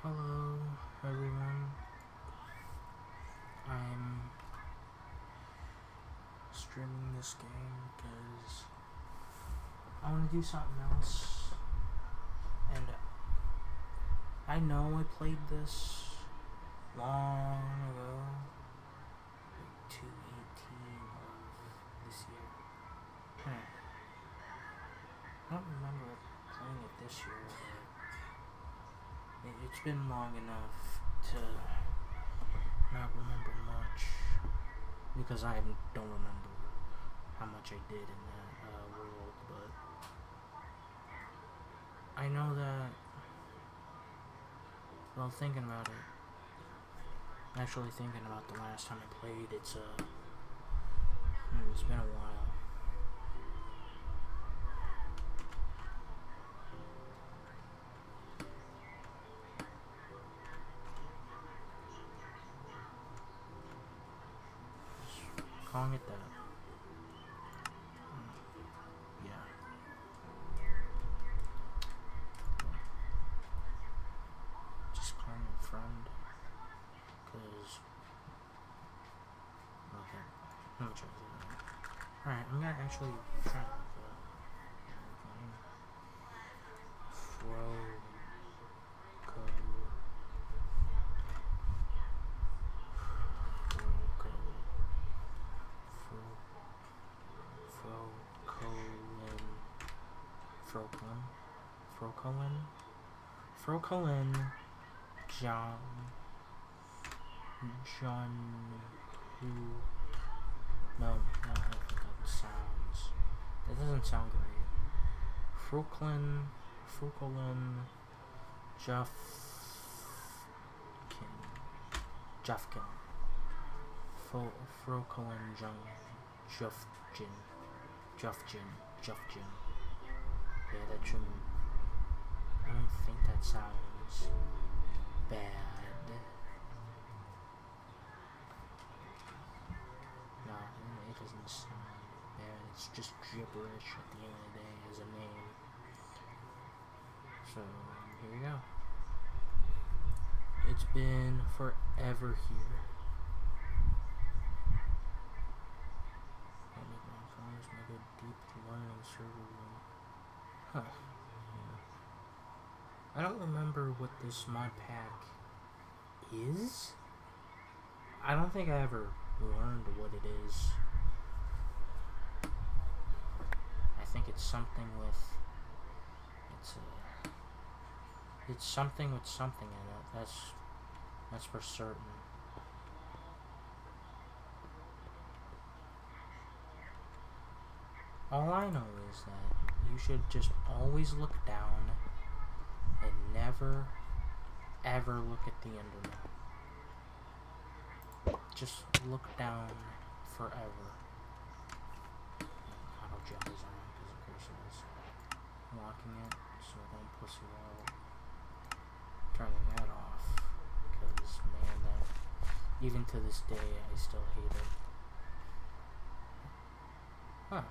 Hello, everyone. I'm streaming this game because I want to do something else. And I know I played this long ago, like 2018 of this year. I don't remember playing it this year, but it's been long enough to not remember much, because I don't remember how much I did in that world, but I know that, well, thinking about it, actually thinking about the last time I played, it's been a while. Calling it that. Yeah. Just calling me a friend. Cause okay. Let me try that. Alright, I'm gonna actually try Frocolin, John, who, no, I don't think that sounds, that doesn't sound great. Frocolin, Jeffkin, Frocolin, Juffjin. Yeah, that shouldn't, I don't think that sounds bad. No, it doesn't sound bad. It's just gibberish at the end of the day as a name. So, here we go. It's been forever here. I'll make my first mega deep learning server room. Huh. I don't remember what this mod pack is. I don't think I ever learned what it is. I think it's something with, it's something with something in it. That's for certain. All I know is that you should just always look down and never, ever look at the internet. Just look down forever. Auto jump is on because of course it is. Locking it so I don't pussy out. Turning that off because, man, that, even to this day, I still hate it. Huh.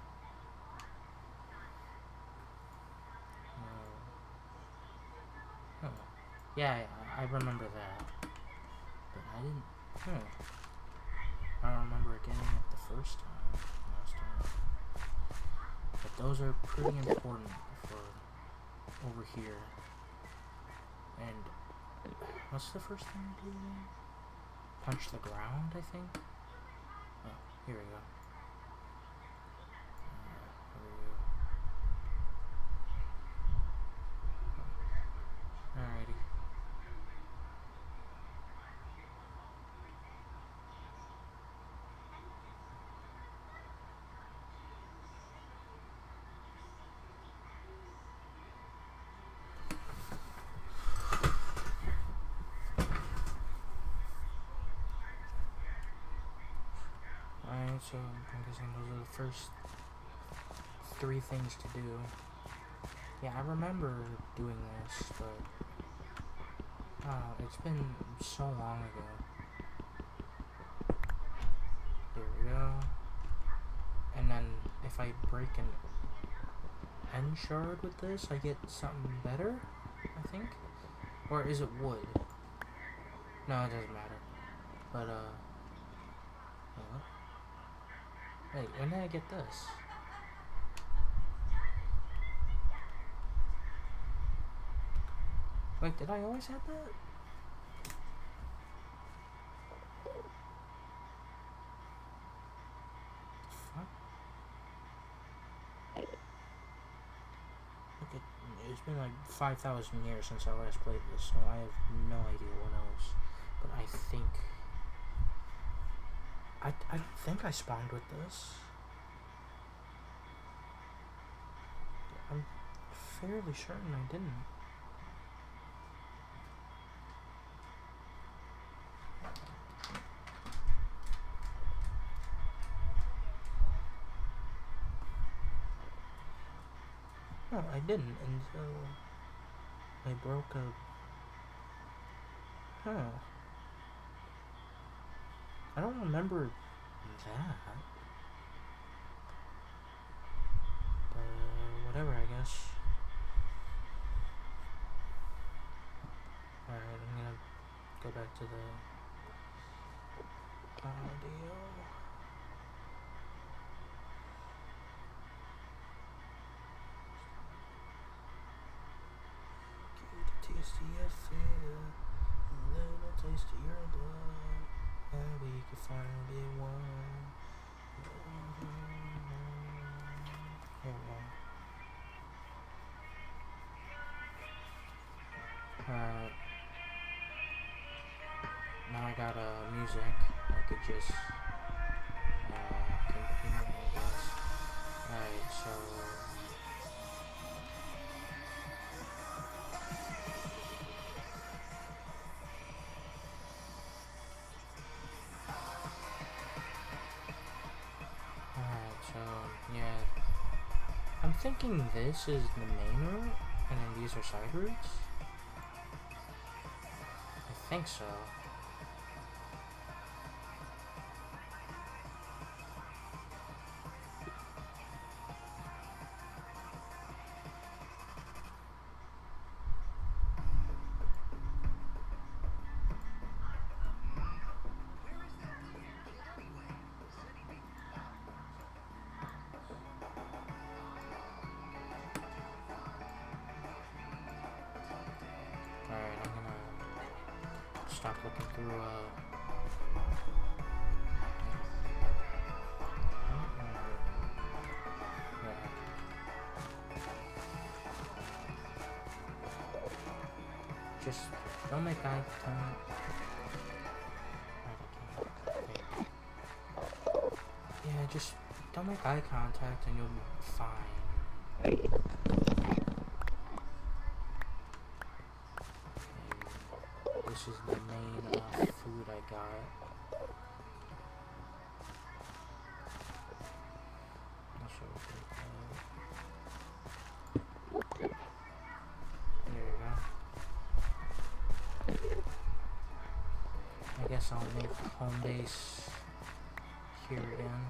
Yeah, I remember that, but I didn't, I don't remember getting it the first time, last time, but those are pretty important for over here. And what's the first thing I do again? Punch the ground, I think? Oh, here we go. Alrighty. Alright, so I'm guessing those are the first 3 things to do. Yeah, I remember doing this, but it's been so long ago. Here we go. And then if I break an end shard with this, I get something better, I think? Or is it wood? No, it doesn't matter. But, what? Wait, when did I get this? Wait, did I always have that? Fuck? Look, it's been like 5,000 years since I last played this, so I have no idea what else. But I think... I don't think I spawned with this. I'm fairly certain I didn't. No, I didn't until I broke a... Huh. I don't remember that. But whatever, I guess. Alright, I'm gonna go back to the audio. Get a taste of your fear, a little taste of your blood, and we can finally be one. Here we go. Now I got music. I could just continue, I guess. Alright, so yeah. I'm thinking this is the main route, and then these are side routes. I think so. Alright, I'm gonna stop looking through, just don't make eye contact. Yeah, just don't make eye contact and you'll be fine. This is the main food I got. Not sure what there you go. I guess I'll make home base here again.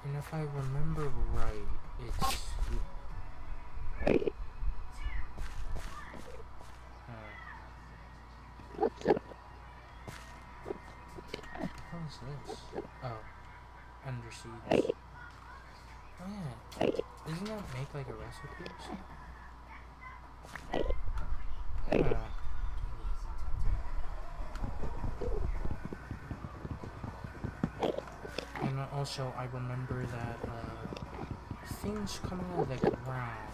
And if I remember right, it's... what is this? Oh, under siege. Oh yeah, doesn't that make like a recipe or something? And also, I remember that things coming out of the ground.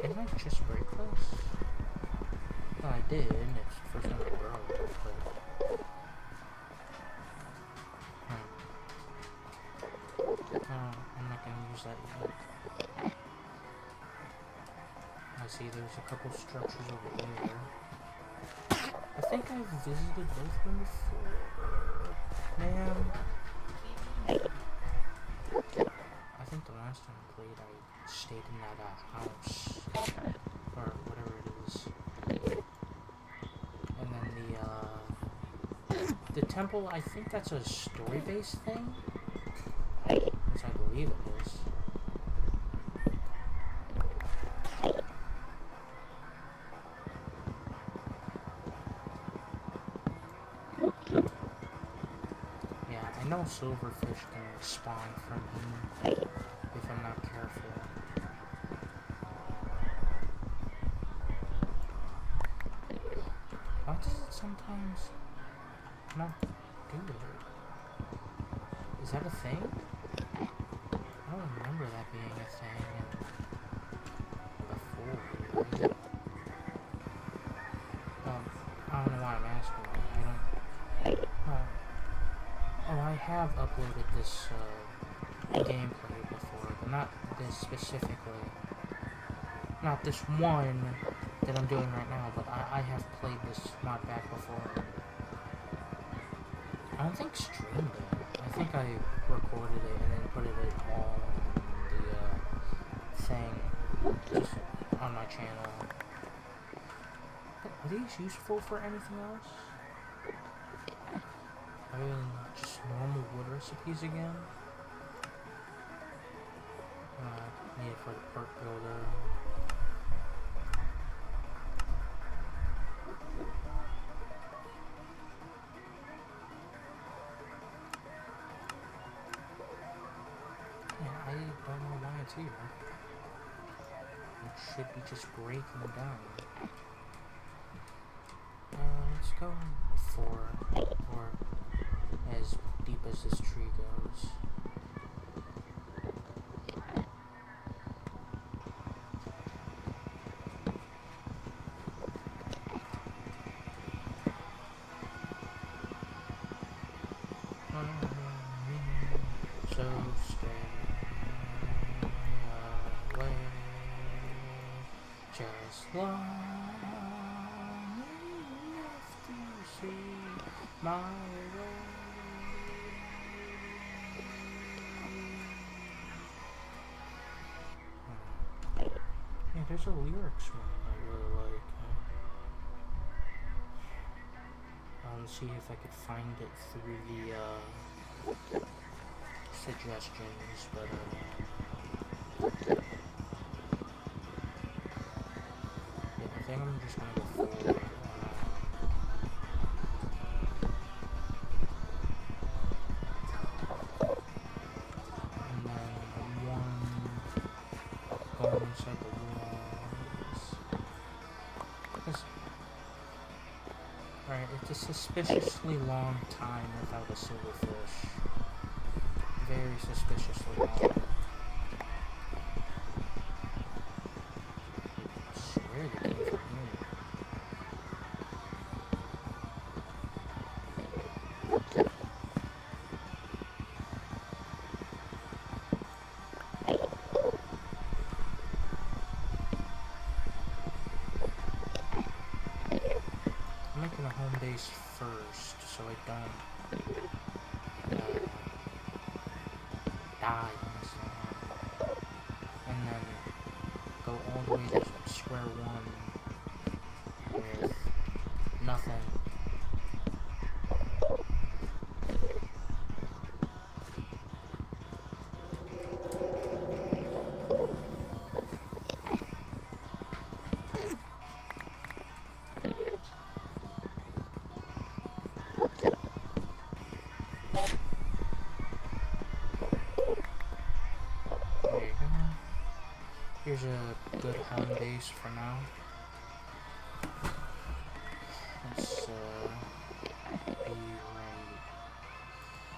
Didn't I just break this? Well, I did. It's the first time I broke, but... I'm not gonna use that yet. I see there's a couple structures over there. I think I've visited both of them before. Man. I think the last time I played, I stayed in that house. Or whatever it is. And then the temple, I think that's a story-based thing? Which I believe it is. I know silverfish can spawn from here if I'm not careful. Why does it sometimes not do it? Is that a thing? I don't remember that being a thing before, really. I don't know why I'm asking that. Oh, I have uploaded this gameplay before, but not this specifically. Not this one that I'm doing right now, but I have played this mod pack before. I don't think streamed it. I think I recorded it and then put it all on the thing, just on my channel. Are these useful for anything else? Other than just normal wood recipes again? Need it for the perk builder. Yeah, I don't know why it's here. It should be just breaking down. Let's go 4, or as deep as this tree goes. So stay away, just long enough to see my way. Yeah, there's a lyrics one I really like. I'll see if I could find it through the suggestions, but yeah, I think I'm just gonna go for and then one going inside the walls. Alright, it's a suspiciously long time without a silverfish. Very suspiciously long. I swear they came from here. I'm making a home base first, so I don't die instantly. And then go all the way to square one with nothing. Here's a good home base for now. Let's be right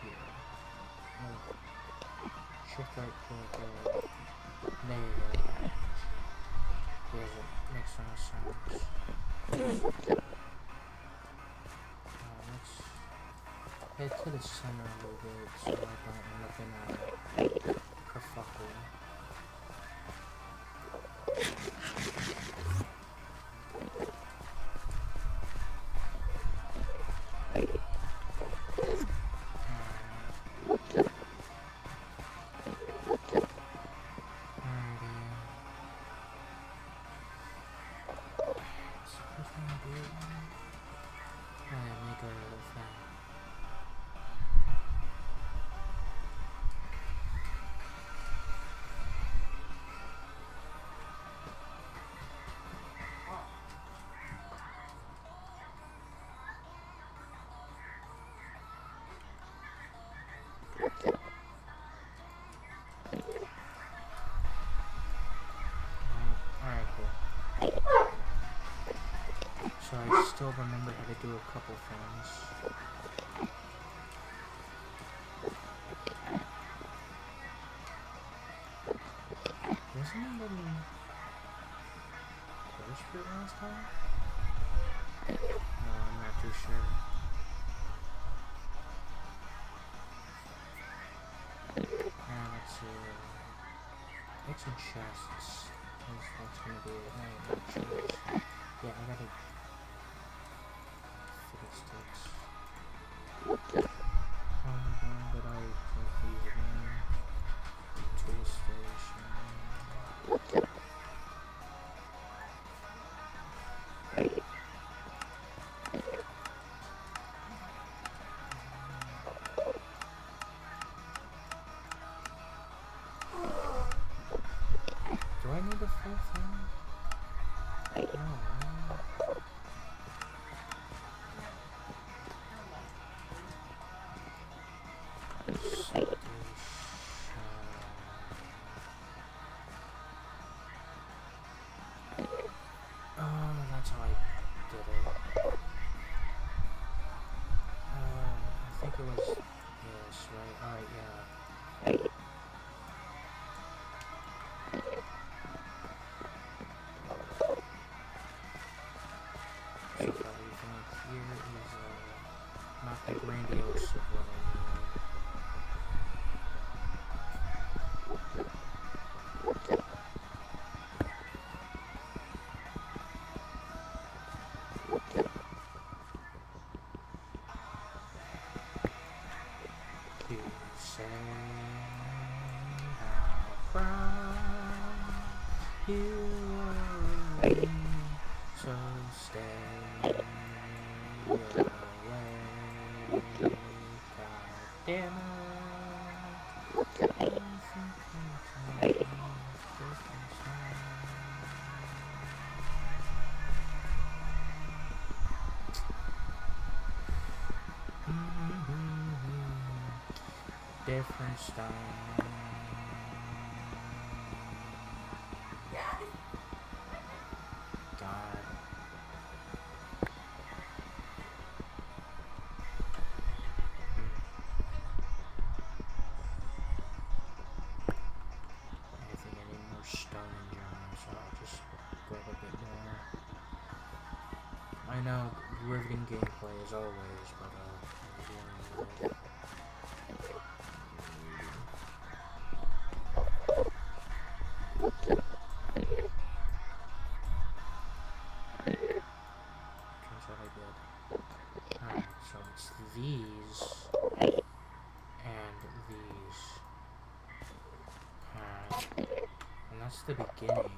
here. No. Shift right click. There you go. Yeah, that makes no sense. Let's head to the center a little bit so I don't end up in a kerfuffle. thing, dude. Alright, make a thing. Alright, cool. So I still remember how to do a couple things. Wasn't anybody close for it last time? No, I'm not too sure. Let's see. What's in chests? That's gonna be it. No, not chests. Yeah, I gotta fiddlesticks. But I can't use it again. Tool station. Do I need a full thing? No, oh, that's how I did it. I think it was this, right? Alright, yeah. So everything here is not the grandiose of what I need. You say how proud you are, so stay away. God damn it. Different style. God. I think I need more stone in general, so I'll just grab a bit more. I know, riveting gameplay as always, but I'm dealing with it. Alright, so it's these and these. And that's the beginning.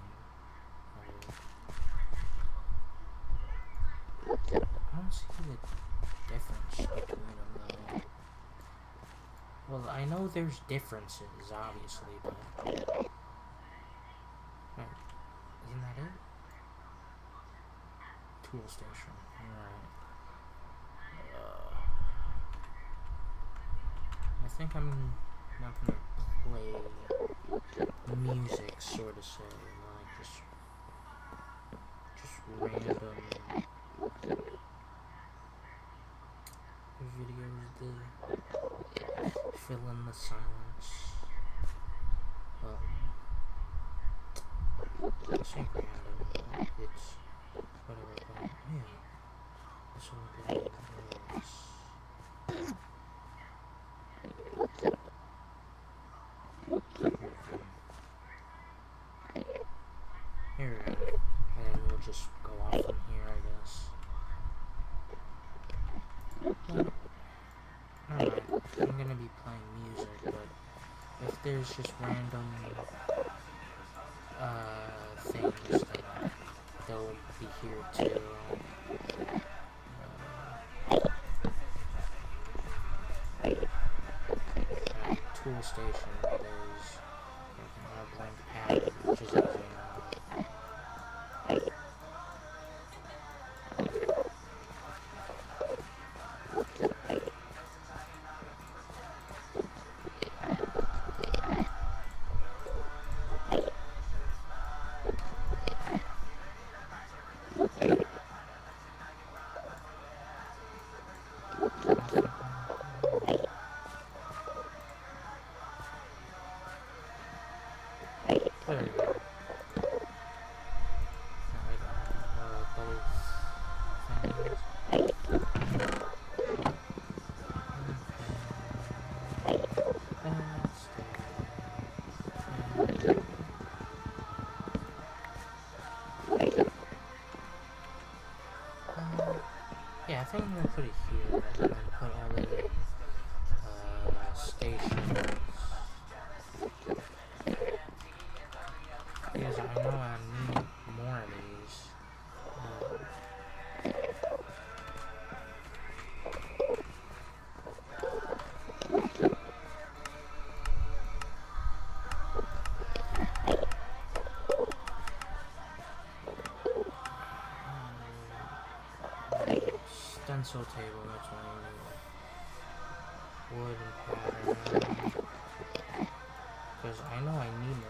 I don't see the difference between them though. Well, I know there's differences, obviously, but... Wait, isn't that it? Tool station, alright. I think I'm not gonna play music, sort of say, like just random videos to fill in the silence. This ain't random, it's whatever, but man, this one is... Here, and we'll just go off from here, I guess. Alright, I'm gonna be playing music, but if there's just random things, then they'll be here too. the station that is a blank pattern, which is easy enough. There you go. Yeah, I think I'm gonna put it here and then put all the stations. Because I know I need more of these. Stencil table, that's what I need. Wood and pattern. Because I know I need them.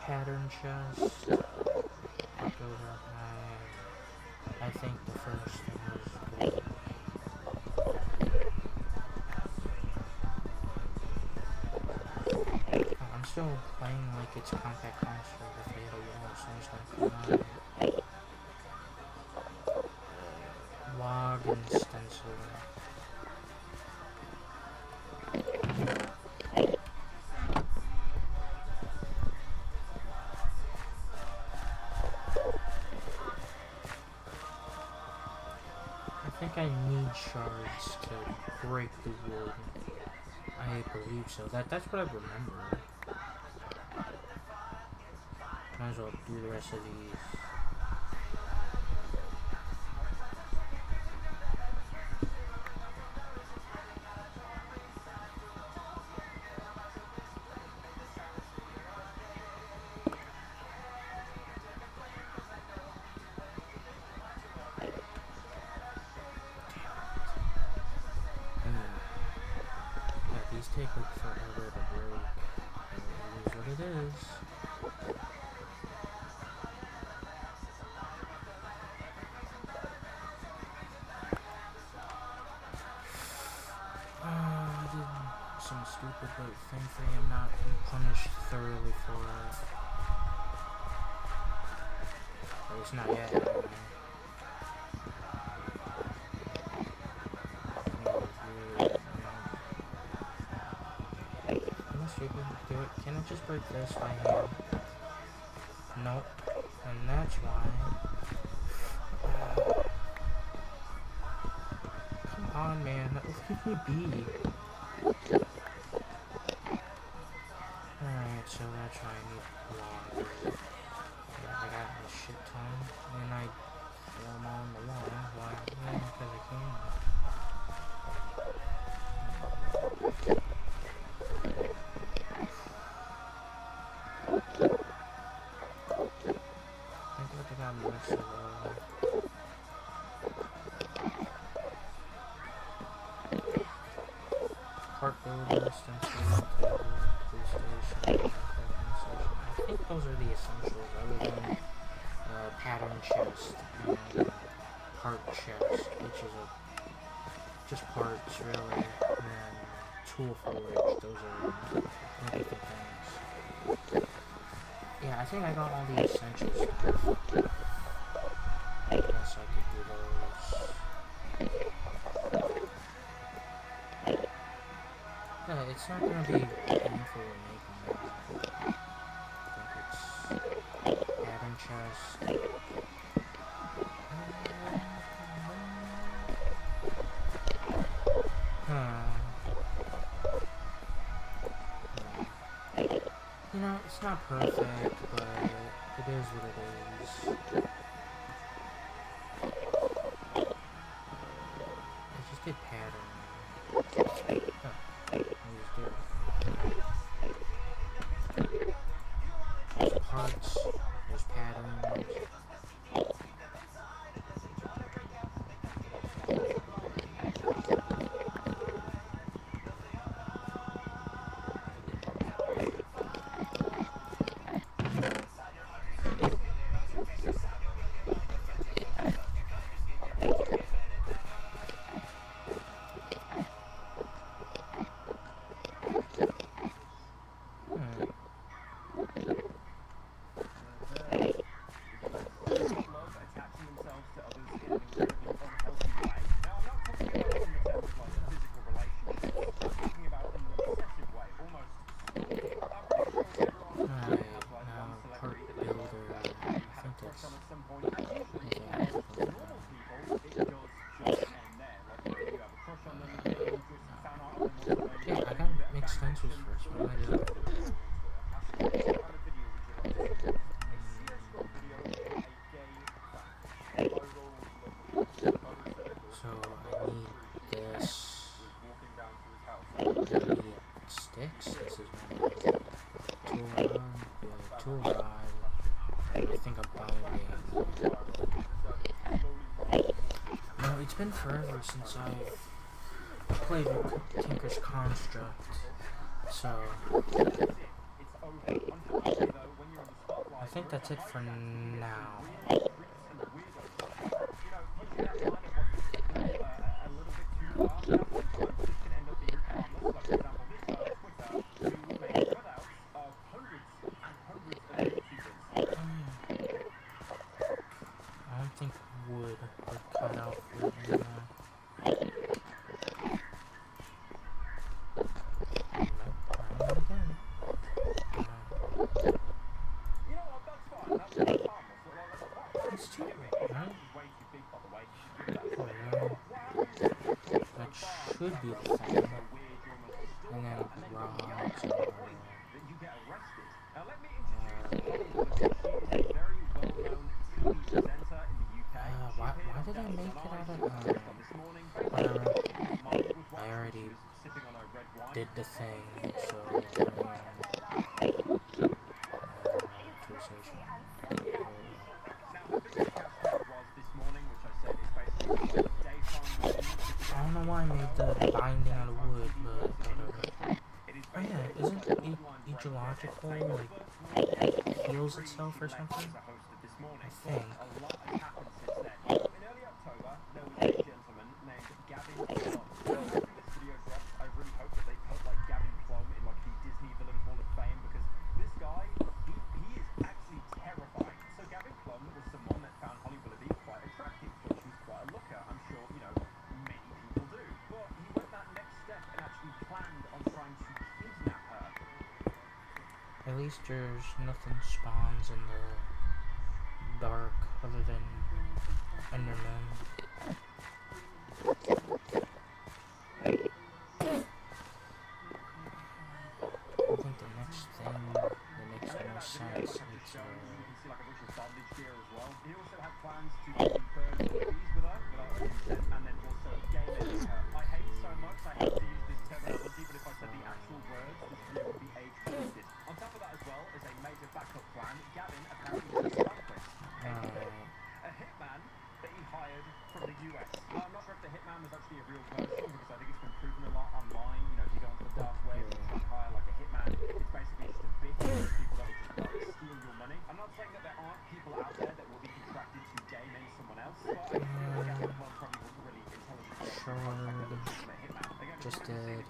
Pattern chest. Go up high. I think the first thing was good. I'm still playing like it's compact construct if they hit a wall, so it's gonna come out. Log and stencil. I think I need shards to break the wood. I believe so. That's what I remember. Might as well do the rest of these. These take like forever to break. It is what it is. I did some stupid, but thankfully I'm not punished thoroughly for it. At least not yet, anyway. Can I just break this by hand? Nope. And that's why. Come on, man. Leave me be. Alright, so that's why I need logs. Yeah, I got a shit ton. And I throw them on the wall. Why? Yeah, because I can. Park building, stencil, table, police station, I think those are the essentials, other than pattern chest and part chest, which is just parts really, and then tool forge, those are different things. Yeah, I think I got all the essential stuff. I guess I could do those. Yeah, it's not gonna be painful to make them. I think it's pattern chest. It's not perfect, but it is what it is. I just did pattern. Oh, I just did it. There's parts, there's patterns. Extensions first. What am I doing? So I need this. I need sticks. This is one tool rod. Tool rod. I think a binding. No, it's been forever since I've played with Tinker's Construct. So I think that's it for now. I don't think wood would cut out wood anymore. Should be the same. And then rods why did I make it out of whatever? I already did the thing, so I don't know why I made the binding out of wood, but whatever. Oh yeah, isn't ecological like heals itself or something? I think. At least there's nothing spawns in the dark other than Enderman. I think the next thing that makes the most sense is just did.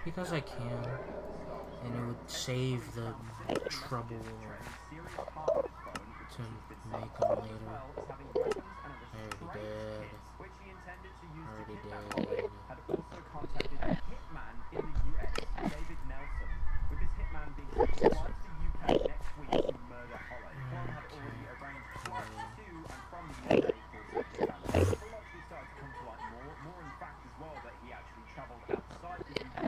Because I can, and it would save the trouble to make them later. Already dead. Already dead. Had also contacted a hitman in the US, David Nelson, with this hitman being set to fly to the UK next week to murder Holly. One had already arranged flights to and from the UK for such a family. It's all actually started to come to light more in fact as well that he actually travelled outside the UK to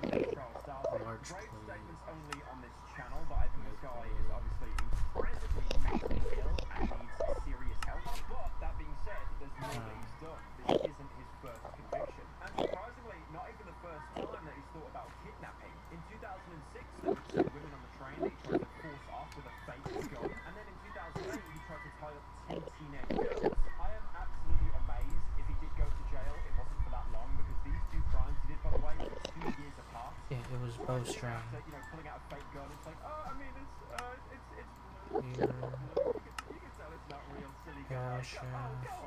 get the trial started. Brave statements only on this channel, but I think this guy is obviously incredibly mentally ill and needs serious help. But that being said, there's more that he's done. This isn't his first conviction. And surprisingly, not even the first time that he's thought about kidnapping. In 2006, there were 2 women on the train that he tried to force off with a fake gun. And then in 2008, he tried to tie up 2 teenage girls. I am absolutely amazed if he did go to jail, it wasn't for that long, because these 2 crimes he did, by the way, were 2 years apart. Yeah, it was bowstring. So, you know, pulling out a fake gun, it's like, oh, I mean, it's Here. you can tell it's not real, silly guy. Go on, just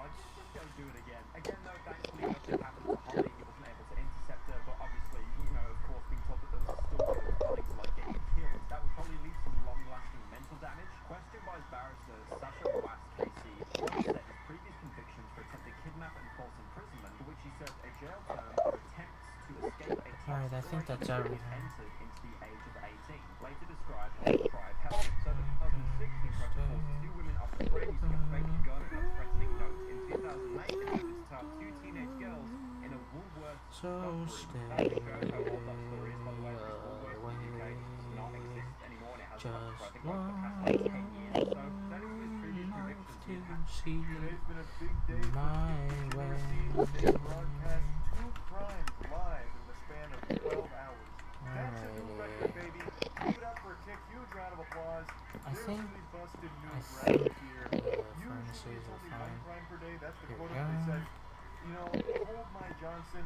go do it again. Again, though, thankfully nothing happened to Holly. He wasn't able to intercept her, but obviously, you know, of course, being told that there was a stalker that was planning to, like, get you killed, that would probably leave some long-lasting mental damage. Questioned by his barrister, Sasha Wass Casey, Holly said his previous convictions for attempted kidnap and false imprisonment, for which he served a jail term for attempts to escape a Alright, I think that's everything. entered into the age of 18, later described as deprived health. So in 2006, he tried to force 2 women off the train using a fake gun and a threatening note. In 2008, he attempted to tie up 2 teenage girls in a Woolworths So stockroom. stay That shows how old that story is, by the way. Woolworths in the UK does not exist anymore, and it has not for, I think, like, the past 10 years or so. Turning to his previous convictions, Today's been a big day for my Never way. seen they broadcast 2 crimes live in the span of 12 hours. That's a new record, baby. Give it up for a tick. Huge round of applause. I They're think- really busted I news think right here. the Usually furnaces it's are only 1 fine. crime per day. That's the Here quote we up. They go. said, you know, hold my Johnson.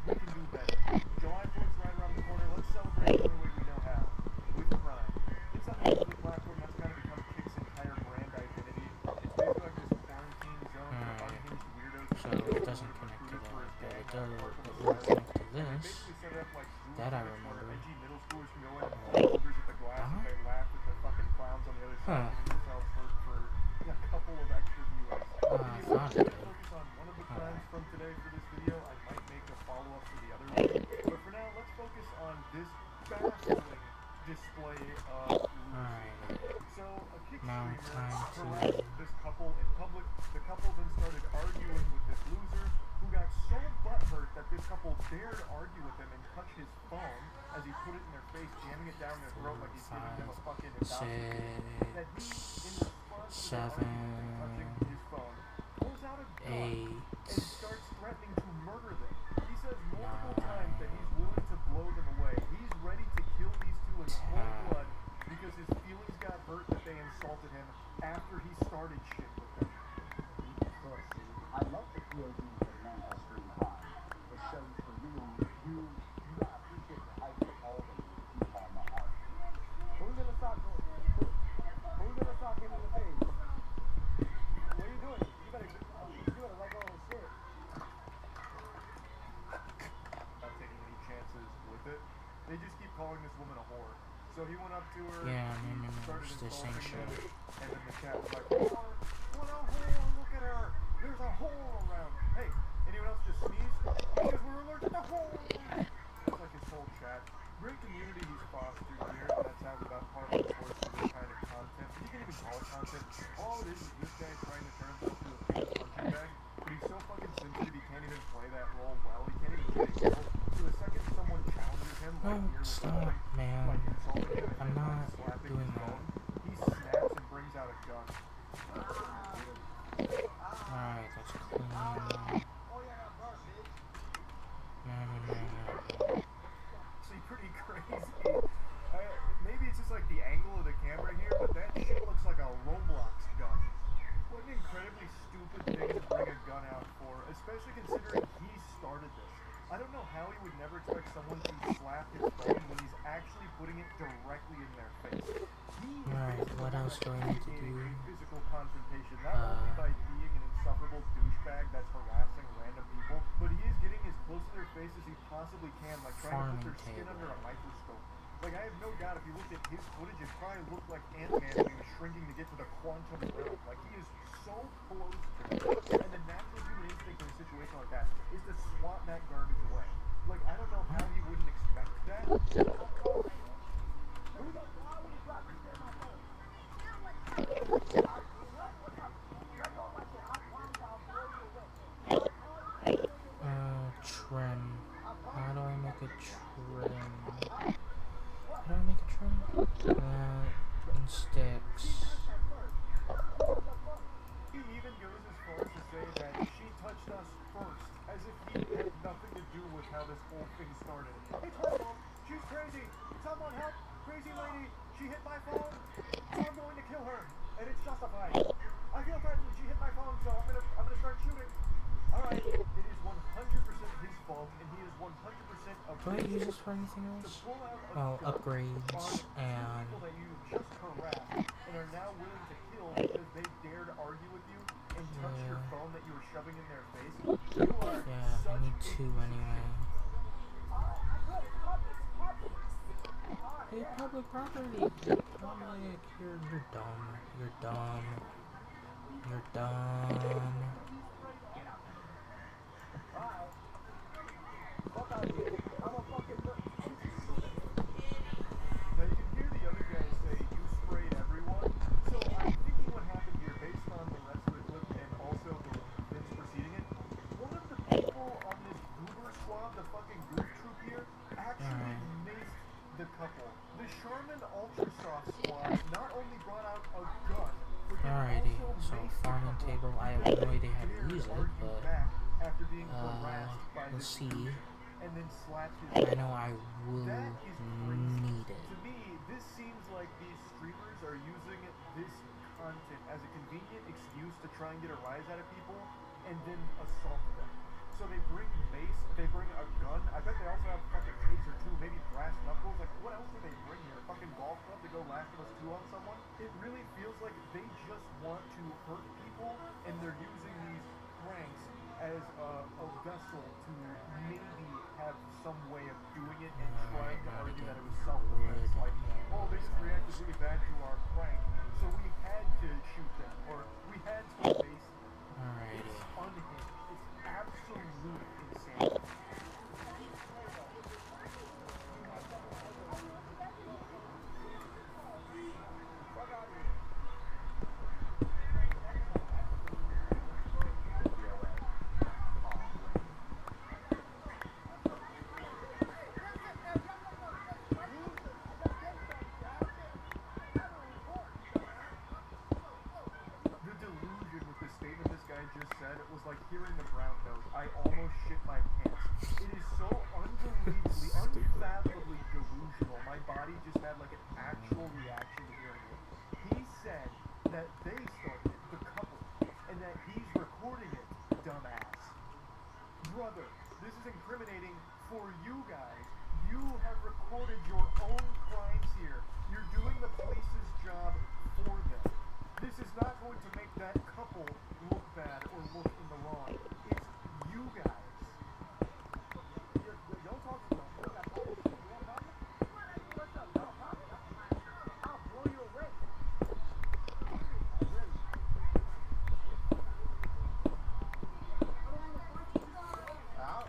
We can do better. July 4th is right around the corner. Let's celebrate the only way we know how. With crime. It's a monthly platform that's kind of become Kick's entire brand identity. It's basically like this quarantine zone for unhinged weirdos. So it doesn't connect to that, but it does. It will connect to this. Basically set it up like zoo That I exhibits where remember. edgy middle schoolers can go in and hold boulders at the glass and they laugh at the fucking clowns on the other side, giving themselves for a couple of extra viewers. Anyway, found we're it. gonna focus on one of the crimes from today for this video. I might make a follow-up for the other one. But for now, let's focus on this baffling display of losing. Alright. So, a kick Now streamer time to- harassed this couple in public. The couple then started arguing with this loser, who got so butthurt that this couple dared argue with him and touch his phone as he put it in their face, jamming it down their throat like he's giving them a fucking indoctrination. That he, in response to the argument and touching his phone, pulls out a gun 8. and starts threatening to murder them. He says multiple times that he's willing to blow them away. He's ready to kill these 2 in cold blood because his feelings got hurt that they insulted him after he started shit with them. I love the POV for Manchester and crime. It shows the real you. You gotta appreciate the hype of all the people on the art. Who's gonna stop going? Who's gonna stop getting in the face? What are you doing? You better let go of the shit. Not taking any chances with it. They just keep calling this woman a whore. So he went up to her, Yeah, he no, started it's the insulting same them, shit. and then the chat was like, whore, what a whore, look at her, there's a whore around. Hey, anyone else just sneeze? Because we're allergic to whores. That's like his whole chat. Great community he's fostered here, and that's how about part of the course for this kind of content. You can even call it content. All it is this guy trying to turn himself into a famous punching bag, but he's so fucking sensitive he can't even play that role well. He can't even get a kill. So the second someone challenges him, like No, here with stop, something, man. like insulting him and I'm him, like, not slapping doing his that. phone, he snaps and brings out a gun. Alright, that's clean. No. Actually pretty crazy. Maybe it's just like the angle of the camera here, but that shit looks like a Roblox gun. What an incredibly stupid thing to bring a gun out for, especially considering he started this. I don't know how he would never expect someone to slap his phone when he's actually putting it directly in their face. Alright, what else do I need to do? A physical confrontation, not only by being an insufferable douchebag that's harassing random people, but he is getting as close to their face as he possibly can, like trying to put their skin under a microscope. Like, I have no doubt if you looked at his footage, it probably looked like Ant-Man when he was shrinking to get to the quantum realm. Like, he is so close to it. And the natural human instinct in a situation like that is to swat that garbage away. Like, I don't know how he wouldn't expect that. Trim. How do I make a trim? How do I make a trim? And sticks. He even goes as far as to say that she touched us first, as if he had nothing to do with how this whole thing started. It's her fault. She's crazy. Someone help. Crazy lady. She hit my phone. So I'm going to kill her. And it's justified. I feel threatened. She hit my phone, so I'm gonna start shooting. Alright. It is 100% his fault, and he is 100% of Do I use this for anything else? Well, upgrades and people that you just harassed and are now willing to kill because they dare to argue with you and touch your phone that you were shoving in their face. You are yeah, I need two anyway. Hey, public property. Public, you're dumb. You're dumb. You're dumb. Now you can hear the other guy say, you sprayed everyone. So I'm thinking what happened here, based on the rest of the clip and also the events preceding it, one of the people on this goober squad, the fucking goof troop here, actually maced the couple. The Charmin Ultra Soft squad not only brought out a gun, but they Alrighty, also so maced the farming couple. table, I have no idea how to use it, but After being harassed by let's this see. dude and then slapped his I know I will That is crazy. need it. To me, this seems like these streamers are using this content as a convenient excuse to try and get a rise out of people and then assault them. So they bring mace, they bring a gun. I bet they also have fucking taser too, maybe brass knuckles. Like, what else do they bring here? A fucking golf club to go Last of Us 2 on someone? It really feels like they just want to hurt people and they're using these pranks as a vessel to maybe have some way of doing it and trying to argue that it was self-defense. Like, oh, they just reacted really bad to our prank, so we had to shoot them, or we had to face them. Alrighty. It's unhinged. It's absolute insanity. The delusion with the statement this guy just said, it was like hearing the brown nose. I almost shit my pants. It is so unbelievably, unfathomably delusional. My body just had like an actual reaction to hearing it. He said that they started it, the couple, and that he's recording it, dumbass. Brother, this is incriminating for you guys. You have recorded your own crimes here. You're doing the police's job for them. This is not going to make that couple look bad or look in the wrong. It's you guys. Don't talk to them. I'll blow you away. Out.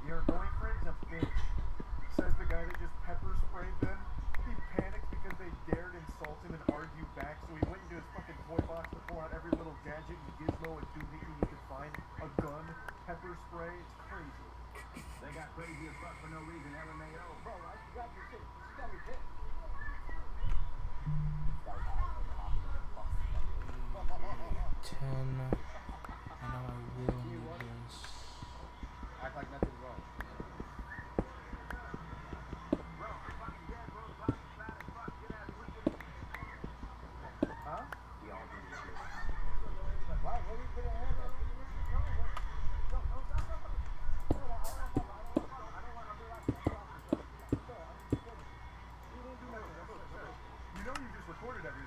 Your boyfriend's a bitch, says the guy that just pepper sprayed them. He panicked because they dared insult him and argue back, so he went into his fucking toy box to pull out every little gadget and gizmo and doohickey he could find. A gun, pepper spray, it's crazy. They got crazy as fuck for no reason, LMAO. Bro, I got your shit. She got your dick. 10. I know I will need this. Act like nothing's wrong. Huh? We all do this shit. Wow, what are you gonna have? You know you just recorded everything.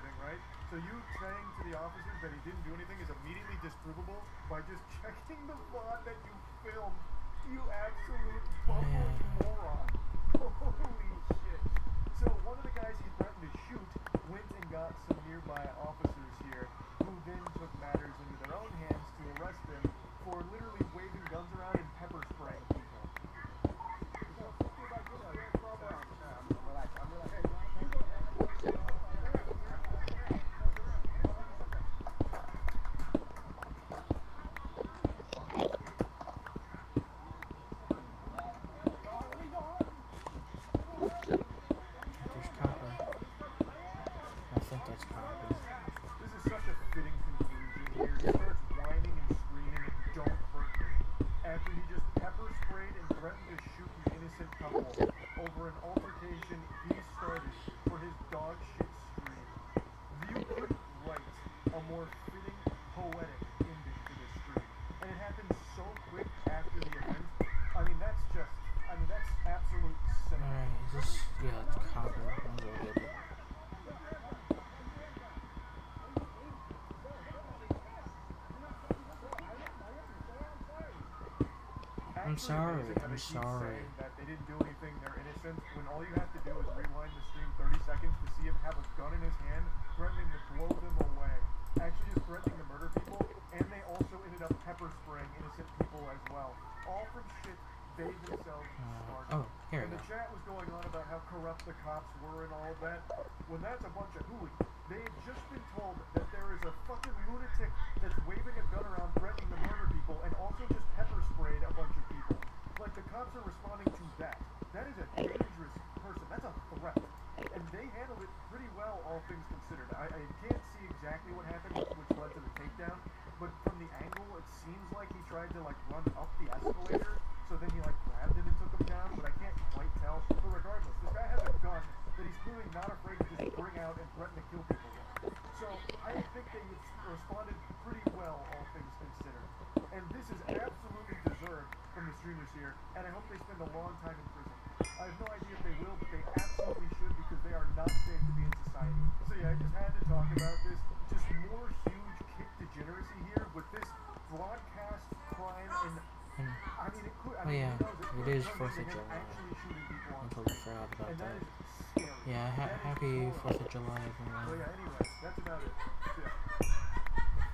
I'm actually sorry, amazing how I'm they keep sorry. saying that they didn't do anything, they're innocent, when all you have to do is rewind the stream 30 seconds to see him have a gun in his hand, threatening to blow them away. Actually just threatening to murder people, and they also ended up pepper spraying innocent people as well. All from shit they themselves started. Oh, here And we the go. chat was going on about how corrupt the cops were and all of that. When that's a bunch of hooey. They had just been told that there is a fucking lunatic that's waving a gun around threatening to murder people and also just pepper sprayed a bunch of people. Like, the cops are responding to that. That is a dangerous person. That's a threat. And they handled it pretty well, all things considered. I can't see exactly what happened, which led to the takedown, but from the angle, it seems like he tried to, like, run up the escalator, so then he, like, grabbed him and took him down, but I can't quite tell. But regardless, this guy has a gun that he's clearly not afraid to just bring out and threaten to kill people with. So I think they responded pretty well, all things considered. And this is absolutely deserved from the streamers here, and I hope they spend a long time in prison. I have no idea if they will, but they absolutely should, because they are not safe to be in society. So yeah, I just had to talk about this. Just more huge kick degeneracy here with this broadcast crime, and I mean, it could. I mean, yeah, who knows, it is could turn 4th of into him July. actually shooting people I on totally stream. forgot about And that that. is scary. Yeah, That is happy horrible. 4th of July, Well, everyone. yeah, anyway, that's about it. So, yeah.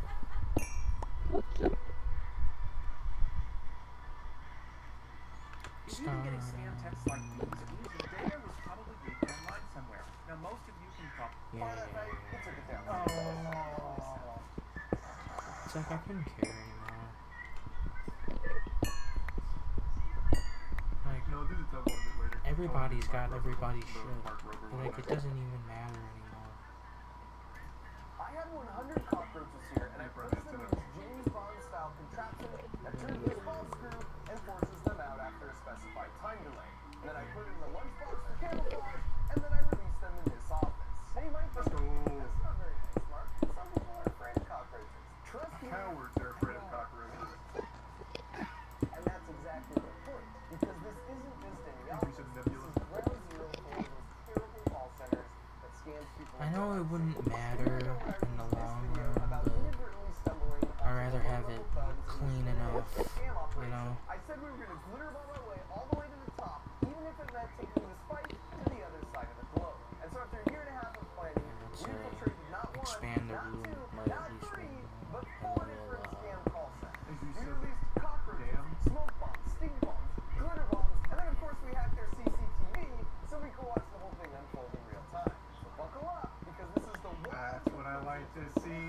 If you've been getting spam texts like these, it means your data was probably leaked online somewhere. Now, most of you can probably Yeah. That night, he took it down. It's like I couldn't care anymore. Like, No, this is a tough one a bit later. everybody's got Mark everybody's Rober- shit. Mark Rober But, one like, it next. doesn't even matter anymore. I had 100 cockroaches here, and I froze them with this James Bond-style contraption that turns the small screw and forces them out after a specified time delay. And then I put it in the lunchbox for camouflage, and then I release them in this office. And you might think, Let's go. that's not very nice, Mark. Some people are afraid of cockroaches. Trust me. Cowards are afraid of cockroaches. And that's exactly the point, because this isn't just any Use office. of This Nebula. is ground zero for all those terrible call centers that scams people. I know it wouldn't matter in the long run, about but inadvertently stumbling I'd rather have it clean enough, you know? I said we were going to glitter bomb our way all the way to the top, even if it meant taking the spike to the other side of the globe. And so after a year and a half of planning, I'd we say infiltrated not one, expand the not room two, by not at least three, one, but and four then different we'll, scam call centers. As you We said, released cockroaches, damn. smoke bombs, stink bombs, glitter bombs, and then of course we hacked their CCTV so we could watch the whole thing unfold in real time. So buckle up, because this is the one. That's what I like to see.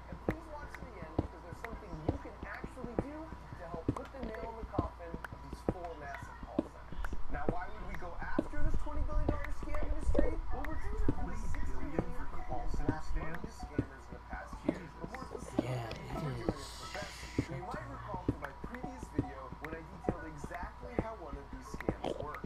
And please watch to the end, because there's something you can actually do to help put the nail in the coffin of these 4 massive call centers. Now, why would we go after this $20 billion scam industry? Well, we're due to probably 60 million for people call center lost money to scams? scammers in the past year. But more specifically, Yeah, it we're doing it is. for Bessie. You might recall from my previous video when I detailed exactly how one of these scams worked.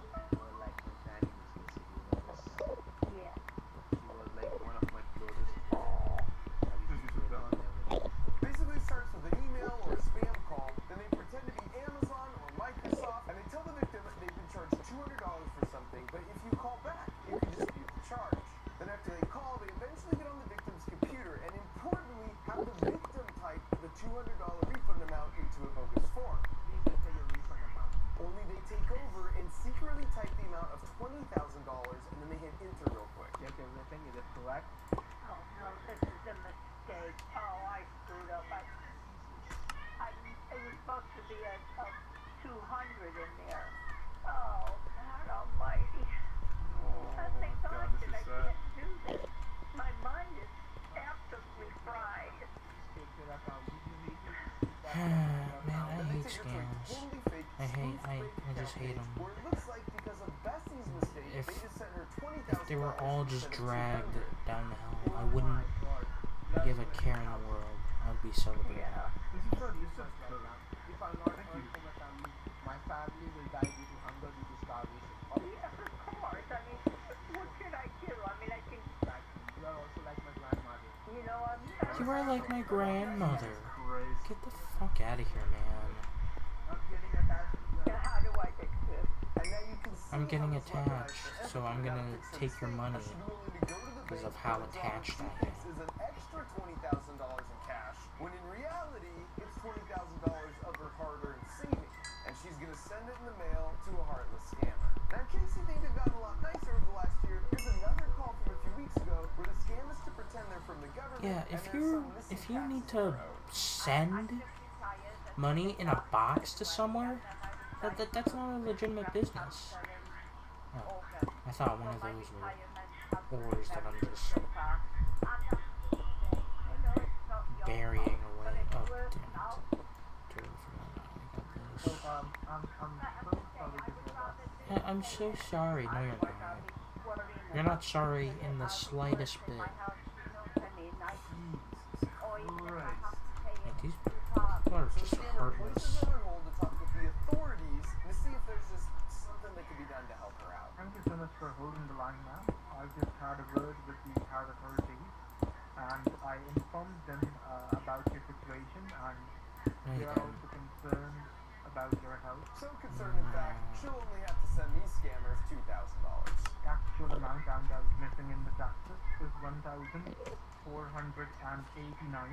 Basically, it starts with an email or a spam call, then they pretend to be Amazon or Microsoft, and they tell the victim they've been charged $200 for something, but if you call back, it could dispute the charge. Then after they call, they eventually get on the victim's computer, and importantly, have the victim type the $200 refund amount into a bogus form. Only they take over and secretly type the amount of $20,000, and then they hit enter real quick. Check everything, is it correct? Oh, no, this is a mistake. Oh, I screwed up. It was supposed to be a 200 in there. Oh, God almighty. Thank God this that I is sad. can't do this. My mind is absolutely fried. Take your account. Did you need to Man, I Then they hate take her to a scams. totally fake I just hate them. where it looks like because of Bessie's mistake, If- they just sent her $20,000. If they were all just instead of dragged 200. down the hill, I wouldn't give a care in the world. I'd be celebrating. Yeah. This is fun. This is good. If I'm not Thank heard you. from my family will die due to hunger, due to starvation. Or Yes, of course. I mean, what should I do? I mean, I can, you are also like my grandmother. you know, I'm not. You are like my grandmother. Christ. Get the fuck out of here, man. Not getting attached to Now, how do I fix this? And now you can see I'm getting how it's weaponized attached, for so I'm everything. gonna Now to fix take her your mistake, money she'd be willing to go to the because bank of how and withdraw attached what I she thinks am. is an extra $20,000 in cash, when in reality, it's $20,000 of her hard-earned savings. send it in the mail to a heartless scammer. Now, in case you think they've gotten a lot nicer over the last year, here's another call from a few weeks ago where the scam is to pretend they're from the government. Yeah, and there's some missing if you need taxes in to the road. send money in a box to somewhere, that's not a legitimate business. Oh, I thought one of those were ores that I'm just burying away. Oh, damn it. Totally forgot I got So, this. I'm so sorry to hear that. Yeah, I'm so sorry. No, you're not. You're not sorry in the slightest bit. Christ. Like, these people are So just the scammer places heartless. her on hold to talk with the authorities to see if there's just something that can be done to help her out. Thank you so much for holding the line, ma'am. I've just had a word with the power authorities, and I informed them about your situation, and No, they you are didn't. also concerned about your health. So concerned, in fact, she'll only have to send these scammers $2,000. The actual amount and I was missing in the taxes is $1,489. Now,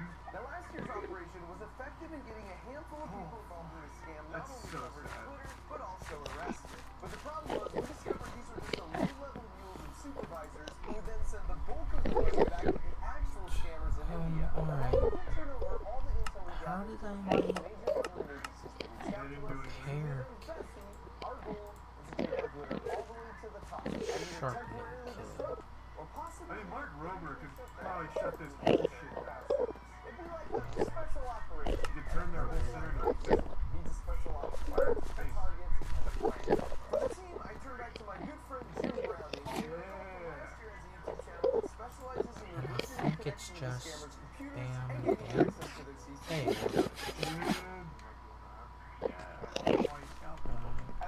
last year's operation was effective in getting a handful of people involved in the scam not That's only so covered sad. on Twitter, but also arrested. But the problem was, we discovered these were just the low-level mules and supervisors who would then send the bulk of the money back to the actual scammers in India. alright. Now, we did turn over all the intel we How gathered did from I major government agencies that reached out They to didn't do us. it. Hair. Our goal was to take our glitter all the way to the top and either Shark temporarily Tank. disrupt or possibly... I mean, Mark Rober could probably shut this bullshit down. It'd be like a special operation. You could turn their whole center into a business. Needs a special operation, a target, and a plan. For the team, I turn back to my good friend Jim Browning. He last year has a YouTube channel that specializes in reversing the think it's connection to just scammers' computers bam and and gaining bam. access to their CCTV. Hey. And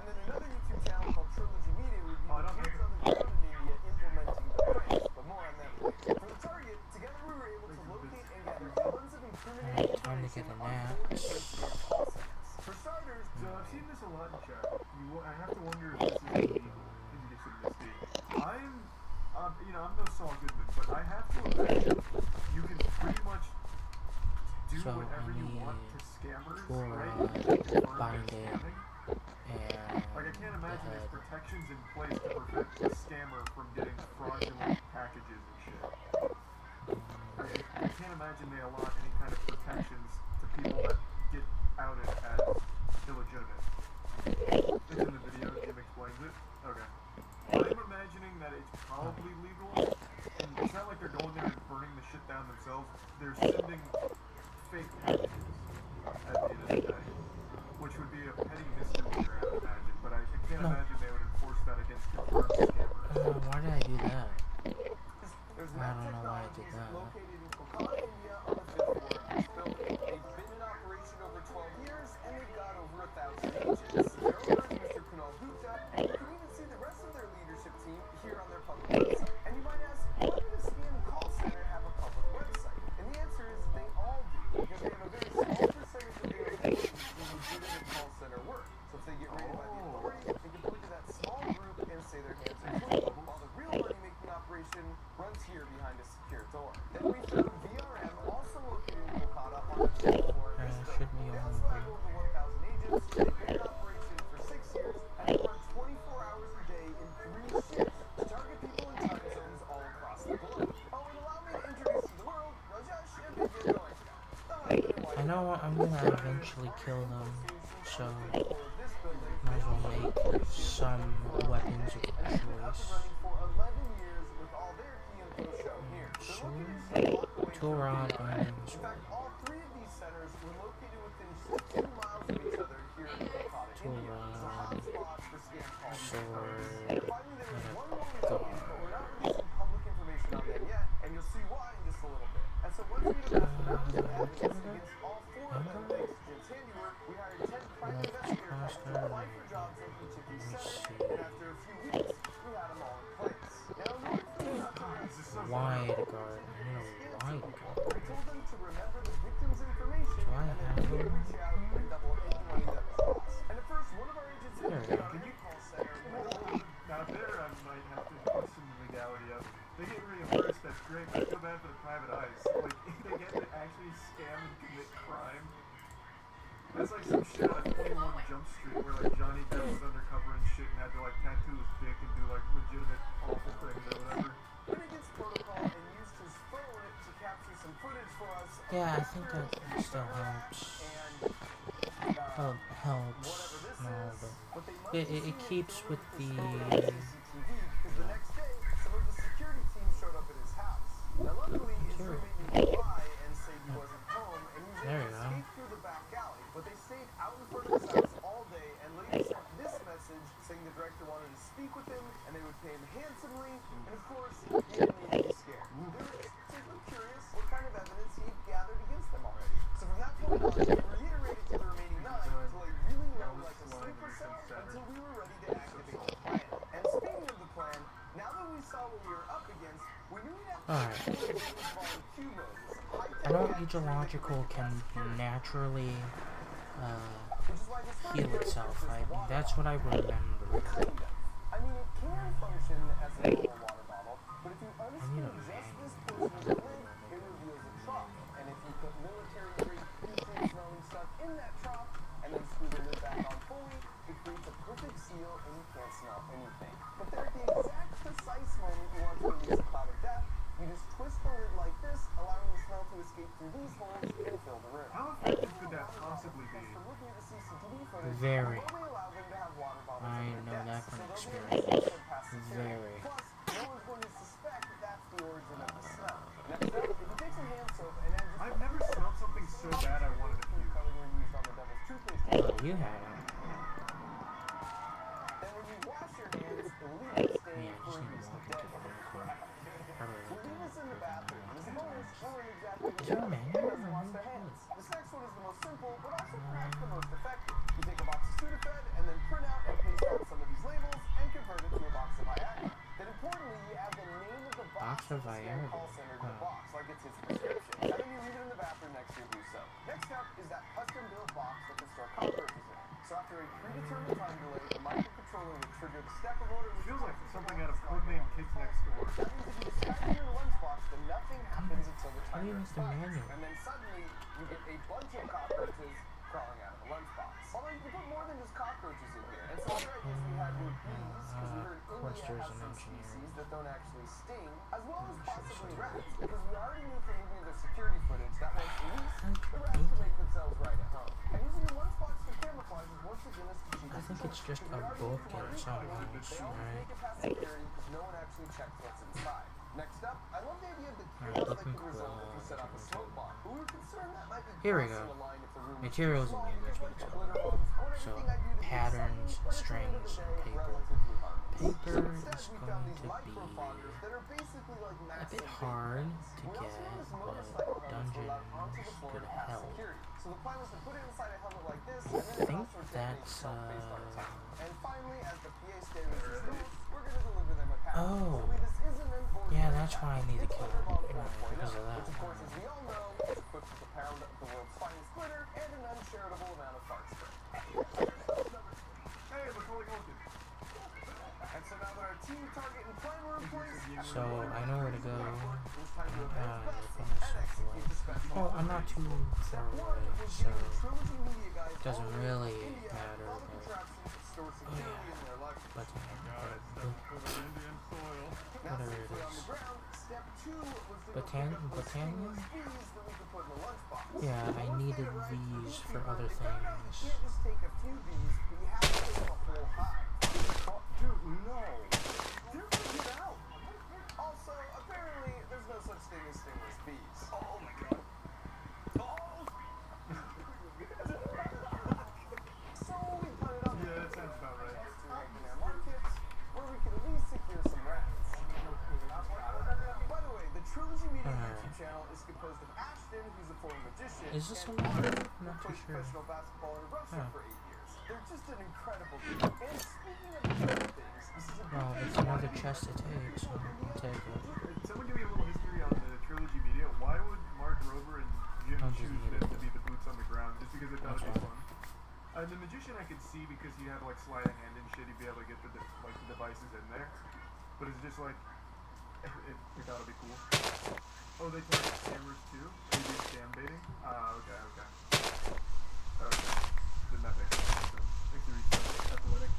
then another YouTube channel called Trilogy Media would be Oh, I the don't kids think- on the ground in India implementing the plans, but more on that later. For the target, together we were able to locate and gather tons of incriminating Alright, time to information get a on nap. 4 different scam call centers. For starters, So I've seen this a lot in chat. I have to wonder if this is illegal. Maybe get some misty. I'm no Saul Goodman, but I have to imagine you can pretty much do So whatever I you want need to scammers, for, right? You can confirm they're binding scamming. And Like, I can't imagine the there's head. protections in place to prevent a scammer from getting fraudulent packages and shit. I can't imagine they allot any kind of protections to people that get outed as illegitimate. It's in the video, Jim explains it. Okay. I'm imagining that it's probably legal, and it's not like they're going there and burning the shit down themselves. They're sending fake packages at the end of the day, which would be a petty misdemeanor, I would imagine, but I can't No. imagine they would enforce that against confirmed scammers. Why did I do that? there's I Mac don't know why I did Technologies that. located in Kolkata, India on the 5th floor of this building. They've been in operation over 12 years, and they've got over 1,000 agents. Their owner is Mr. Kunal Gupta, and you can even see the rest of their leadership team here on their public website. And you might ask, why would a scam call center have a public website? And the answer is they all do, because they have a very small percentage of their employees do legitimate call center work. So if they get raided by the authorities, they can point to that small group and say their hands are clean, while the real money-making operation runs here behind a secure door. Then we found VRM, also located in Kolkata, on the 10th floor of this should building. be They on also have here. over 1,000 agents. They've been in operation for 6 years, and they run 24 hours a day in 3 shifts to target people in time zones all across the globe. Oh, and allow me to introduce you to the world, Rajesh and Divya Goenka, the husband and wife. I know I'm gonna eventually kill them, so might as well make some weapons of choice. Tool rod, binding, In fact, all 3 of these centers were located within just 2 miles of each other here in Kolkata, Tool India. It's a rod, hotspot for scam calls. sword, And finally, there was and a one more we located, but we're not releasing public information on them yet, and you'll see why in just a little bit. And so once we amassed mountains of evidence against all 4 of them, thanks to Jim's handiwork, we hired 10 private investigators to apply for jobs in each of these centers, and after a few weeks, we had them all in place. Now, in order for them not to This is so wide guard. I need a wide guard. I told them to remember the victim's information Do I and then have they would them? reach out and double any money that was lost. And at first, one of our agents There we had go. on a call center. Now there I might have to question the legality of it. They get reimbursed, that's great, but I feel bad for the private eyes. Like, if they get to actually scam and commit crime, that's like some shit on 21 Jump Street where like Johnny Depp whatever this no, is, but but they must it have seen keeps filming with this the. photo on CCTV because the next day, some of the security team showed up at his house. Now, luckily, his Sure. roommate didn't lie and say he wasn't home, and he was There able you to go. escape through the back alley. But they stayed out in front of his house all day and later sent this message saying the director wanted to speak with him and they would pay him handsomely. And of course, he didn't need to be scared. They were just simply curious what kind of evidence he'd gathered against them already. So from that point on, we reiterated to the remaining 9 until I really rolled like a sleeper cell until we were ready to activate the plan. And speaking of the plan, now that we saw what we were up against, we knew we'd have to Alright. involve Q modes. I know Ecological can naturally Which is why the story heal really itself. is just a water That's bottle. what I remember. Kind of. I mean, it can function as a normal water bottle, but if you need unscrew a just this manual. portion of the lid, it reveals a trough. And if you put military-grade putrid-smelling stuff in that trough and then screw the lid back on fully, it creates a perfect seal and you can't smell anything. But then at the exact precise moment you want to release a cloud of death, you just twist the lid like this, allowing the smell to escape through these holes and fill the room. How effective could that possibly be? From looking at the CCTV footage, Very. although they allow them to have water bottles I in their know that decks, from so they'll be able to experience. slip past security. Very. Plus, no one's going to suspect that that's the origin of the smell. Next up, if you take some hand soap and then just I've never smelled something so bad I wanted to puke. color we used on the devil's toothpaste Oh, tube, you had it. then when you wash your hands, it will leave a stain Yeah, for just at need to least a walk day. into the bathroom. Probably We leave this in the bathroom. As a bonus, we'll learn exactly Is what there a does manual? and doesn't wash their hands. This next one is the most simple, but also perhaps the most effective. You take a box of Sudafed and then print out and paste on some of these labels and convert it to a box of Viagra. Then importantly, you add the name of the box Box of of the scam Viagra. call center to the Huh. box, like it's his prescription. And then you leave it in the bathroom next to your Rousseau. Next up is that custom-built box that can store cockroaches in. So after a predetermined time delay, the microcontroller will trigger the stepper motor. It feels like something out of Codename Kids Next Door. That means if you discard it in your lunchbox, then nothing happens until the How do you timer make the expires. manual? And then suddenly, you get a bunch of cockroaches crawling out of the lunchbox. Although you can put more than just cockroaches in here. And some other ideas we had were bees, because we heard Of course India there's has an some engineer. species that don't actually sting, as well as possibly rats, because we already knew from looking at the security footage that once released, the rats can make themselves right at home. And using the lunchbox for camouflage is once again a strategic I think it's choice, just because a we already knew book from our and research some that notes, they always right? make it past security because no one actually checks what's inside. Next up, I love the idea of the Alright, chaos that looking could result if you set off a cool. smoke bomb. But we were concerned that might be Here we crossing go. the line if the room was Materials too in small, the because enrichment like tool. glitter bombs, I want So, everything I do to be patterns, exciting, but at the end of the strings, day, paper. relatively harmless. Paper So instead, is we going found to these be microfoggers that are basically like a massive bit vape hard pens. to We also get, noticed but motorcycle helmets were allowed onto the dungeons floor could to pass help. security. So the plan was to put it inside a helmet like this, and I then think it also terminates that's, itself based on its height. And finally, as the PA stereo system, we're going to deliver them a package. Oh. So this isn't an ordinary Yeah, that's why I need to It's kill Glitter Bomb it. 4.0, Because of that. which of course, as we all know, is equipped with a pound of the world's finest glitter and an uncharitable amount of fart spray. Hey, we're totally going to. And so now that our team target and plan were in place, So, I know where to go. it was time to advance best finish and that execute the special. Well, I'm not too Step far one away, was so getting the Trilogy Media guys doesn't all the way really to India, matter, all the but- contraptions to store security in their luggage. but Indian soil. Now whatever it safely on is. the ground, step two was to Botan- go pick up those Botanian? stingless bees that we could put in the lunchbox. Yeah, But I once they needed arrived at the these for newspaper, other they found out you things. can't just take a few bees, but you have to take a whole hive. Oh, dude, no. They're gonna get out. Also, apparently, there's no such thing as stingless bees. Oh my god. So we put it up. Yeah, that sounds about right. To open-air markets, where we could at least secure some rats. By the way, the Trilogy Media YouTube channel is composed of Ashton, who's a former magician, Is this and a lot? Peter, I'm who not too played sure. professional basketball and a wrestler Huh. for 8 years. They're just an incredible group. And speaking of incredible things, this is a Well, big it's another chest to take, so I'll take it. Someone give me a little history on the Trilogy Media. Why would Mark Rober and Jim I'll just choose need them it. to be the boots on the ground? Just because they thought it'd be That's fun. The Magician I could see because he'd have like sleight of hand and shit. He'd be able to get the devices in there. But it's just like it thought it'd be cool. Oh, they target scammers too. They do scam baiting. Okay. Didn't that make sense? Makes the research athletic.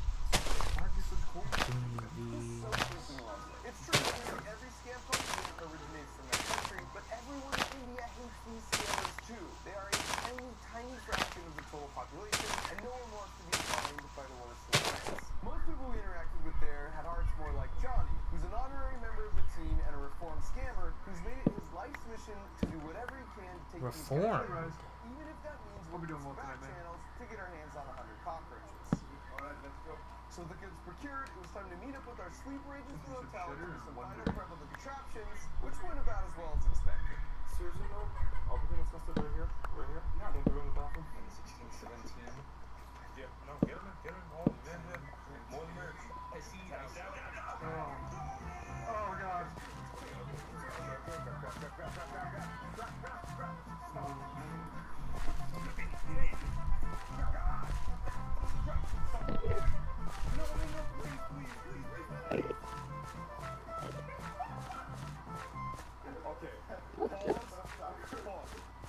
Mark is so cool. so freaking lovely. It's true that nearly every scam company originates from that country, but everyone in India hates these scammers too. They are a tiny, tiny fraction of the total population, and no one wants to be informed. Even if that means What we doing some what back tonight, man? channels to get our hands on 100 cockroaches. Alright, let's go. So the goods procured, it was time to meet up with our sleeper agents in the hotel to do some final prep of the contraptions, which went about as well as expected. Seriously though? Are we gonna test it right here? Right here? Yeah. In the room in the bathroom? 16, 17. Yeah, no, get him all. Yeah. More than merch. I see. Oh god. Okay. Pause.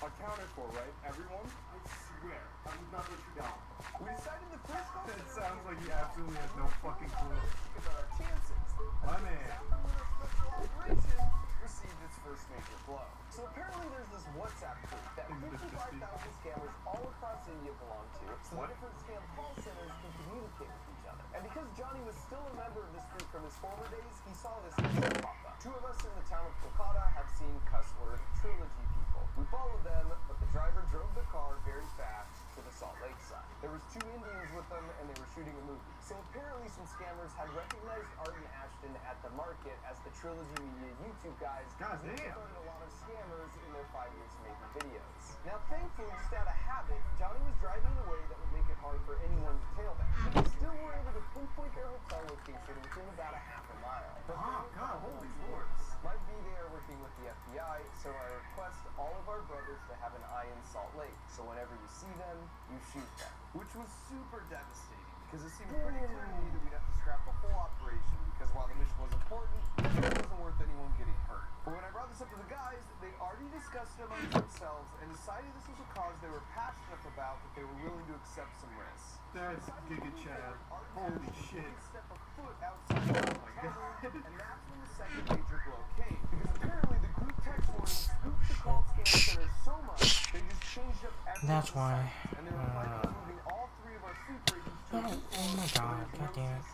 Accounted for, right? Everyone? I swear, I would not let you down. We decided the first call It sounds like he absolutely has no fucking clue. about our chances. My man. With our special operation received its first major blow. So apparently there's this WhatsApp group that 55,000 scammers all across India belong to, so the different scam call centers can communicate with each other. And because Johnny was still a member of this group from his former days, he saw this message pop up. Two of us in the town of Kolkata have seen cuss word trilogy people. We followed them, but the driver drove the car very fast to the Salt Lake side. There was 2 Indians with them, and they were shooting a movie. So apparently some scammers had recognized Art and Ashton at the market as the Trilogy Media YouTube guys. God They damn. started a lot of scammers in their 5 years making videos. Now thankfully, just out of habit, Johnny was driving in a way that would make it hard for anyone to tail them. But they still were able to pinpoint their hotel location within about a half a mile. But Oh god, holy lord. might be there working with the FBI, so I request all of our brothers to have an eye in Salt Lake. So whenever you see them, you shoot them. Which was super devastating, because it seemed pretty clear to me that we'd have to scrap the whole operation, because while the mission was important, it wasn't worth anyone getting hurt. But when I brought this up to the guys, they already discussed it amongst themselves and decided this was a cause they were passionate about, that they were willing to accept some risks. That's Giga Chad. Holy shit. Step a foot outside of my God. And that's when the second major blow came. Because apparently the group text warning spooked the call scan center so much, they just changed up every That's why. and they were planning on moving all 3 of our super agents to Oh my god, god damn it.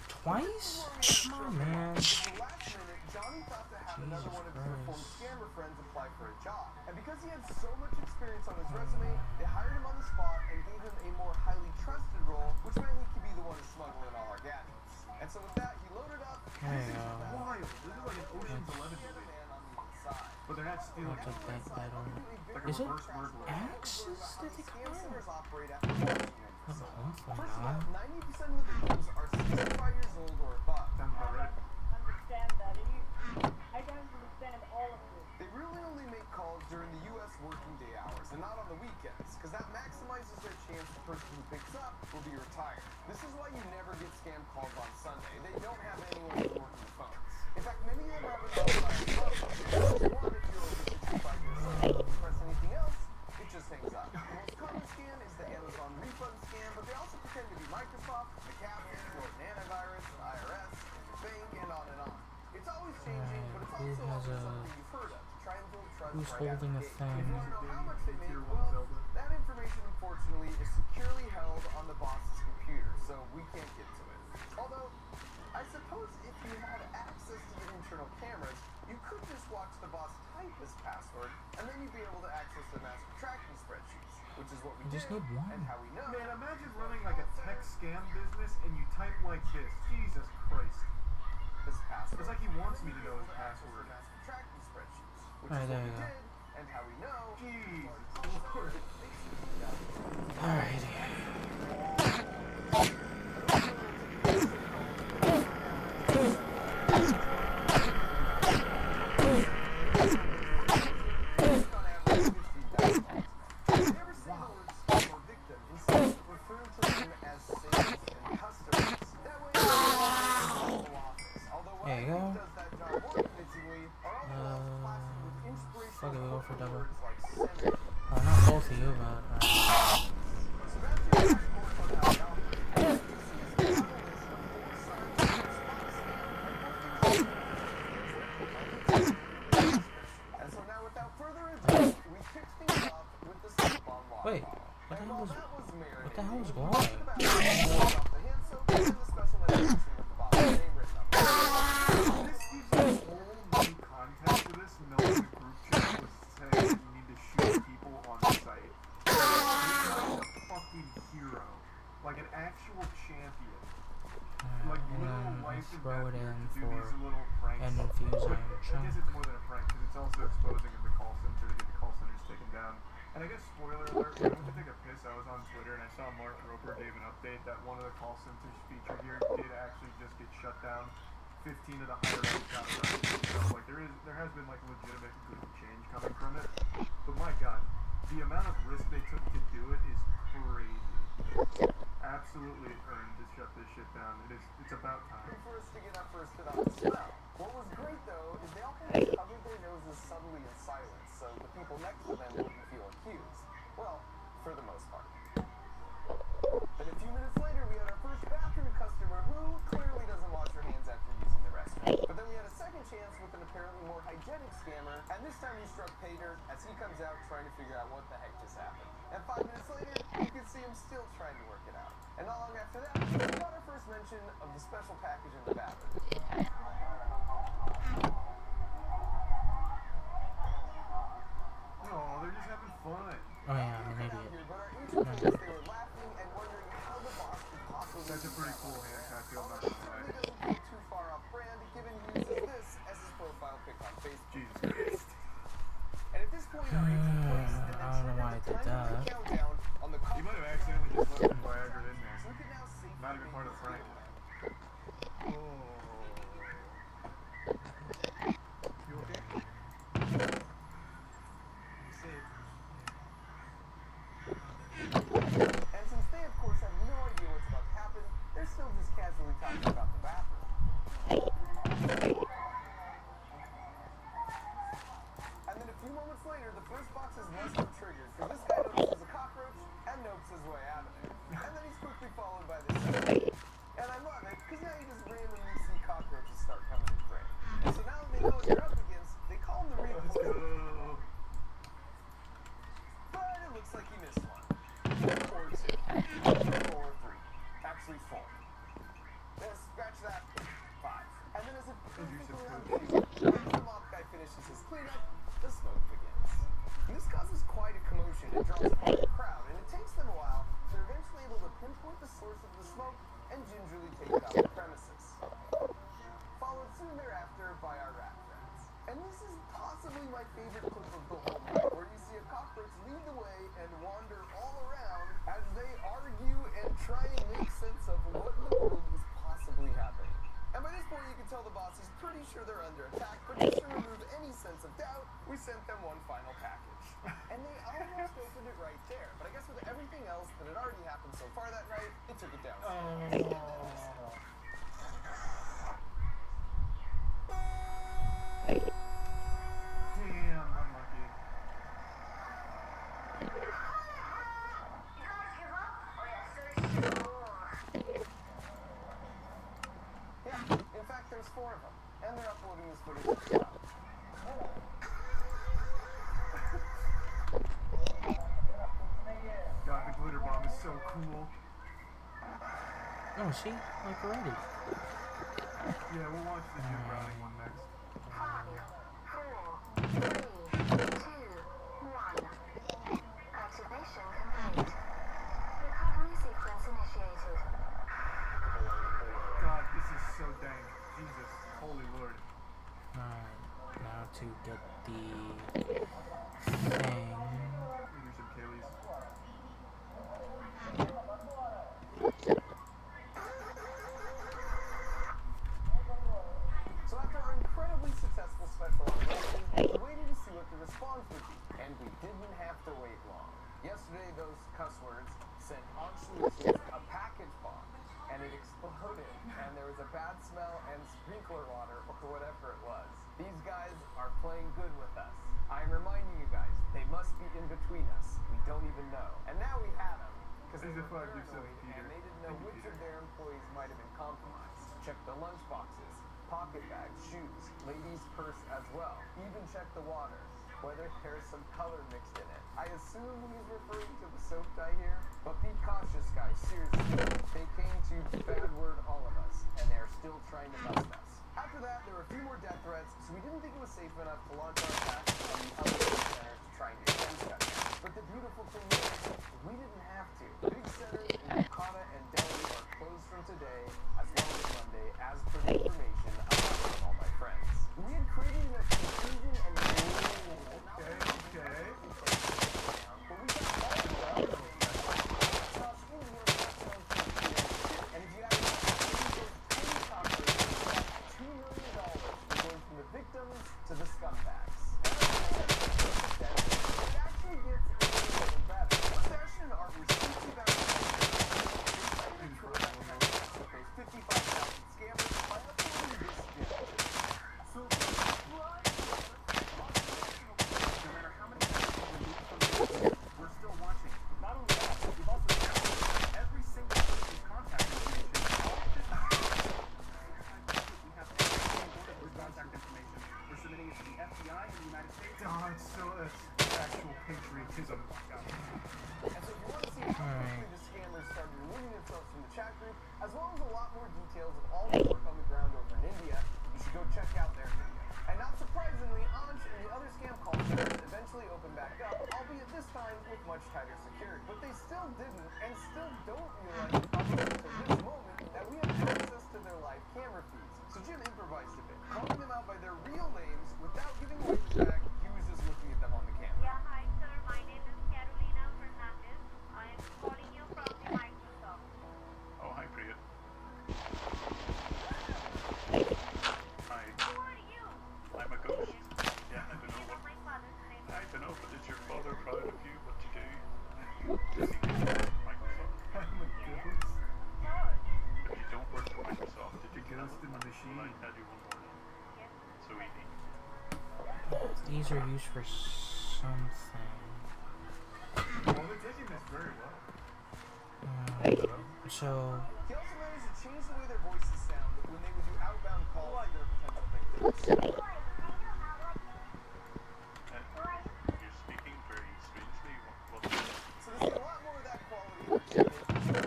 Twice? Come on, man. Last minute, Johnny thought to have another one of his Christ. former scammer friends apply for a job. And because he had so much experience on his resume, they hired him on the spot and gave him a more highly trusted role, which meant he could be the one to smuggle in all our gadgets. And so with that, he loaded up. There you go. Wild. This is like an Ocean's 11 movie. But they're not stealing I'll take that better. like a Is it reverse burglary. axes that they come out? Oh, hopefully First not. off, 90% of the victims are 65 years old or above. Sounds about right. Understand that. I don't understand all of this. They really only make calls during the U.S. working day hours and not on the weekends, because that maximizes their chance the person who picks up will be retired. This is why you never get scam calls on Sunday. They don't have anyone who's working the phones. In fact, many of them have an outside phone. One, if you're over 65 years old, if you press anything else, it just hangs up. The most common scam is the Amazon refund scam, but they also pretend to be Microsoft, McAfee, Norton Antivirus, the IRS, your bank, and on and on. It's always changing, but it's Who also has often a- something you've heard of to try and build trust Who's right out holding the a gate. thing? If you want to know how much they make, Tier 1 well, Zelda. that information unfortunately is securely held on the boss's computer, so we can't get to it. Although, I suppose if you had access to the internal cameras, you could just watch the boss type his password, and then you'd be able to access the master tracking spreadsheets, which is what we You just did, need one. and how we know. Man, imagine running like a tech scam business and you type like this. Jesus Christ. His password. It's like he wants me to know his password. Master tracking spreadsheets, which Alright, is there what you we go. did, and how we know. Jesus Lord. Alrighty. There you go. Fuck it, we'll go for double. Oh, not both of you, but. like an actual champion. And Like then little I life and throw it death here in to do for these little pranks. an infused But iron I chunk. guess it's more than a prank because it's also exposing him to call center to get the call centers taken down. And I guess spoiler alert, when I went to take a piss, I was on Twitter and I saw Mark Roper gave an update that one of the call centers featured here did actually just get shut down. 15 of the higher ups got arrested. So like there has been like legitimate good change coming from it. But my god, the amount of risk they took to do it is crazy. Absolutely earned to shut this shit down. It's about time. For us to get our first hit on the smell. What was great though is they all kind of covered their noses subtly in silence, so the people next to them wouldn't feel accused. Well, for the most part. Then a few minutes later, we had our first bathroom customer who clearly doesn't wash her hands after using the restroom. But then we had a second chance with an apparently more hygienic scammer, and this time he struck pay dirt as he comes out trying to figure out what the heck just happened. And 5 minutes later, you can see him still trying to work it out. And not long after that, we got our first mention of the special package in the bathroom. Oh, they're just having fun. Oh yeah, I'm an idiot. But our agent told us they were laughing and wondering how the boss could possibly... That's a pretty cool hand tattoo, I'm not He gonna certainly lie. doesn't feel too far off brand, given he uses this as his profile pic on Facebook. Jesus Christ. And at this point, our agent clicks and then I don't know why I triggered did the timer that. countdown on the You might have accidentally just left the Viagra in there. So we can now safely Not even part of the prank. Oh. You okay? Safe. And since they, of course, have no idea what's about to happen, they're still just casually talking about the bathroom. And then a few moments later, the first box's must have triggered, because this guy notices a cockroach and nopes his way out of there. And then he's quickly followed by the second. And I love it, because now you just randomly see cockroaches start coming in frame. And so now that they know what they're up against, they call him the Let's reinforcement. go. But it looks like he missed one. Or two. Or three. Actually, four. Then scratch that. 5. And then as if perfectly on cue, after the mop guy finishes his cleanup, the smoke begins. And this causes quite a commotion and draws quite a crowd, and it takes them a while. They're eventually able to pinpoint the source of the smoke and gingerly take it out of the premises. Followed soon thereafter by our rat friends. And this is possibly my favorite clip of the whole night, where you see a cockroach lead the way and wander all around as they argue and try and make sense of what in the world is possibly happening. And by this point, you can tell the boss is pretty sure they're under attack, but just to remove any sense of doubt, we sent them one final package. And they almost opened it right there, but I guess with everything else that had already happened so far that night, it took it down. Damn, unlucky. Yeah, in fact, there's 4 of them, and they're uploading this footage as well. God, the glitter bomb is so cool. Oh, see? Like already. Yeah, we'll watch the Jim Browning one next. 5, 4, 3, 2, 1. Activation complete. Recovery sequence initiated. God, this is so dank. Jesus, holy lord. Alright, now to get the thing. Do some Kaylee's. So after our incredibly successful special operation, we waited to see what the response would be, and we didn't have to wait long. Yesterday, those cuss words sent Anschluss a package bomb, and it exploded, and there was a bad smell and sprinkler water, or whatever it was. These guys are playing good with us. I'm reminding you guys, they must be in between us. We don't even know. And now we had them, because they He's a were fuck yourself, paranoid, Peter. and they didn't know Thank you, which Peter. of their employees might have been compromised. Check the lunch boxes, pocket bags, shoes, ladies' purse as well. Even check the water, whether there's some color mixed in it. I assume he's referring to the soap dye here, but be cautious, guys, seriously. They came to bad word all of us, and they're still trying to bust us. After that, there were a few more death threats, so we didn't think it was safe enough to launch our attack on the other centers to try and get them shut down. But the beautiful thing is, we didn't have to. Big centers in Okada and removing themselves from the chat group, as well as a lot more details of all the work on the ground over in India. You should go check out their video. And not surprisingly, Anj and the other scam call centers eventually opened back up, albeit this time with much tighter security. But they still didn't, and still don't realize probably until this moment that we have access to their live camera feeds. So Jim improvised a bit, calling them out by their real names without giving away the fact he was just looking at them on the camera. Yeah, hi sir. My name is Carolina Fernandez. I am calling you from the Microsoft. Oh, hi, Priya. Hi. Who are you? I'm a ghost. Yeah, I don't know You know what. my father's name. I don't know, but is your father proud of you? What you do? Does he work for Microsoft? I'm a ghost. Good. If you don't work for Microsoft, did you The ghost in the Will I machine. tell you one more now? Yes. So easy. These are used for something. Well, they're taking this very well. So, He also managed to change the way their voices sound when they would do outbound calls to their potential victims. You're speaking very strangely. What? So there's a lot more of that quality in the video.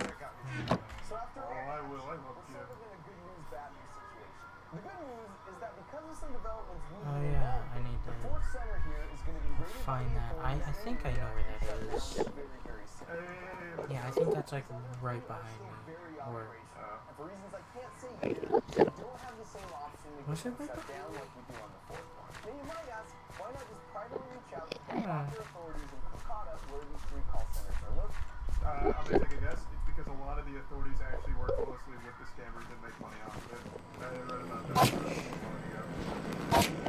Check out this video. So after all, Oh, I will. I love we're Jim. sort of in a good news, bad news situation. The good news is that because of some developments we've oh been yeah, involved I in, need the to fourth center here is going to be rated by find the that. I authorities think in I know India where that and shut is. down very, very soon. Hey, Yeah, I think that's like right behind me. Very Or, operational. And for reasons I can't say here, we don't have the same option to Was get it them right shut down like we do on the fourth one. Now you might ask, why not just privately reach out to the Yeah. proper authorities in Kolkata where these three call centers are located? I'm gonna take a guess. It's because a lot of the authorities actually work closely with the scammers and make money off of it. I read about that a while ago.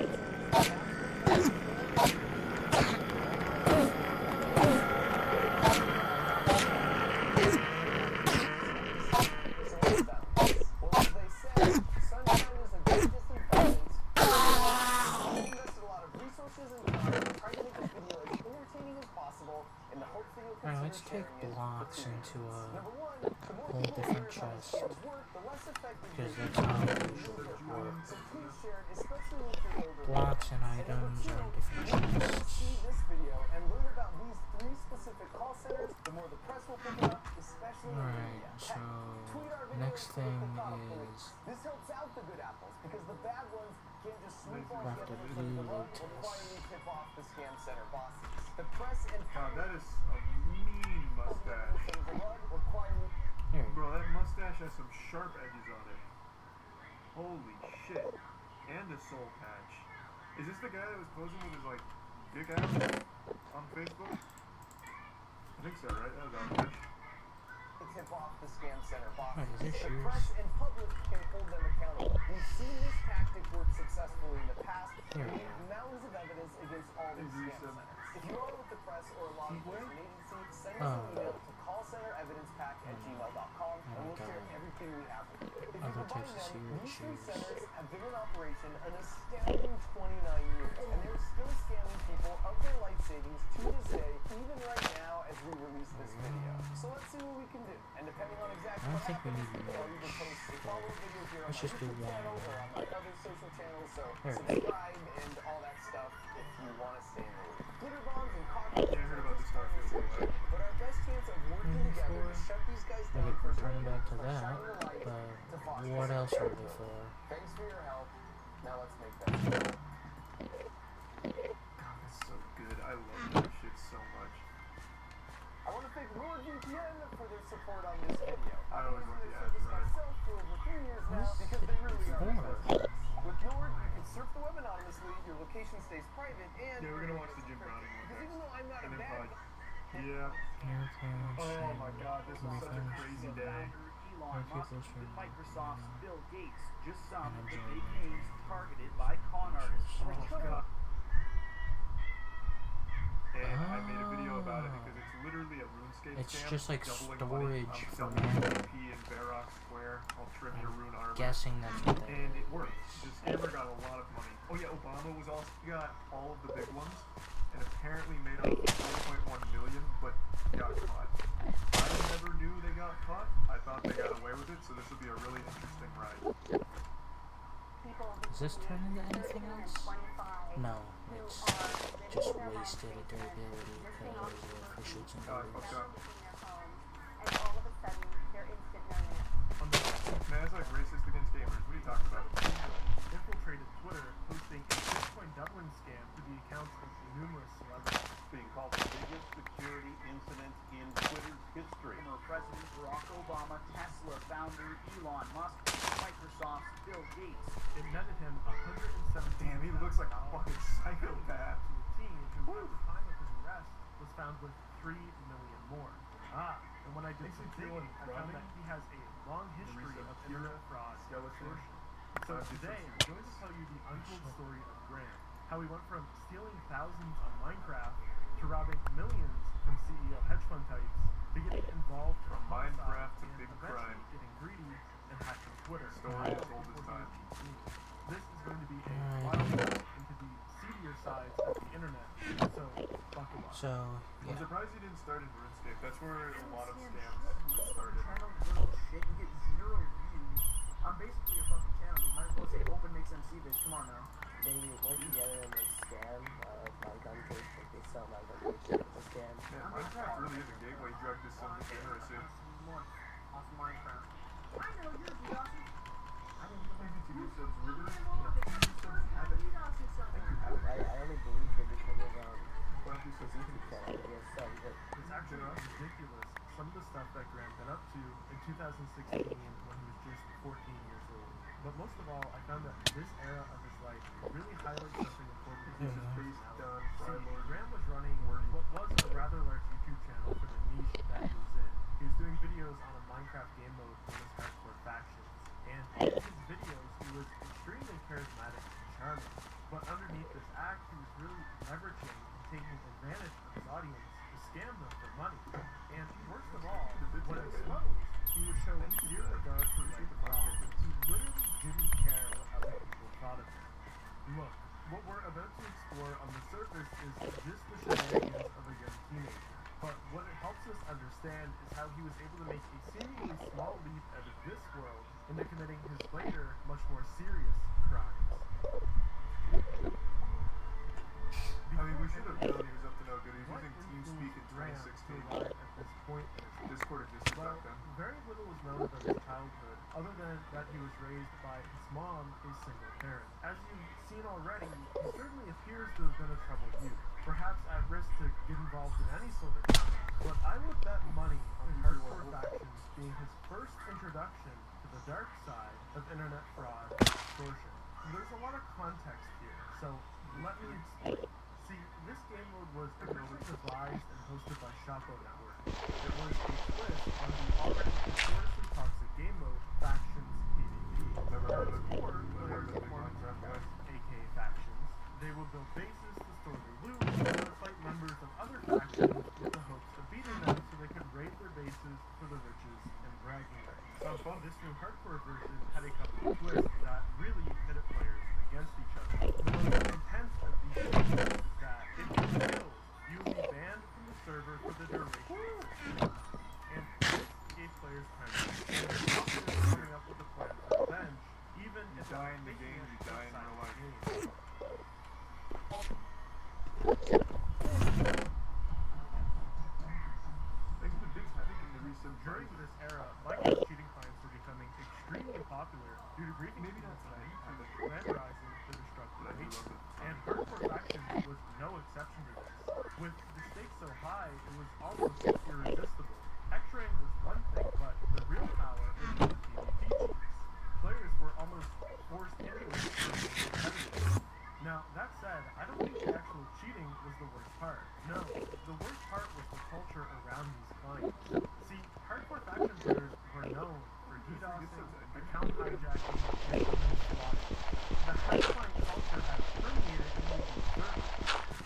So what's that? Well, as they say, sunshine is a great disinfectant. We invested a lot of resources and time to try to make this video as entertaining as possible in the hopes that you'll alright, consider let's take sharing it for blocks two into reasons. a Number one, the more whole people different hear how the chest, scams work, the less effective because they that's can how be. it usually works. So please share it, especially with your older Blocks and relatives. And number items two, are in different the more people chests. see this video and learn about these three specific call centers, the more the press will pick it up, especially in the Alright, media. so Heck, tweet our video next and thing click the top link. is This helps out the good apples because the bad ones can't just sweep all Have the to evidence under the rug delete or this. quietly tip off the scam center bosses. The press and God, that is a mean mustache. under the rug or quietly. here. Bro, that mustache has some sharp edges on it. Holy shit. And the soul patch. Is this the guy that was posing with his, like, dick out on Facebook? I think so, right? That was Alpesh. Tip off the scam center bosses. Wait, is this The yours? press and public can hold them accountable. We've seen this tactic work successfully in the past. Here And we we have mountains of evidence against all these Is scam this, centers. If you are with the press or a law enforcement agency, send us Oh. an email to callcenterevidencepack@gmail.com and we'll share everything we have with you. If you Other combine types of them, secret these three shoes. centers have been in operation an astounding 29 years, and they're still scamming people of their life savings to this day, even right now as we release this video. So let's see what we can do. And depending on exactly I don't what think we happens, need I'll either post a follow-up video here on Let's my just do YouTube channel one. or on my other social channels. So There. subscribe and all that stuff if you want to stay in the loop. Glitter bombs and coffee. Yeah, I heard about the Starfield delay. But our best chance of working together to shut these guys We down could for return good back to or that, shine the light to but foster what else are they for? Thanks for your help. Now let's make that. God, that's so good. I love that shit so much. I want to thank NordVPN for their support on this video. I I've always been want using the their ads, service right? myself for over 3 years now What because they really is are that? the best. With Nord, you can surf the web anonymously, your location stays private, and Yeah, we're gonna watch the Jim Browning one because even though I'm not And a then bad probably. guy, Yeah. Oh my god, this was such a Refresh. crazy day. Elon Thank you Musk, for sharing. Microsoft's Bill Gates, just some of the And big enjoy. names targeted by con artists. Oh god. And I made a video about it because it's literally a RuneScape It's scam. just like doubling money. storage for doubling mana. GP and Varrock Square. I'll trim your rune armor. Guessing that's what that And it is. worked. The scammer got a lot of money. Oh yeah, Obama was also got all of the big ones, and apparently made off 4.1 million, but got caught. I never knew they got caught. I thought they got away with it, so this will be a really interesting ride. Does this turn into anything else? No, it's just wasted a durability because of the shoots and Oh, I birds. fucked up. And all of a sudden, they're Tesla founder Elon Musk, Microsoft's Bill Gates. It netted him $117. Damn, he looks like a fucking psychopath. To a team who, at the time of his arrest, was found with 3 million more. And when I did some digging, I found that he has a long history of internet fraud and extortion. So today, I'm going to tell you the untold story of Grant, how he went from stealing thousands on Minecraft to robbing millions from CEO hedge fund types to getting involved From in homicide Minecraft to and big eventually crime. getting greedy and hacking Twitter. Story as old as time. This is going to be a wild dive into the seedier sides of the internet, so buckle up. So, I'm yeah. surprised you didn't start in RuneScape. That's where a lot of scams started. Channel little shit, you get 0 views. I'm basically a fucking channel. You might as well say open makes MC, bitch. Come on now. They work together and they scam Minecraft tapes, like they sell Minecraft tapes. It's a scam. Yeah, Minecraft really is a gateway drug to some degeneracy. Off Minecraft. I know you're Dawson. I didn't know maybe TV subs River. TV subs have it. Thank you, have it. I only believe it because of Why don't you his subs YouTube channel. He has subs that It's actually ridiculous, some of the stuff that Grant got up to in 2016 when he was just 14 years old. But most of all, I found that this era of his life really highlights something important to This his is based on Fryload. Grant was running what was a rather large YouTube channel for the niche that he was in. He was doing videos on a Minecraft game mode known as Hardcore Factions. And in his videos, he was extremely charismatic and charming. But underneath this act, he was really leveraging and taking advantage of his audience to scam them for money. And worst of all, when exposed, he would show zero regard for right and wrong. He literally didn't care what other people thought of him. Look, what we're about to explore on the surface is just the shenanigans of a young teenager. But what it helps us understand is how he was able to make a seemingly small leap out of this world into committing his later, much more serious crimes. I mean, we should have known he was up to no good. He was using TeamSpeak in Grant 2016. at this point in his life? Discord existed Well, back then. very little was known about his childhood, other than that he was raised by his mom, a single parent. As you've seen already, he certainly appears to have been a troubled youth, perhaps at risk to get involved in any sort of crime. But I would bet money on Hardcore Factions being his first introduction to the dark side of internet fraud and extortion. There's a lot of context here, so let me explain. See, this game mode was originally devised and hosted by Shapo Network. It was a twist on the already notoriously toxic game mode Factions PvP. Never heard of it. Or Never heard of players the big formed Minecraft guys. aka Factions. They would build bases to store their loot or fight members of other factions with the hopes of beating them so they could raid their bases for the riches and bragging rights. Sounds fun. This new hardcore version had a couple of twists that really pitted players against each other. The most intense of these twists is that if you killed, you would be banned from the server for the duration. And this gave players time to think, and often coming up with a plan for revenge, even You if die in the making game, it you die in outside real the life. game. Thanks to Big Havoc and the resub During journey. this era, Minecraft cheating clients were becoming extremely popular due to grieving Maybe not tonight tonight. and glamorizing the destructive But I do nature. love it. And Hardcore Factions was no exception to this. With the stakes so high, it was almost irresistible. X-raying was one thing, but the real power was in the PvP cheats. Players were almost forced into it for being competitive. Now, that said, I don't think the actual cheating was the worst part. No, the worst part was the culture around these clients. See, Hardcore Faction players were known for DDoSing, account hijacking, and even slotting. The high client culture had permeated into these servers.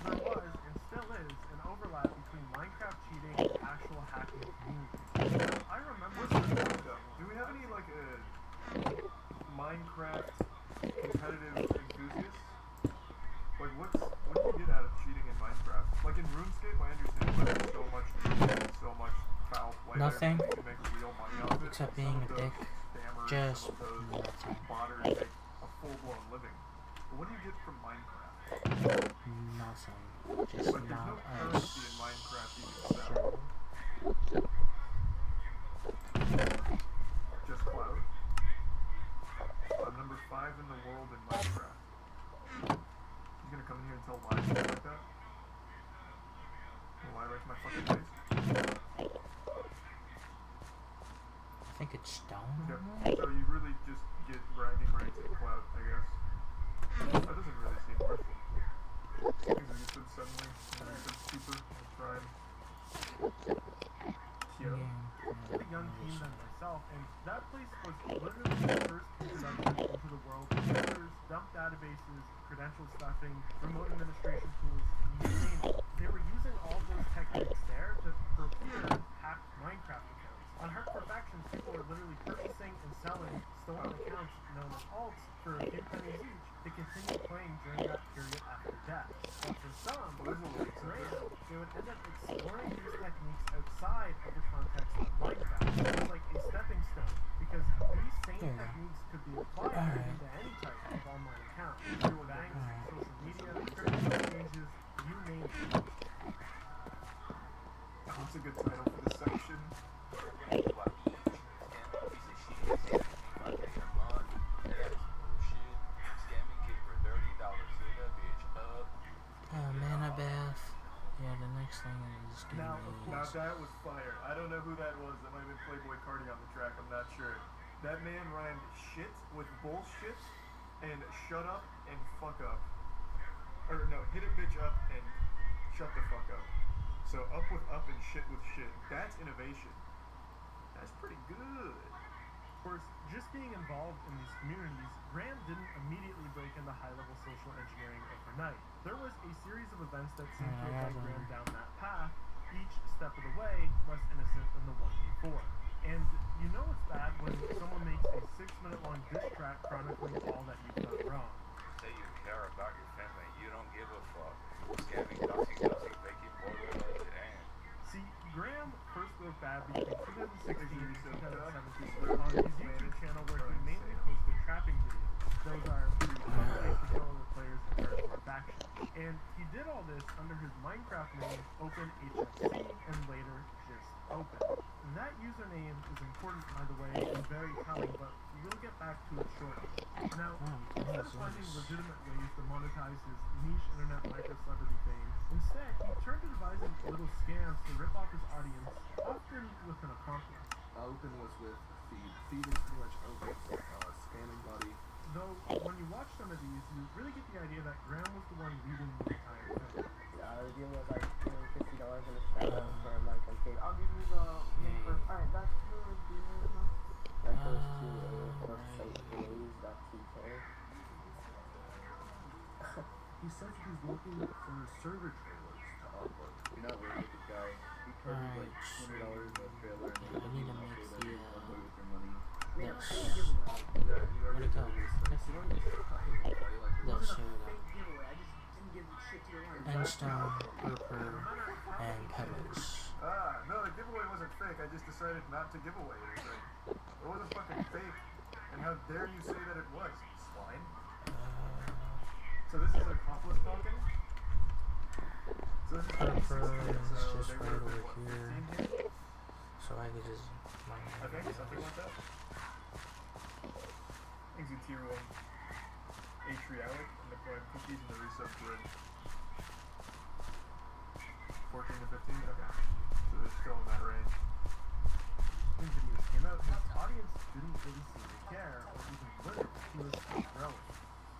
There was, and still is, an overlap between Minecraft cheating and actual hacking communities. Now, I remember Do we have any like Minecraft competitive enthusiasts? Like what do you get out of cheating in Minecraft? Like in RuneScape, I understand why there's so much cheating and so much foul play. there, Nothing. You can make real money off it. Except Some being of a those dick. Spammers, Just some of those nothing. botters make a full-blown living. But what do you get from Minecraft? Nothing. Just Like there's no not currency in Minecraft you can sell. sure. Just cloud. I'm number 5 in the world in Minecraft. He's gonna come in here and tell lies like that? Gonna lie right to my fucking face? I think get stone? Okay. So you really just get bragging rights and clout, I guess. That doesn't really seem worth it. Because you get them suddenly, and then it's cheaper to try and... Yeah. I had a young team then myself, and that place was literally the first introduction into the world of servers, dump databases, credential stuffing, remote administration tools, you name it. They were using all those techniques there to procure hacked Minecraft accounts. On Hardcore Factions, people were literally purchasing and selling stolen accounts known as alts for a few pennies each to continue playing during that period after death. But for some, Graham, they would end up exploring these techniques outside of the context of Minecraft. It was like a stepping stone, because these same techniques could be applied into any type of online account. Banks, social media, crypto exchanges, you name it. What's a good title for this section? Mana bath. Yeah, the next thing is getting Now, of Now these. that was fire. I don't know who that was. That might have been Playboy Cardi on the track. I'm not sure. That man rhymed shit with bullshit and shut up and fuck up. Or no, hit a bitch up and shut the fuck up. So up with up and shit with shit. That's innovation. That's pretty good. Of course, just being involved in these communities, Graham didn't immediately break into high-level social engineering overnight. There was a series of events that seemed to have led Graham down that path, each step of the way less innocent than the one before. And you know it's bad when someone makes a 6-minute-long diss track chronicling all that you've done wrong. Say you care about your family, you don't give a fuck. Scamming, doxing, baking, boiler, and... See, Graham first broke bad between 2016 and 2017 on his YouTube channel where he mainly posted trapping videos. Those are to kill other players in Hardcore Factions. And he did all this under his Minecraft name, OpenHFC, and later just Open. That username is important, by the way, and very telling, but we'll get back to it shortly. Now, instead of finding legitimate ways to monetize his niche internet micro-celebrity fame, instead, he turned to devising little scams to rip off his audience, often with an accomplice. Open was with Feed. Feed is pretty much Open's scamming buddy. Though, when you watch some of these, you really get the idea that Graham was the one leading the entire thing. The deal was like giving $50 in a shout for like, okay, I'll give you the link for. Alright, that's good, dude. That goes to a website, blaze.tk. He says he's looking for server trailers to upload. You're not worth it, guy. He charges like $20 a trailer and then I need to make upload the, it with your money. this. Yeah, you Where'd already it go? told me this. You don't need to play like This, here we Fake giveaway. I just didn't give the shit to your go. line. Endstone, Purper, and Pebbles. No, the giveaway wasn't fake. I just decided not to give away anything. It wasn't fucking fake. And how dare you say that it was, swine? So this is accomplice talking? So this is Purper so is just they right would've over been, what, here. 15 here? So I could just... Okay, something like that. Exotero Atrialic and the Prime Cookies and the Resub Grid. 14 to 15? Okay. So they're still in that range. When videos came out, his audience didn't really seem to care, or even listen. He was growing.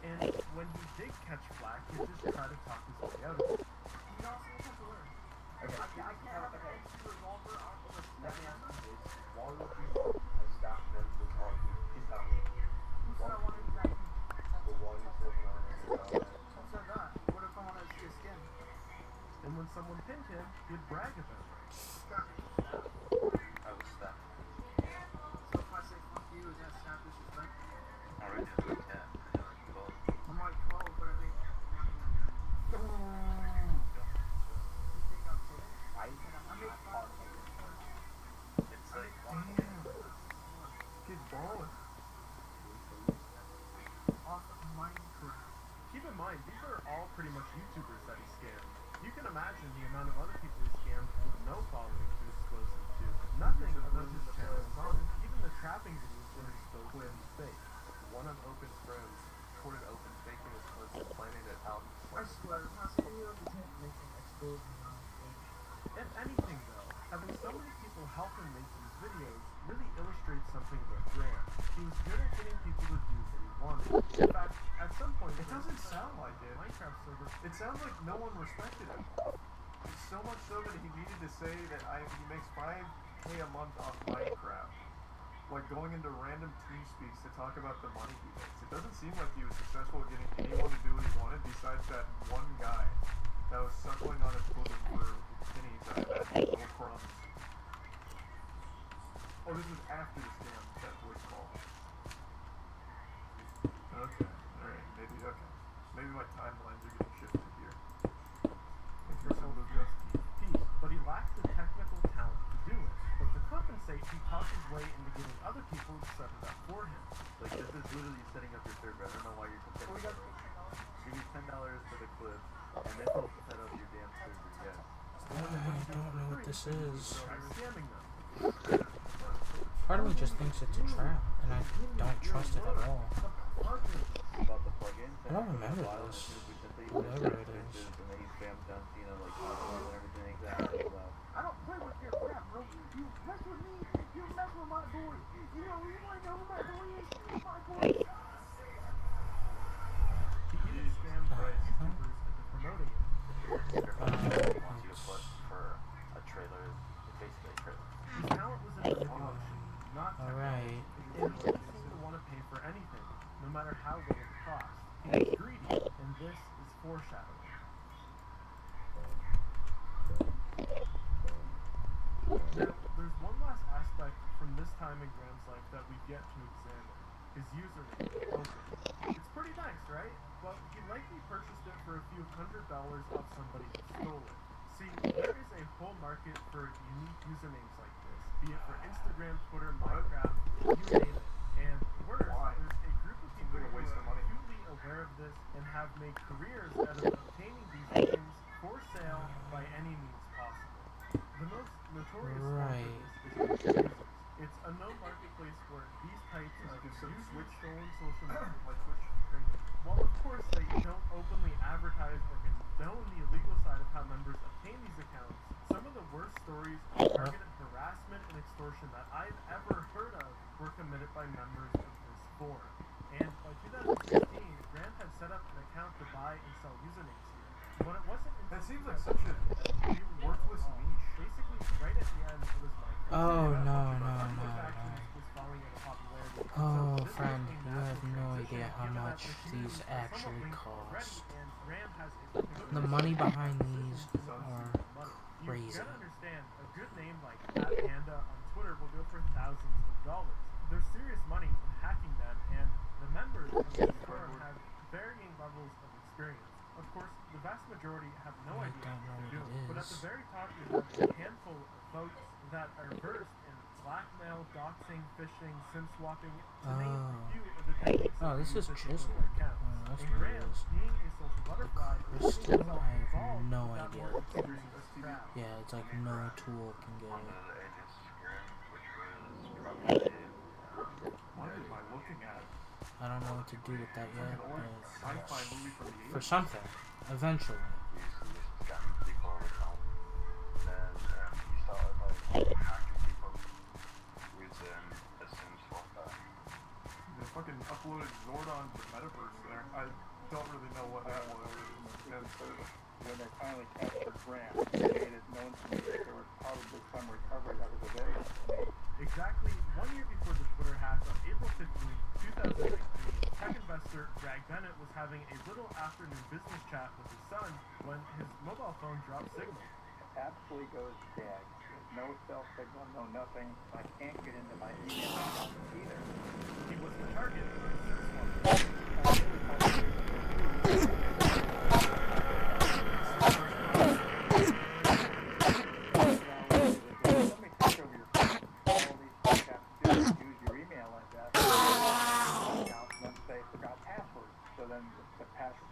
And when he did catch flack, he just tried to talk his way out of it. You also have to learn. Okay. I can't have an MC revolver on the Let me ask you this. Why would you want a staff member target his family? Who said I wanted exactly? But why are you talking on his family? Who said that? What if I want to see a skin? And when someone pinned him, he'd brag about it. I was that. So if I say fuck you, is that snap disrespect? Already as we can. I'm like 12, but I think. You think I'm kidding? I make fun. It's like, Kid's balling. Off of Minecraft. Keep in mind, these are all pretty much YouTubers that he scammed. You can imagine the amount of other people he scammed with no following to expose him to. Nothing about his channel was on it. Even the trapping videos were exposed to be fake. One of Open's friends recorded Open faking his post and planning it out. I swear, my video is making exposed me on page. If anything, though, having so many people help him make these videos really illustrates something about Graham. He was good at getting people to do what he wanted. In fact, at some point, It doesn't sound like it. Minecraft server. It sounds like no one respected him. So much so that he needed to say that he makes 5K a month off Minecraft. Like going into random TeamSpeaks to talk about the money he makes. It doesn't seem like he was successful at getting anyone to do what he wanted besides that one guy that was suckling on his bosom for pennies out of that little crumbs. Oh, this is after the scam, that voice call. Okay, alright, maybe, okay. Maybe my timelines are getting shifted here. Thanks for some Lucas. But he lacked the technical talent to do it. But to compensate, he talked his way into getting other people to set it up for him. Like, this is literally setting up your server. I don't know why you're complaining. Give me $10 for the clip, and then he'll set up your damn server, yes. I don't know what this is. Scamming them. Part of me just thinks it's a trap, and I don't trust it at all. About the plugins. I don't remember this. Whatever it is. And then he spams John Cena, like, and everything exactly. I don't play with your crap, bro. You mess with me, you mess with my boy. You know who my boy is? My boy. He even spammed YouTubers into promoting it. Wants you to push for a trailer, basically a trailer. His talent was in manipulation, not Alright. and he didn't seem to want to pay for anything, no matter how little it cost. He was greedy, and this is foreshadowing. Now, there's one last aspect from this time in Graham's life that we've yet to examine. His username, Open. It's pretty nice, right? But he likely purchased it for a few $100s off somebody who stole it. See, there is a whole market for unique usernames like this, be it for Instagram, Twitter, Minecraft, you name it. And worse, there's a group of people who are acutely aware of this and have made careers out of obtaining these names for sale by any means possible. The most notorious one for this is it's a known marketplace where these types of usually stolen social media like Twitch trading. While of course they don't openly advertise or condone the illegal side of how members obtain these accounts, some of the worst stories of targeted harassment and extortion that I've ever heard of were committed by members of this forum. And by 2016, Graham had set up an account to buy and sell usernames here. But it wasn't until That seems like such a worthless niche. basically right at the end it was like Oh, no. was falling into popularity. Oh, So this friend, was a you have natural no transition, idea how given that much the community these was somewhat actually linked already, cost. and Graham has a The money behind these are You crazy. gotta understand, a good name like @Panda on Twitter will go for thousands of dollars. There's serious money in hacking them, and the members of the forum have varying levels of experience. Of course, the vast majority have no I idea don't know what they're what doing, it but at is. the very top you have a handful of folks that are versed in blackmail, doxing, phishing, sim swapping, to name a few of the techniques Oh, that this they is use to take Chisel. over accounts. Oh, that's And what it Graham, is. being a social butterfly, Crystal, I have no without idea. more experience with crowd. Yeah, it's like no tool can get One it. of the agents Grim, which was probably What am I looking at? I don't know what to do with that It's like yet, an old but sci-fi movie from the 80s. for something, eventually. used to just scam people all the time. Then he started like hacking people using a SIM swapper. They fucking uploaded Zordon to the metaverse there. I don't really know what that was. When they finally captured Graham, they made it known to me that there was probably some recovery that was available to me. Exactly 1 year before the Twitter hack on April 15, 2019, tech investor Greg Bennett was having a little afternoon business chat with his son when his mobile phone dropped signal. Absolutely goes dead. There's no cell signal, no nothing. I can't get into my email account either. He was the target of a SIM swap.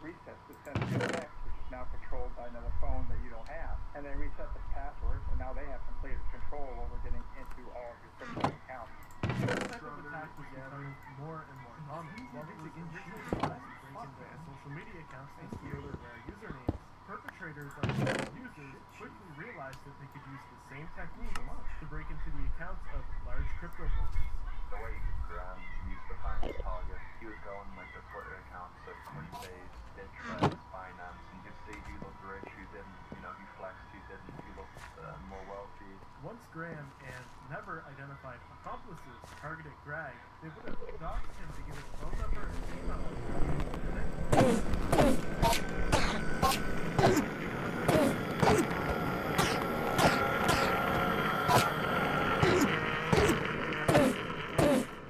Resets to send you a text, which is now controlled by another phone that you don't have. And they reset the passwords, and now they have complete control over getting into all of your criminal accounts. This type of attack was becoming more and more common. While it was originally devised to break into social media accounts and steal their usernames, perpetrators of the users quickly realized that they could use the same techniques to break into the accounts of large crypto holders. The way Graham used to find his target, he was going like the Twitter accounts of Coinbase, Bitrex, Binance, and you could see who looked rich, who didn't, you know, who flexed, who didn't, who looked more wealthy. Once Graham and never identified accomplices targeted Greg, they would have doxed him to give his phone number and email address.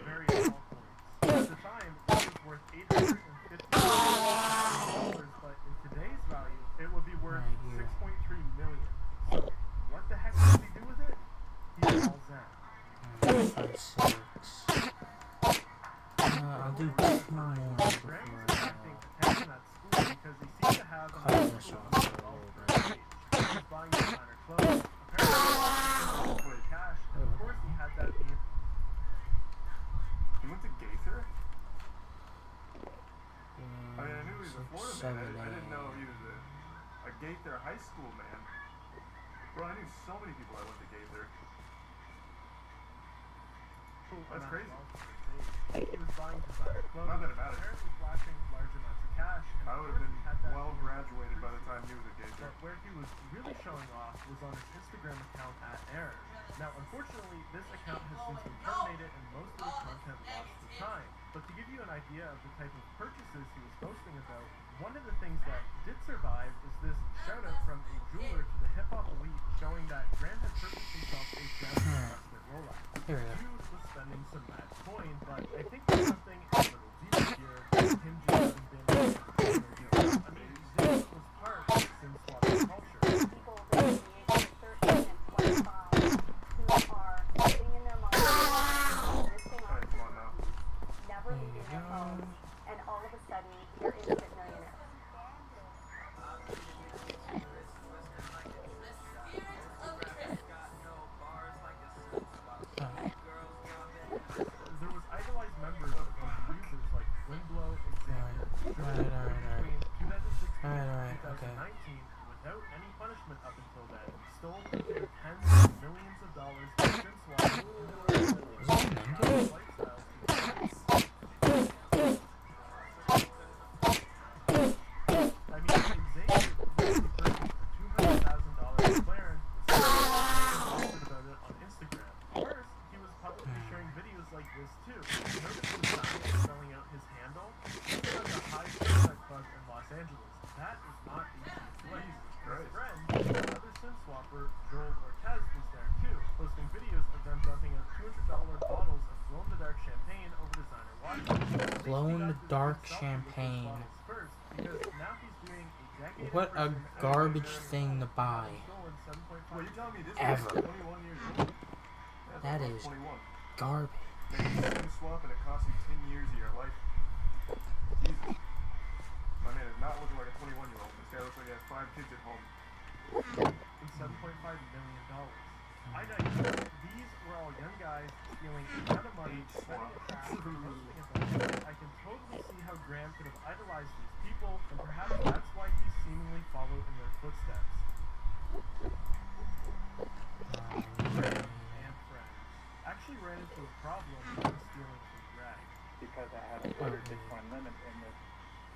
Very small coins. At the time, it was worth $850 million, but in today's value, it would be worth $6.3 million. So, what the heck does he do with it? He falls out. 5, 6. I'll do 2 more before Graham was attracting attention at school because he seemed to have cut an this off unusual for a wealth little for his bit. age. He was buying designer clothes, apparently with cash, and of course he had that being. He went to Gaither? I mean, I knew he was a Florida man. I didn't know he was a Gaither high school man. Bro, I knew so many people that went to Gaither. That's crazy. He was buying designer clothes, Not that it matters. apparently flashing large amounts of cash, and I of would course have he been had that well being graduated by the time he was at Gaither. But where he was really showing off was on his Instagram account at Air. Now, unfortunately, this account has since been terminated and most of the content lost to time. But to give you an idea of the type of purchases he was posting about, one of the things that did survive is this shout out from a jeweler to the hip hop elite showing that Graham had purchased himself a Graham investment Rolex. Here we go. Dude was spending some mad coin, but I think there's something a little deeper here than him just having been a dealer. I mean, this was part of SIM swapping culture. People between the ages of 13 and 25 who are living in their minds, existing on Alright, come on now. never leaving their homes, and all of a sudden, you're instant millionaires. There was idolized members of the users like Windblow, Examiner, between 2016 and 2019, without any punishment up until then, stole into the tens of millions of dollars in SIM swaps lifestyles. I mean, Xavier recently purchased a $200,000 McLaren and posted about it on Instagram. First, he was publicly sharing videos like this too. Notice the sign spelling out his handle? He has a high suicide club in Los Angeles. That is not a cheap place. His friend, another SIM swapper, Joel Ortez, was there too, posting videos of them dumping out $200 bottles of glow-in-the-dark champagne over designer watches. Glow-in-the-dark champagne. First, because now he's doing a decade What a garbage thing to buy. Well, you telling me this Ever. was 21 years old? That's That about is 21. garbage. Maybe you SIM swap and it costs you 10 years of your life. Jesus. My man is not looking like a 21-year-old. This guy looks like he has 5 kids at home. And $7.5 million. I digress. These were all young guys stealing a ton of money, spending it fast, and posting about it. I can totally see how Graham could have idolized these people, and perhaps that's why he seemingly followed in their footsteps. Graham and friends actually ran into a problem when stealing from Greg. Because I had a 100 Bitcoin limit in this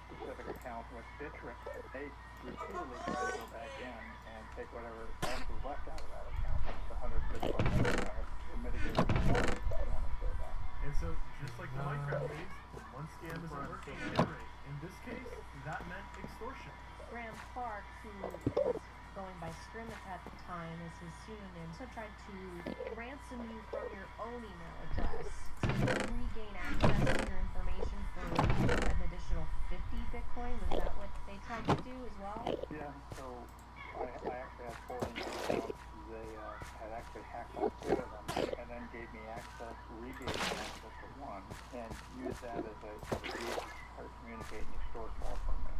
specific account with Bitrex, they repeatedly try to go back in and take whatever else was left out of that account. The 100 Bitcoin limit to mitigate the loss. I don't want to say that. And so, just like the Minecraft days, when one scam isn't working, iterate. In this case, that meant extortion. Graham Clark, who was going by Scrim at the time as his pseudonym, so tried to ransom you from your own email address to regain access to your information for an additional 50 Bitcoin. Was that what they tried to do as well? Yeah, so I actually had 4 accounts. They had actually hacked my 4 of them and then gave me access, regained access to one, and used that as a gate to communicate and extort more from me.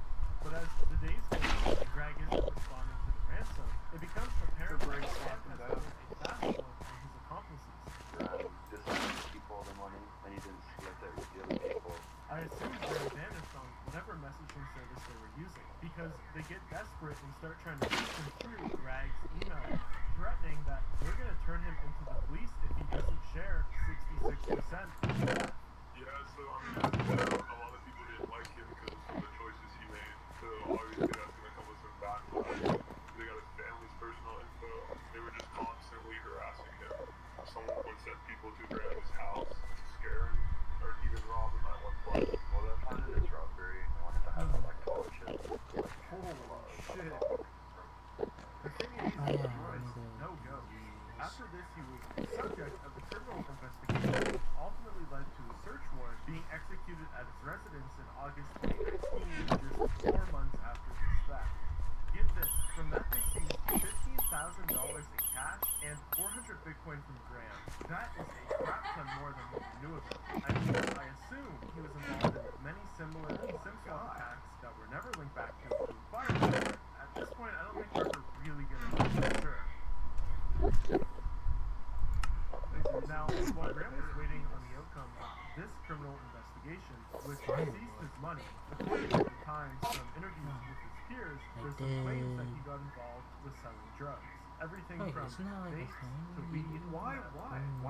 But as the days go on and Greg isn't responding to the ransom, it becomes apparent that Greg has been a fast one on his accomplices. Just let people the money, and he didn't split it with the other people. I assume Greg vanished on whatever messaging service they were using, because they get desperate and start trying to push him through Rags' email, threatening that they're going to turn him into the police if he doesn't share 66%. Yeah, so I mean, as you know, a lot of people didn't like him because of some of the choices he made. So obviously that's gonna come with some backlash. They got his family's personal info. They were just constantly harassing him. Someone would send people to Graham's house to scare him, or even rob him at one point. Well, they found it in Strawberry and wanted to have like college shit. Holy shit. The thing is, no go. After this, he was the subject of a criminal investigation, which ultimately led to a search warrant being executed at his residence in August 2016, just 4 months after his theft. Get this, from that they seized $15,000 in cash and 400 Bitcoin from Graham. That is a crap ton more than what we knew of him. I mean, I assume he was involved in many similar SimSwap attacks that were never linked back to the fire. At this point, I don't think we're ever really gonna know for sure. Now, while Graham was waiting on the outcome of this criminal investigation, which seized his money, according to the Times, from interviews with his peers, there's some claims that he got involved with selling drugs. Everything from vapes to weed. Why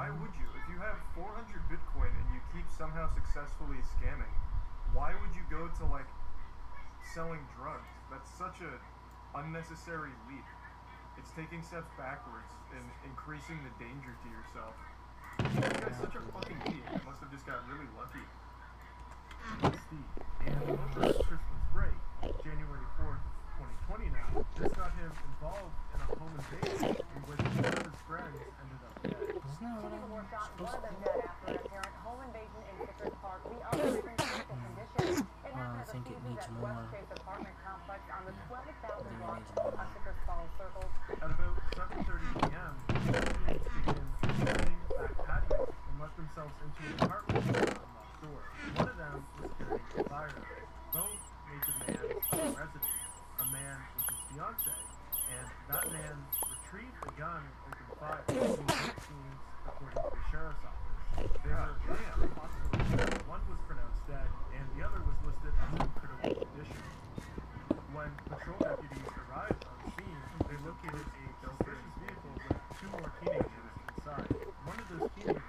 would you? If you have 400 Bitcoin and you keep somehow successfully scamming, why would you go to like selling drugs? That's such a unnecessary leap. It's taking steps backwards and increasing the danger to yourself. This guy's such a fucking idiot. I must have just got really lucky. Steve. And over Christmas break, January 4th, 2020 now, this got him involved in a home invasion in which one of his friends ended up dead. Isn't that what People were I'm shot, one supposed of to them do? dead after an apparent home invasion in Vickers Park. The other was in critical condition. It happened I at the think it Fuses needs at more. West Chase apartment complex on the 12,000 I think it block needs more. of Vickers Falls Circle. At about 7:30 p.m., the teens began storming the back patio and let themselves into an apartment with an unlocked door. One of them was carrying a firearm. Both naked men of the residence, a man with his fiancée, and that man retrieved the gun and opened fire, leaving 8 teens, according to the sheriff's office. They were rushed to the hospital. One was pronounced dead, and the other was listed as in critical condition. When patrol deputies arrived on scene, they located a suspicious vehicle with 2 more teenagers inside. One of those teenagers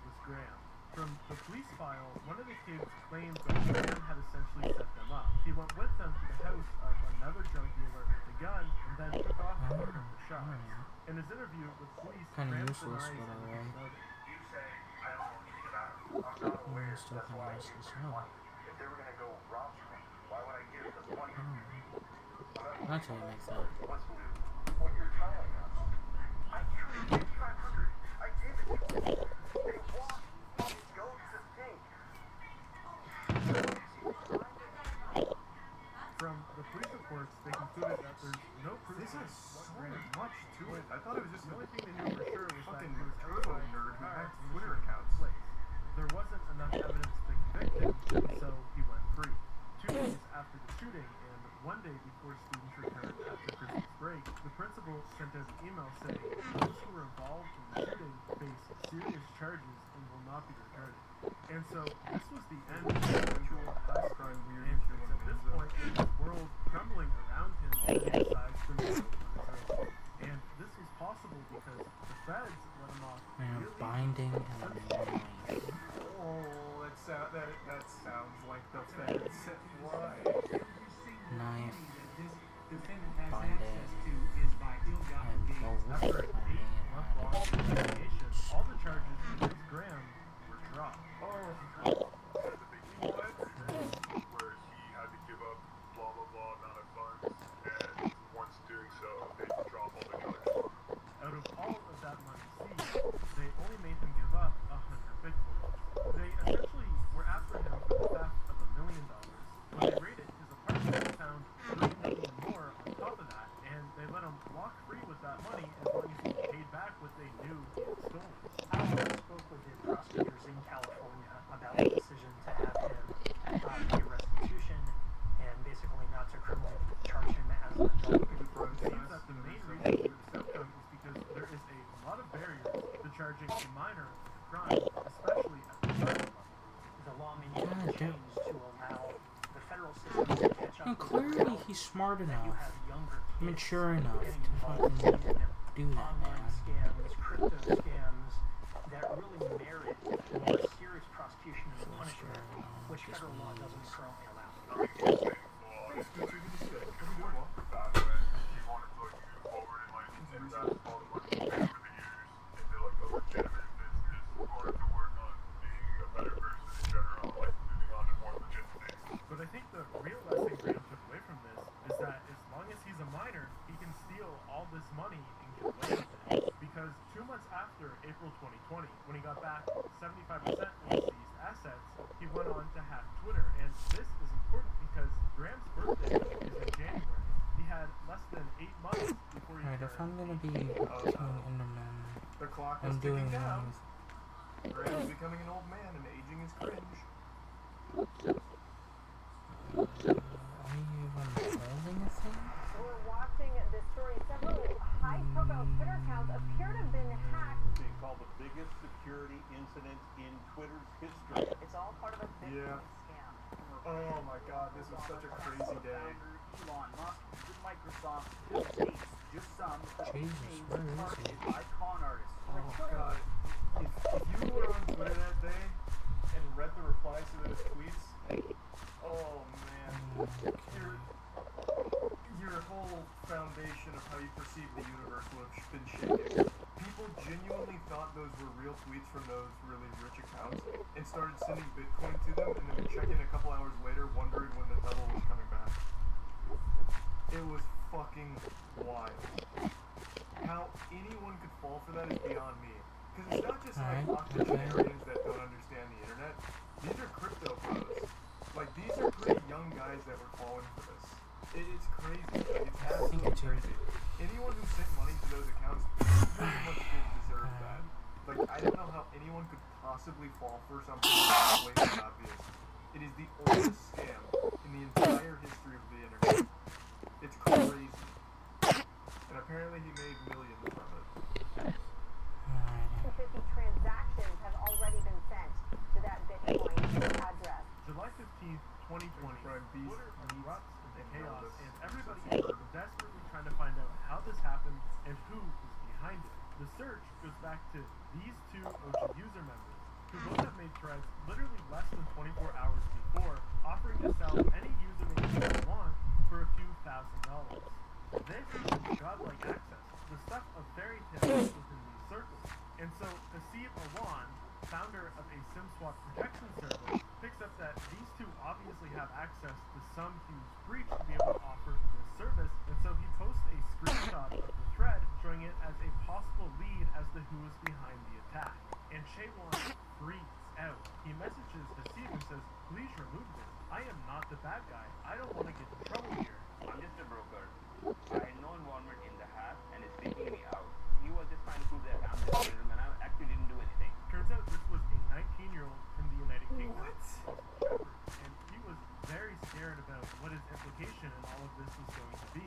was Graham. From the police file, one of the kids claimed that Graham had essentially set them up. He went with them to the house of another drug dealer with a gun and then took off to pick up the shots. In his interview with police, Kinda Graham useless, denies but anything alright. about it. You say, I don't know anything about it. I'm not aware. Still That's kinda why I useless, gave them huh? money. If they were gonna go rob someone, why would I give them money? That's how you make that. What's what you're telling us? I gave it 500. I gave it to them. They want me to go to think. From the police reports, they concluded that there's no proof This of has what so Graham much to it. I thought it was just The a only thing they knew for sure was that fucking he was turbo outside nerd the who car had when the Twitter shooting accounts. took place. There wasn't enough evidence to convict him, and so he went free. 2 days after the shooting, and 1 day before students returned after Christmas break, the principal sent out an email saying those who were involved in the shooting face serious charges and will not be returned. And so this was the end of the eventual high crime weird, and it's at this point in his world crumbling around him that he decides to move on his own. And this was possible because the feds let him off And really binding and a knife. Oh, that sounds like the feds. Why? Knife. Defendant has Binding. access to is by ill-gotten And gains. both. After an 8-month-long investigation, all the charges against Graham were dropped. Where he had to give up blah blah blah amount of funds, and once doing so, they drop all the charges. Out of all of that money seized, they only made him give up 100 Bitcoin. They essentially were after him for the theft of $1 million. When they raided his apartment, they found $3 million more on top of that, and they let him walk free with that money as long as he paid back what they knew he had stolen. I also spoke with the prosecutors in California about the decision to have him pay restitution and basically not to criminally charge him as an adult. It seems that the main reason for this outcome is because there is a lot of barriers to charging a minor with a crime, especially at the federal level. The law may need to be changed to allow the federal system And clearly he's smart that you enough, have younger kids mature enough getting to involved fucking in do that, online man. scams, crypto scams that really merit more serious prosecution and punishment, which federal law doesn't currently allow. Hey, Scooter, good to see you. What are you doing, Mom? That way, he wanted to like move forward and like invest all the money he made over the years into like a legitimate business or to work on being a better person in general, like moving on to more legit things. But I think the real lesson Graham took away from this is that as long as he's a minor, he can steal all this money and get away with it. Because 2 months after April 2020, when he got back 75% of his seized assets, he went on to hack Twitter. And this is important because Graham's birthday is in January. He had less than 8 months before he Alright, if I'm gonna be Oh, killing Enderman, The clock is I'm doing ticking down. with Graham's becoming an old man and aging is cringe. are you even holding a thing? We're watching this story. Several high-profile Twitter accounts appear to have been hacked. Being called the biggest security incident in Twitter's history. It's all part of a big Yeah. scam. Oh my god, this was such a crazy day. Elon Musk, Microsoft, Bill Gates, just some of the Jesus, names where is targeted he? by con artists. Oh god. If you were on Twitter that day and read the replies to those tweets, oh man, your whole foundation of how you perceive the universe would have been shaken. People genuinely thought those were real tweets from those really rich accounts and started sending Bitcoin to them and then would check in a couple hours later wondering when the double was coming back. It was fucking wild. How anyone could fall for that is beyond me. Because it's not just like octogenarians that don't understand the internet. These are crypto pros. Like, these are pretty young guys that were falling for this. It's crazy. Like, it's absolutely crazy. Anyone who sent money to those accounts pretty much did deserve that. Like, I don't know how anyone could possibly fall for something that's blatantly obvious. It is the oldest scam in the entire history of the internet. It's crazy. And apparently he made millions from it. 250 transactions have already been sent to that Bitcoin address. July 15th, 2020, Twitter erupts into chaos, and everybody is desperately trying to find out how this happened and who is behind it. The search goes back to these two OG user members, who both have made threads literally less than 24 hours before, offering to sell any username they want for a few $1,000s. This is godlike access, the stuff of fairy tales within these circles. And so, Haseeb Awan, founder of a SimSwap protection service, picks up that these two obviously have access to some huge breach to be able to offer this service, and so he posts a screenshot of the thread showing it as a possible lead as to who is behind the attack. And Shaywan freaks out. He messages Haseeb and says, "Please remove this. I am not the bad guy. I don't want to get in trouble here." I'm just a broker. I had no involvement in the hack and it's taking me out. He was just trying to prove that I'm just a and I actually didn't do anything. Turns out this was a 19-year-old from the United Kingdom. What? And he was very scared about what his implication in all of this was going to be.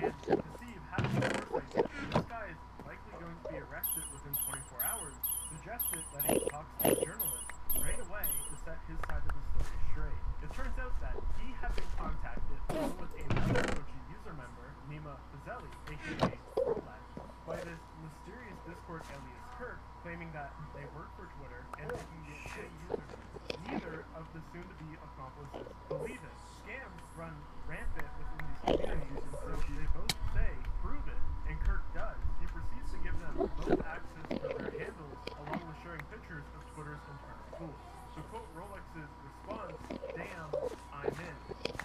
And Haseeb, having the foresight that this guy is likely going to be arrested within 24 hours, suggested that he talks to a journalist right away to set his side of the story straight. It turns out that he had been contacted along with another OG user member, Nima Fazeli, aka Rolex, by this mysterious Discord alias Kirk, claiming that they work for Twitter and they can get any usernames. Neither of the soon-to-be accomplices believe it. Scams run rampant within these communities, and so they both say, "Prove it," and Kirk does. He proceeds to give them both access to their handles, along with sharing pictures of Twitter's internal tools. To quote Rolex's response, "Damn, I'm in."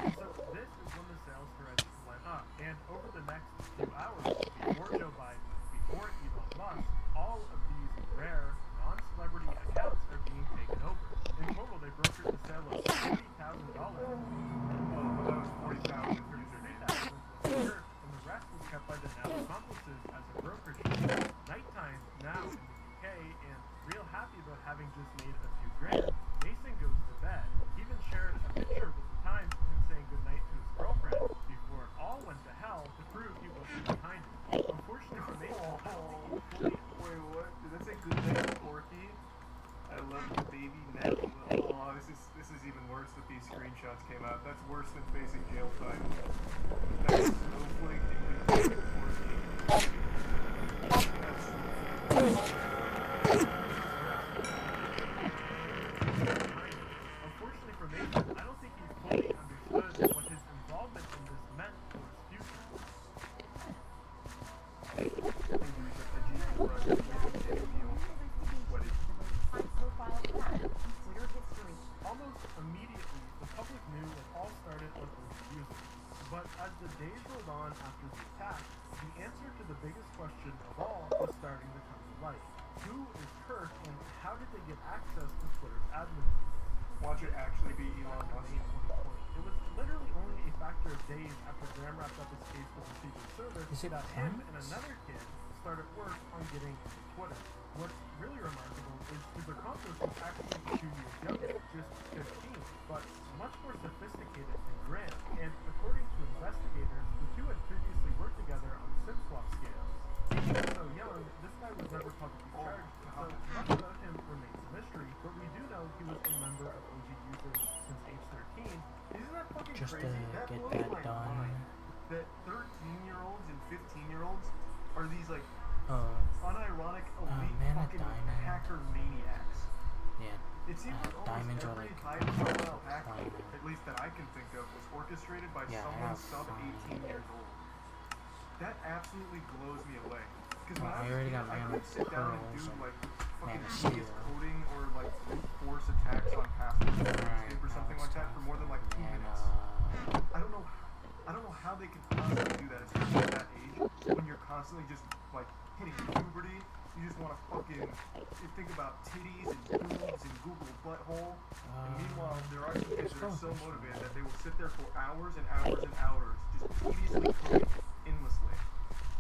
And so this is when the sales threads went up. And over the next few hours, before Joe Biden, before Elon Musk, all of these rare, non-celebrity accounts are being taken over. In total, they brokered the sale of $40,000. Oh, that was 40,000 for usernames. And the rest was kept by the now accomplices as a brokerage. Nighttime now in the UK, and real happy about having just made a few grand, Mason goes to bed. He even shared a picture with the Times of him saying goodnight to his girlfriend before it all went to hell to prove he wasn't behind it. Unfortunately for Mason, Wait, what? Did that say good night, Porky? I love you, baby. Now, oh, this is even worse that these screenshots came out. That's worse than facing jail time. That is snowflake and Unfortunately for Nathan, I don't think he fully understood what his involvement in this meant for his future. Almost immediately, the public knew it all started with OG users. But as the days rolled on after the attack, the answer to the biggest question of all was starting to come to light. Who is Kirk and how did they get access to Twitter's admin feed? Watch it actually be Elon Musk. May 2020. It was literally only a factor of days after Graham wrapped up his case with the Secret Service that him and another kid started work on getting into Twitter. What's really remarkable is his accomplice was actually 2 years younger, just 15, but much more sophisticated than Graham. And according to investigators, the two had previously worked together on SIM swap scams. Being so young, this guy was never publicly charged, so much about him remains a mystery, but we do know he was a member of OG users since age 13. Isn't that fucking Just to crazy? That get blows that my done. mind. That 13-year-olds and 15-year-olds are these like unironic elite fucking hacker maniacs. Yeah. It seems like diamonds almost are every like high-profile hack, diamond. at least that I can think of, was orchestrated by Yeah, I someone have sub 18 years old. That absolutely blows me away. Because when I I was already a kid, got I mine could with sit down and pearls do and like fucking Man of tedious Steel. coding or like brute force attacks on passwords or escape or something like that for more than like 2 minutes. I don't know how they could possibly do that, especially at that age when you're constantly just like hitting puberty. You just want to fucking think about titties and boobs and Google butthole. And meanwhile, there are some kids that are so motivated that they will sit there for hours and hours and hours just tediously coding endlessly.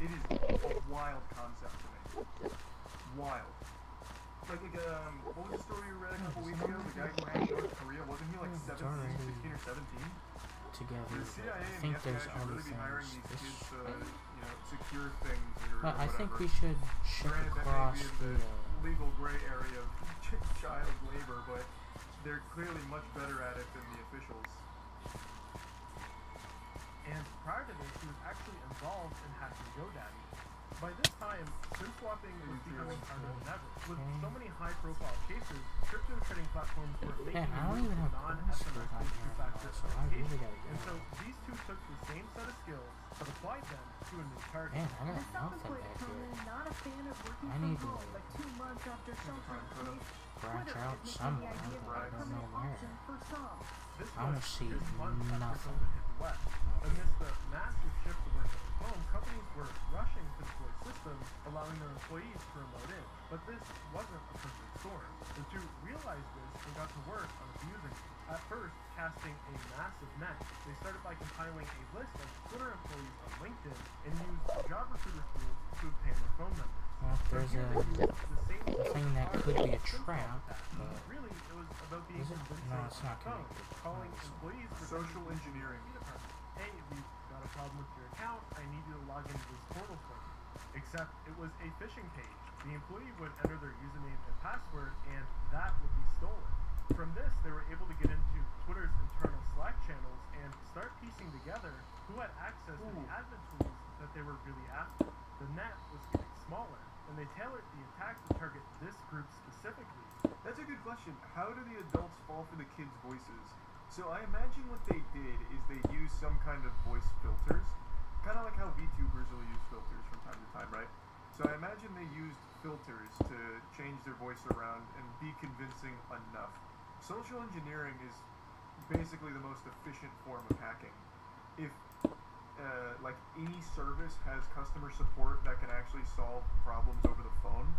It is a wild concept to me. Wild. Like what was the story you read a couple weeks ago? The guy who hacked North Korea, wasn't he like 16 or 17? Together. The CIA I and think the FBI there's should other really be hiring things. these kids to, secure things or But I whatever. think we should ship Granted, across that may be in the the legal gray area of child labor, but they're clearly much better at it than the officials. And prior to this, he was actually involved in hacking GoDaddy. By this time, SIM swapping was becoming harder than ever. With so many high-profile cases, crypto trading platforms were making I don't even have passwords on here anymore, so I really gotta and so go. these two took the same set of skills but applied them to a new target. Man, I got nothing back here. Not a fan of working I need from to home, but 2 months after shelter-in-place, branch Twitter out is making the somewhere, idea but I of don't know an where. option for some. This I don't was see just months after nothing. COVID hit the West. Amidst the massive shift to work from home, companies were rushing to deploy systems, allowing their employees to remote in. But this wasn't a perfect storm. The two realized this and got to work on abusing it. At first, casting a massive net, they started by compiling a list of Twitter employees on LinkedIn and used job recruiter tools to obtain their phone numbers. Well, there's a thing that could be a trap, but really, it was about being is it? convincing No, it's not on the phone, connected. calling employees for Social engineering. Hey, we've got a problem with your account. I need you to log into this portal for me. Except it was a phishing page. The employee would enter their username and password, and that would be stolen. From this, they were able to get into Twitter's internal Slack channels and start piecing together who had access to the admin tools that they were really after. The net was getting smaller, and they tailored the attack to target this group specifically. That's a good question. How do the adults fall for the kids' voices? So I imagine what they did is they used some kind of voice filters, kind of like how VTubers will use filters from time to time, right? So I imagine they used filters to change their voice around and be convincing enough. Social engineering is basically the most efficient form of hacking. If like any service has customer support that can actually solve problems over the phone,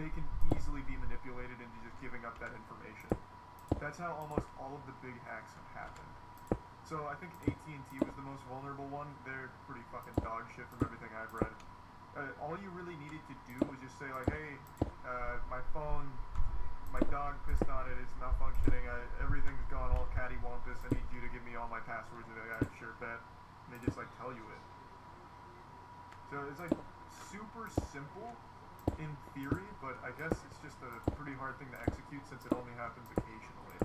they can easily be manipulated into just giving up that information. That's how almost all of the big hacks have happened. So I think AT&T was the most vulnerable one. They're pretty fucking dog shit from everything I've read. All you really needed to do was just say like, hey, my phone, my dog pissed on it, it's malfunctioning, everything's gone all cattywampus, I need you to give me all my passwords, and they're like, sure, bet. And they just like tell you it. So it's like super simple in theory, but I guess it's just a pretty hard thing to execute since it only happens occasionally.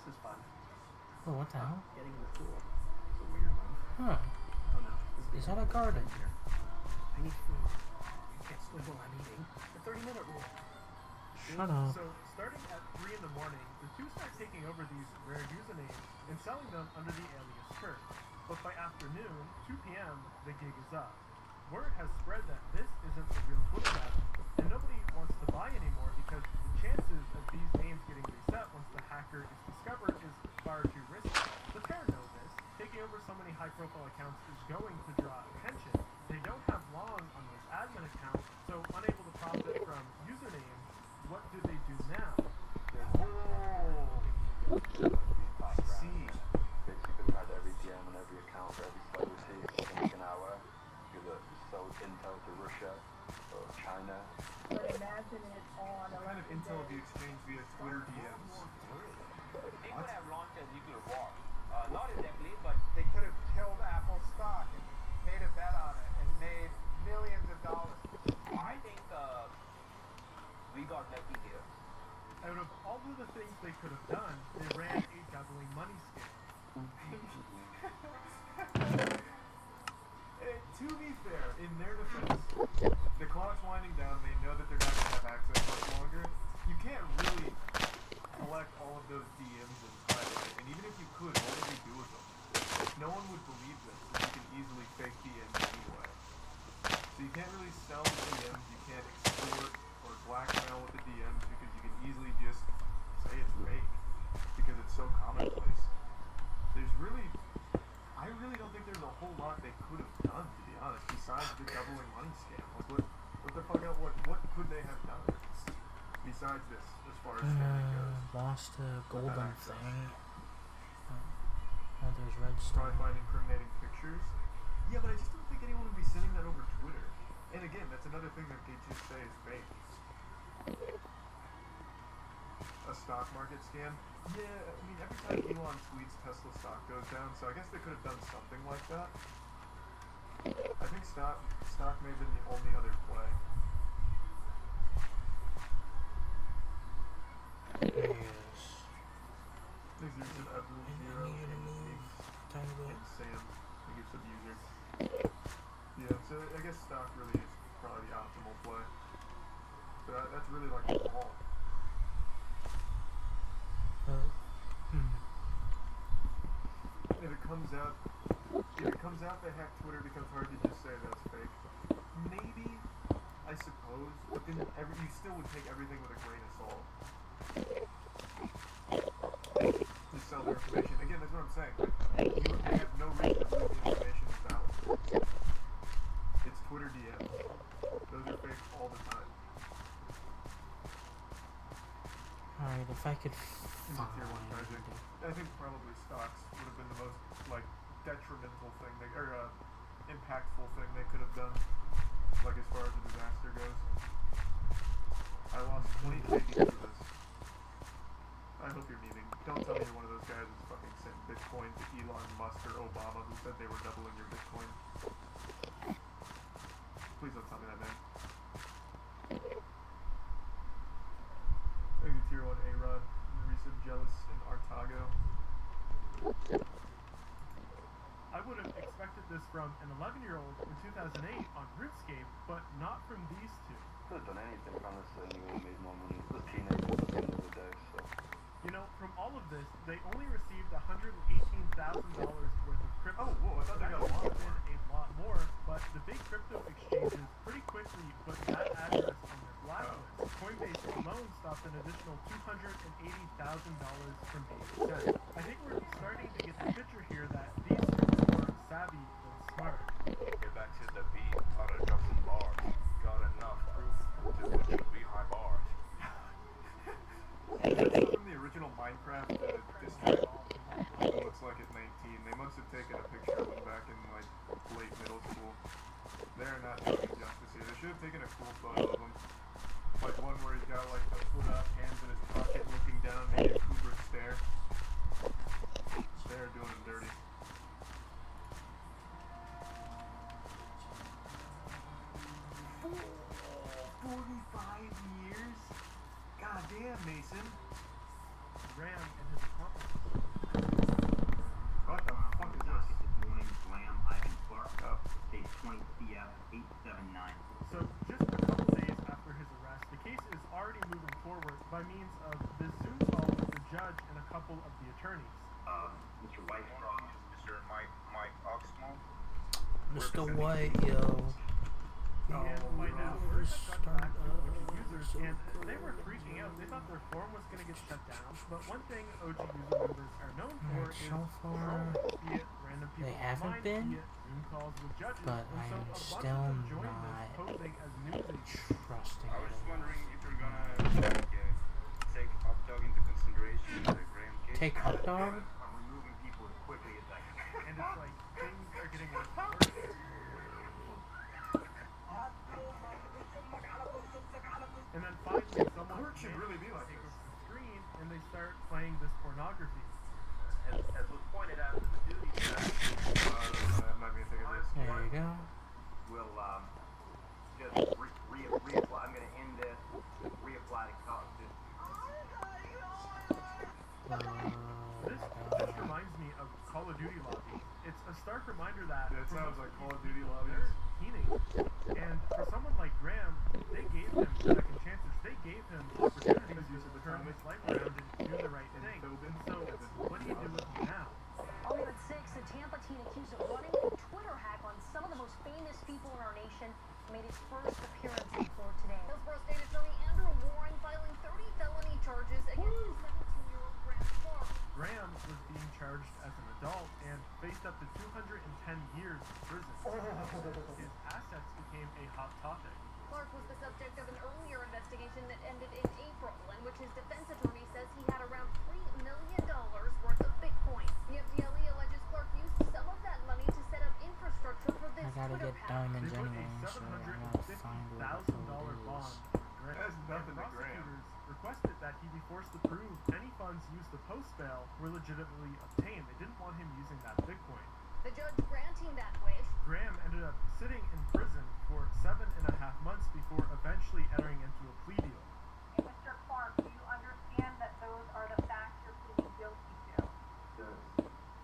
this is fun. Oh, what the hell? Getting in the pool. It's a weird move. Huh. Oh no. Is that a garden? Here. I need food. You can't swim while I'm eating. The 30-minute rule. Shut up. So, starting at 3 in the morning, the two start taking over these rare usernames and selling them under the alias Kurt. But by afternoon, 2 p.m., the gig is up. Word has spread that this isn't a real Twitter battle, and nobody wants to buy anymore because the chances of these names getting reset once the hacker is discovered is far too risky. The pair know this. Taking over so many high-profile accounts is going to draw attention. They don't have long on those admin accounts, so unable to profit from usernames, what do they do now? See. Basically, we had every DM and every account for every site we see in like an hour. You could sell intel to Russia or China. But imagine it on What kind of intel have you exchanged via Twitter DMs? They could have launched a nuclear war. Not exactly, but They could have killed Apple stock and made a bet on it and made millions of dollars. I think we got lucky here. Out of all of the things they could have done, they ran a doubling money scam. To be fair, in their defense, the clock's winding down. They know that they're not going to have access much longer. You can't really collect all of those DMs and private it. And even if you could, what would you do with them? No one would believe this. You can easily fake DMs anyway. So you can't really sell the DMs. You can't extort or blackmail with the DMs because you can easily just say it's fake because it's so commonplace. I really don't think there's a whole lot they could have done, to be honest, besides the doubling money scam. Like what could they have done besides this, as far as scamming goes? Lost a golden thing. Oh, there's redstone. Probably find incriminating pictures. Yeah, but I just don't think anyone would be sending that over Twitter. And again, that's another thing that they just say is fake. A stock market scam? Yeah, I mean, every time Elon tweets, Tesla stock goes down, so I guess they could have done something like that. I think stock may have been the only other play. Yes. There's some Abdul Zero Tiny bit. and Sam. I give some user. Yeah, so I guess stock really is probably the optimal play. But that's really like the ball. If it comes out they hack Twitter, it becomes hard to just say that's fake. Maybe, I suppose, but then you still would take everything with a grain of salt. To sell their information. Again, that's what I'm saying. They have no reason to believe the information is valid. It's Twitter DMs. Those are fake all the time. Alright, if I could It's a tier 1 project. I think probably stocks would have been the most, detrimental thing, impactful thing they could have done, as far as a disaster goes. I lost 20K because of this. I hope you're memeing. Don't tell me you're one of those guys that's fucking sent Bitcoin to Elon Musk or Obama who said they were doubling your Bitcoin. Please don't tell me that, man. I think the tier 1 A-Rod, Resub Jealous, and Artago. I would have expected this from an 11-year-old in 2008 on RuneScape, but not from these two. Could have done anything, honestly, and you would have made more money. It was teenagers at the end of the day, so. You know, from all of this, they only received $118,000 worth of crypto. Oh, whoa, I thought they got a lot That would have been a lot more, but the big crypto exchanges pretty quickly put that address on their blacklist. Coinbase alone stopped an additional $280,000 from being sent. I think we're starting to get the picture here that these are more savvy than smart. Get back to the beat, how to drop some bars. Got enough proof to put you behind bars. That's from the original Minecraft district. It looks like at 19. They must have taken a picture of them back in late middle school. They're not doing it justice here. They should have taken a cool photo of them. Like one where he's got the foot up, hands in his pocket, looking down, maybe a Kubrick stare. They're doing him dirty. 45 years? God damn, Mason. Graham and his accomplices. What the fuck is docket this? this morning, Graham Ivan Clark, Oh. case 20 CF 879. So just a couple days after his arrest, the case is already moving forward by means of this Zoom call with the judge and a couple of the attorneys. Mr. White from Mr. Mike Oxmo. Mr. White, yo. And by now, word had gotten back to OG users, and they were freaking out. They thought their forum was going to get shut down. But one thing OG user members are known for is So far, trolling, be it random people they haven't online, been, be it Zoom calls with judges. but and so I'm a bunch still of them joined not this, posing as news agents. trusting I was it. wondering if you're gonna take hot dog into consideration in the Graham case. Take hot dog? I'm removing people as quickly as I can. And it's like things are getting worse and worse. And then finally, someone Court should really be like takes this. up the screen and they start playing this pornography. As was pointed out in the duty check, I'm not gonna take this. There you go. we'll just reapply. I'm going to end this, reapply to college. This reminds me of Call of Duty lobbies. It's a stark reminder that Yeah, it for sounds most like people, Call of Duty lobbies. they're teenagers. And for someone like Graham, they gave him second chances. They gave him opportunities to turn his life around and do the right thing. And so, what do you do with him now? Only at 6, a Tampa teen accused of running a Twitter hack on some of the most famous people in our nation made his first appearance in court today. Hillsborough State Attorney Andrew Warren filing 30 felony charges against 17-year-old Graham Clark. Graham was being charged as an adult and faced up to 210 years in prison. His assets became a hot topic. Clark was the subject of an earlier investigation that ended in April, in which his defense attorney says he had around $3 million worth of Bitcoin. The FDLE alleges Clark used some of that money to set up infrastructure for this I gotta Twitter get hack. diamonds They put anyway, a so I gotta find where the $750,000 code bond is. on Graham. That's nothing And to Graham. prosecutors requested that he be forced to prove any funds used to post bail were legitimately obtained. They didn't want him using that Bitcoin. The judge granting that wish. Graham ended up sitting in prison for 7.5 months before eventually entering into a plea deal. Hey, Mr. Clark, do you understand that those are the facts you're pleading guilty to?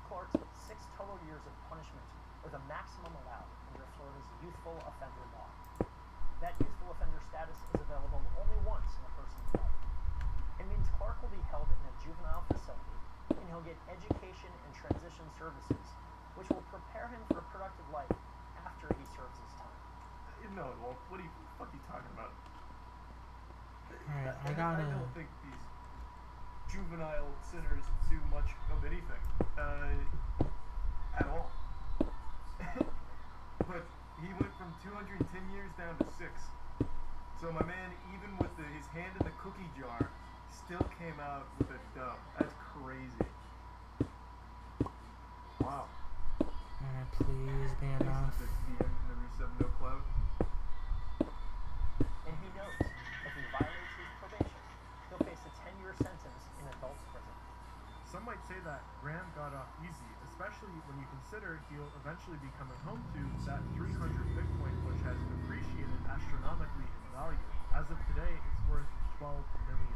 Clark's 6 total years of punishment are the maximum allowed under Florida's youthful offender law. That youthful offender status is available only once in a person's life. It means Clark will be held in a juvenile facility, and he'll get education and transition services, which will prepare him for a productive life after he serves his time. No, well, what are you talking about? Alright, I I gotta... don't think these juvenile sinners do much of anything, at all. But he went from 210 years down to 6. So my man, even with his hand in the cookie jar, still came out with a dub. That's crazy. Wow. Alright, please be enough. The DM in the resub no clout. And he knows if he violates his probation, he'll face a 10-year sentence in adult prison. Some might say that Graham got off easy, especially when you consider he'll eventually be coming home to that 300 Bitcoin, which has appreciated astronomically in value. As of today, it's worth $12 million.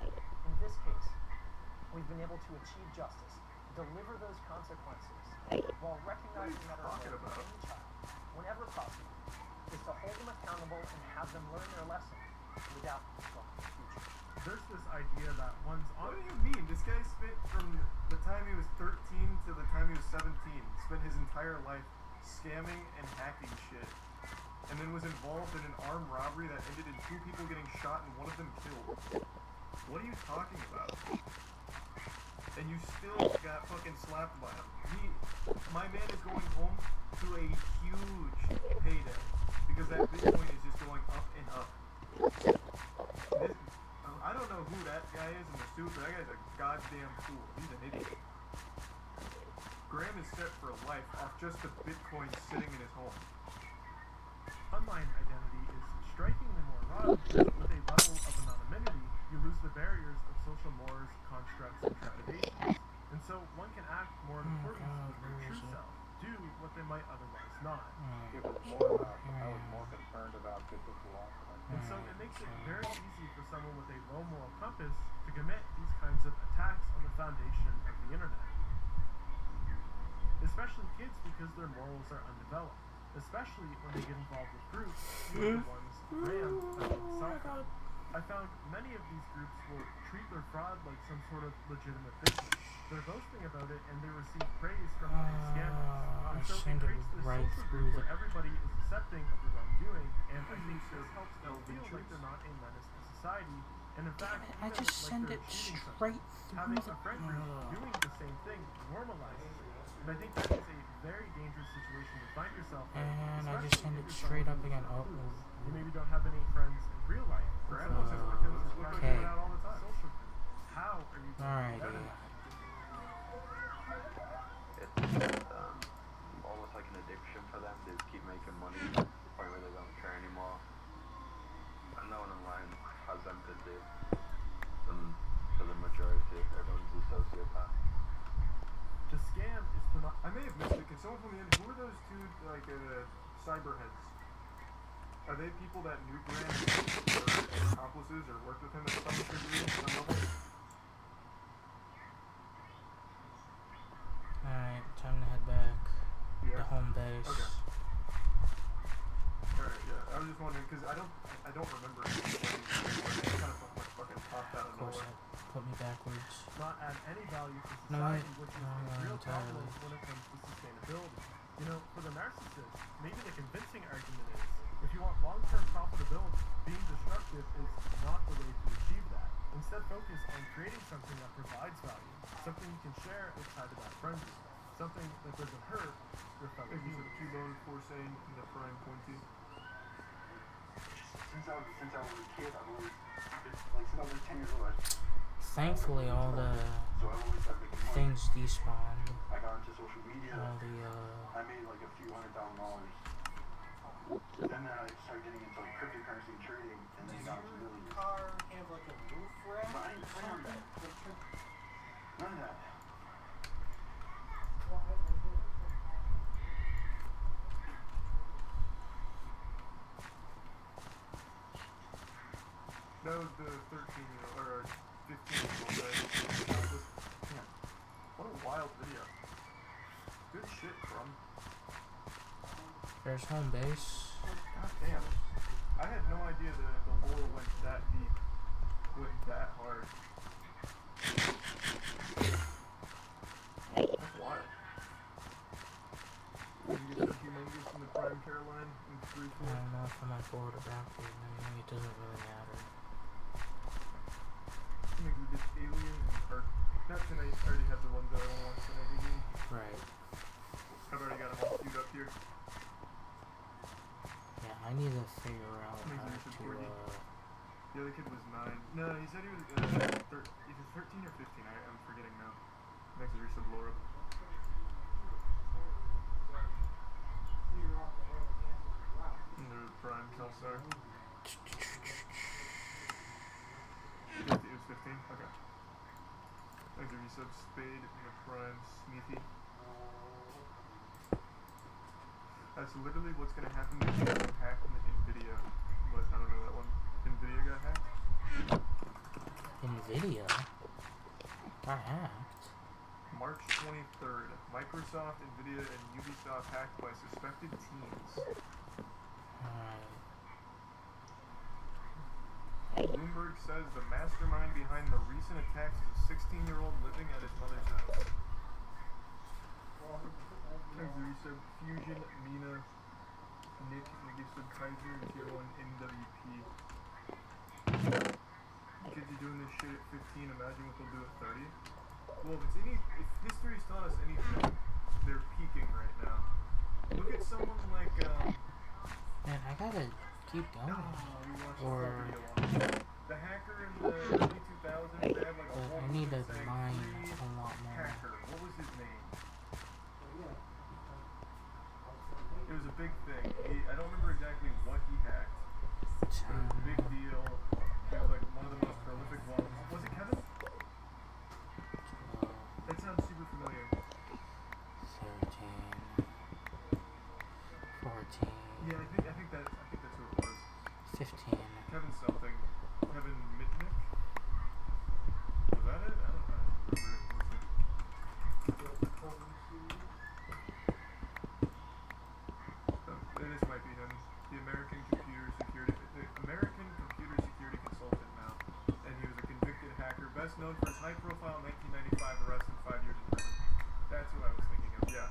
In this case, we've been able to achieve justice, deliver those consequences, while recognizing that our talking role about? as any child, whenever possible, is to hold them accountable and have them learn their lesson without disrupting the future. There's this idea that one's What on do you mean? This guy spent from the time he was 13 to the time he was 17, spent his entire life scamming and hacking shit. And then was involved in an armed robbery that ended in 2 people getting shot and one of them killed. What are you talking about? And you still got fucking slapped by him. My man is going home to a huge payday because that Bitcoin is just going up and up. I don't know who that guy is in the suit, but that guy's a goddamn fool. He's an idiot. Graham is set for life off just the Bitcoin sitting in his home. online identity is strikingly more raw because with a level of anonymity, you lose the barriers of social mores, constructs, and trepidations. And so one can act more in accordance with their true self, do what they might otherwise not. It was more about, I was more concerned about biblical offering. And so it makes it very easy for someone with a low moral compass to commit these kinds of attacks on the foundation of the internet. Especially kids, because their morals are undeveloped. Especially when they get involved with groups like the ones Graham found himself in. I found many of these groups will treat their fraud like some sort of legitimate business. They're boasting about it and they receive praise from other scammers. And so it creates this social group where everybody is accepting of the wrongdoing, and I think this helps them feel like they're not a menace to society. And in fact, I even just like send they're it achieving straight something, through having the. a friend group doing the same thing normalizes it. And I think that is a very dangerous situation to find yourself in. And I just send it straight up again. Oh, you maybe don't have any friends in real life. Grandma's just working with this okay. out all the time. Social group. How are you doing that? It's almost like an addiction for them. They just keep making money to the point where they don't care anymore. And no one online has empathy. And for the majority, everyone's a sociopath. The scam is I may have missed it. Can someone fill me in? Who are those two, like, cyberheads? Are they people that knew Graham or accomplices or worked with him at some degree, some level? Alright, time to head back to home base. Okay. Alright, yeah. I was just wondering, because I don't remember it. It kind of fucking popped out of nowhere. Put me backwards. Not add any value to No, society, which is a real entirely. problem when it comes to sustainability. You know, for the narcissist, maybe the convincing argument is, if you want long-term profitability, being destructive is not the way to achieve that. Instead, focus on creating something that provides value, something you can share outside of that friend group, something that doesn't hurt your fellow Thank you for humans. the Q-Bone for saying the prime pointy. Since I was a kid, I've always, since I was 10 years old, Thankfully, all the things despawned. I got into social media. All the I made like a few $100,000. Then I started getting into like cryptocurrency trading, and then got into millions. Car have like a roof rack? But I didn't plan on that. None of that. That was the 13-year-old, or 15-year-old guy. Yeah. What a wild video. Good shit, Crumb. there's home base. God damn. I had no idea the lore went that deep. Went that hard. That's wild. You get the humongous in the Prime Caroline in 3-4. I don't know if I'm like forward or backward. I mean, it doesn't really matter. I think we did Alien and Park. Not tonight. I already have the ones that I want to watch tonight. Alien. Right. I've already got them all queued up here. Yeah, I need to figure out Maybe how I should to. forward you. The other kid was 9. No, he said he was either 13 or 15. I'm forgetting now. Next to resub Laura. And the Prime Kelsar. It was 15? Okay. Next to resub Spade and the Prime Smithy. That's literally what's gonna happen if you get hacked in NVIDIA. But I don't know that one. NVIDIA got hacked? NVIDIA got hacked. March 23rd. Microsoft, NVIDIA, and Ubisoft hacked by suspected teens. Alright. Bloomberg says the mastermind behind the recent attacks is a 16-year-old living at his mother's house. Thanks to resub Fusion, Mina, Nick, Megisub Kaiser, and Tier 1 NWP. Kids are doing this shit at 15, imagine what they'll do at 30. Well, if history's taught us anything, they're peaking right now. Look at someone like, Man, I gotta keep going. Or the hacker in the early 2000s, they had like a whole I need to saying, mine "Free a lot more. hacker." What was his name? It was a big thing. I don't remember exactly what he hacked. But it was a big deal. He was like one of the most prolific ones. Was it Kevin? That sounds super familiar. 13, 14. Yeah, I think that's who it was. 15. best known for his high-profile 1995 arrest and 5 years in prison. That's who I was thinking of, yeah.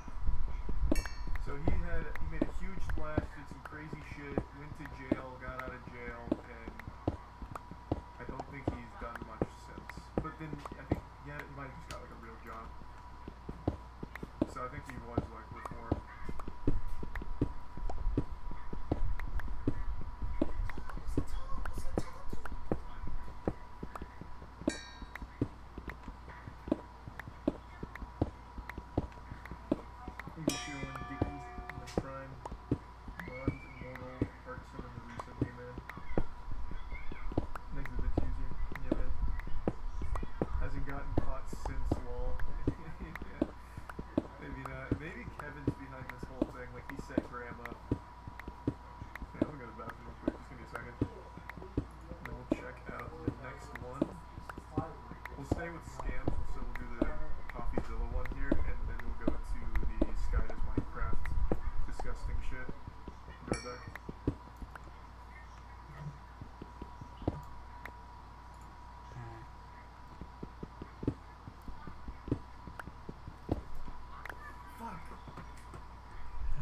So he made a huge splash, did some crazy shit, went to jail, got out of jail, and I don't think he's done much since. But then I think, yeah, he might have just got like a real job. So I think he was like reformed.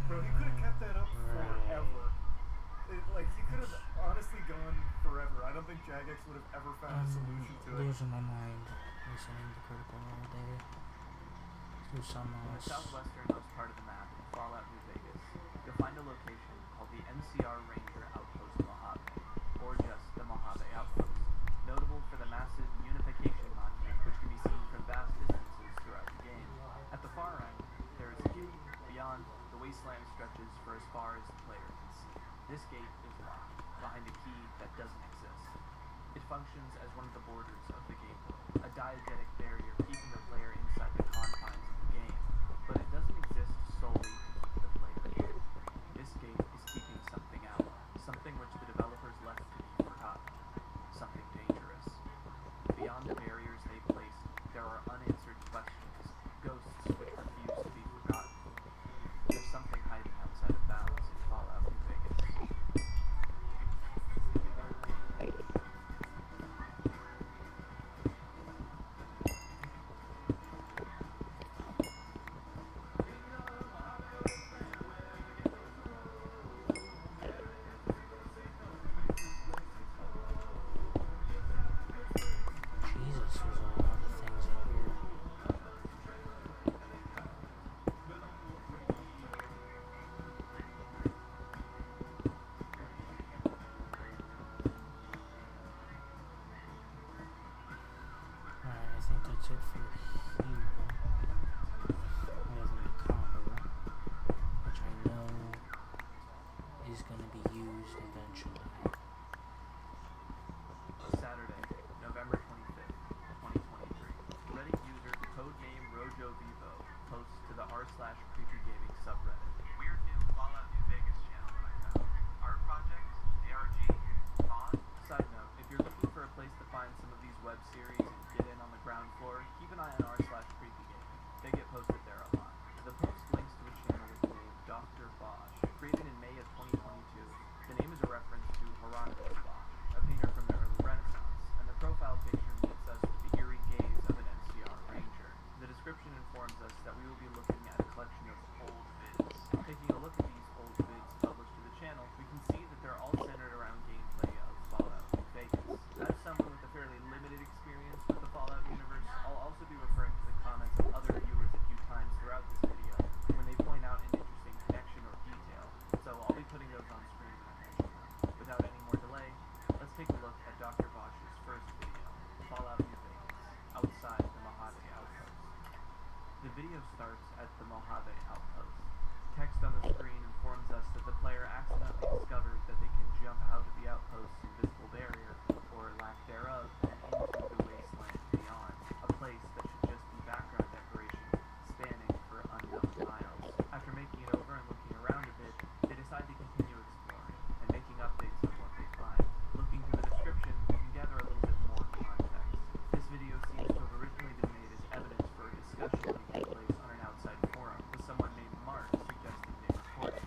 Bro, he could have kept that up forever. Like, he could have honestly gone forever. I don't think Jagex would have ever found a solution to it. Losing my mind listening to Critical all day. Through some In the southwesternmost part of the map in Fallout New Vegas, you'll find a location called the NCR Ranger Outpost Mojave, or just the Mojave Outpost, notable for the massive unification monument which can be seen from vast distances throughout the game. At the far end, there is a gate. Beyond, the wasteland stretches for as far as the player can see. This gate is locked, behind a key that doesn't exist. It functions as one of the borders of the gateway, a diegetic barrier keeping the player inside the confines of the game, but it doesn't exist solely to keep the player in. This gate is keeping something out, something which the developers left to be forgotten, something dangerous. Beyond the barriers they placed, there are unanswered questions, ghosts which refuse to be forgotten. There's something hiding outside of bounds in Fallout New Vegas. Jesus, there's a lot of things in here. Alright, I think that's it for here. Other than the combo, which I know is going to be used eventually. Saturday, November 25th, 2023. Reddit user codename Rojo Vivo posts to the r/Creepy Gaming subreddit. Weird new Fallout New Vegas channel I found. Art project, ARG, font. Side note, if you're looking for a place to find some of these web series and get in on the ground floor, keep an eye on r/Creepy Gaming. They get posted there a lot. The post links to a channel with the name Dr. Bosch, created in May of 2022. The name is a reference to Hieronymus Bosch, a painter from the early Renaissance, and the profile picture meets us with the eerie gaze of an NCR Ranger. The description informs us that we will be looking at a collection of old vids. Taking a look at these old vids published to the channel, we can see that they're all centered around gameplay of Fallout New Vegas. As someone with a fairly limited experience with the Fallout universe, I'll also be referring to the comments of other viewers a few times throughout this video when they point out an interesting connection or detail, so I'll be putting those on screen when I mention them. Without any more delay, let's take a look at Dr. Bosch's first video, Fallout New Vegas, outside the Mojave Outpost. The video starts at the Mojave Outpost. Text on the screen informs us that the player accidentally discovers that they can jump out of the outpost's invisible barrier, or lack thereof, and into the wasteland beyond, a place that should just be background decoration, spanning for unknown miles. After making it over and looking around a bit, they decide to continue exploring, and making updates on what they find. Looking through the description, you can gather a little bit more context. This video seems to have originally been made as evidence for a discussion taking place on an outside forum, with someone named Mark suggesting they record it.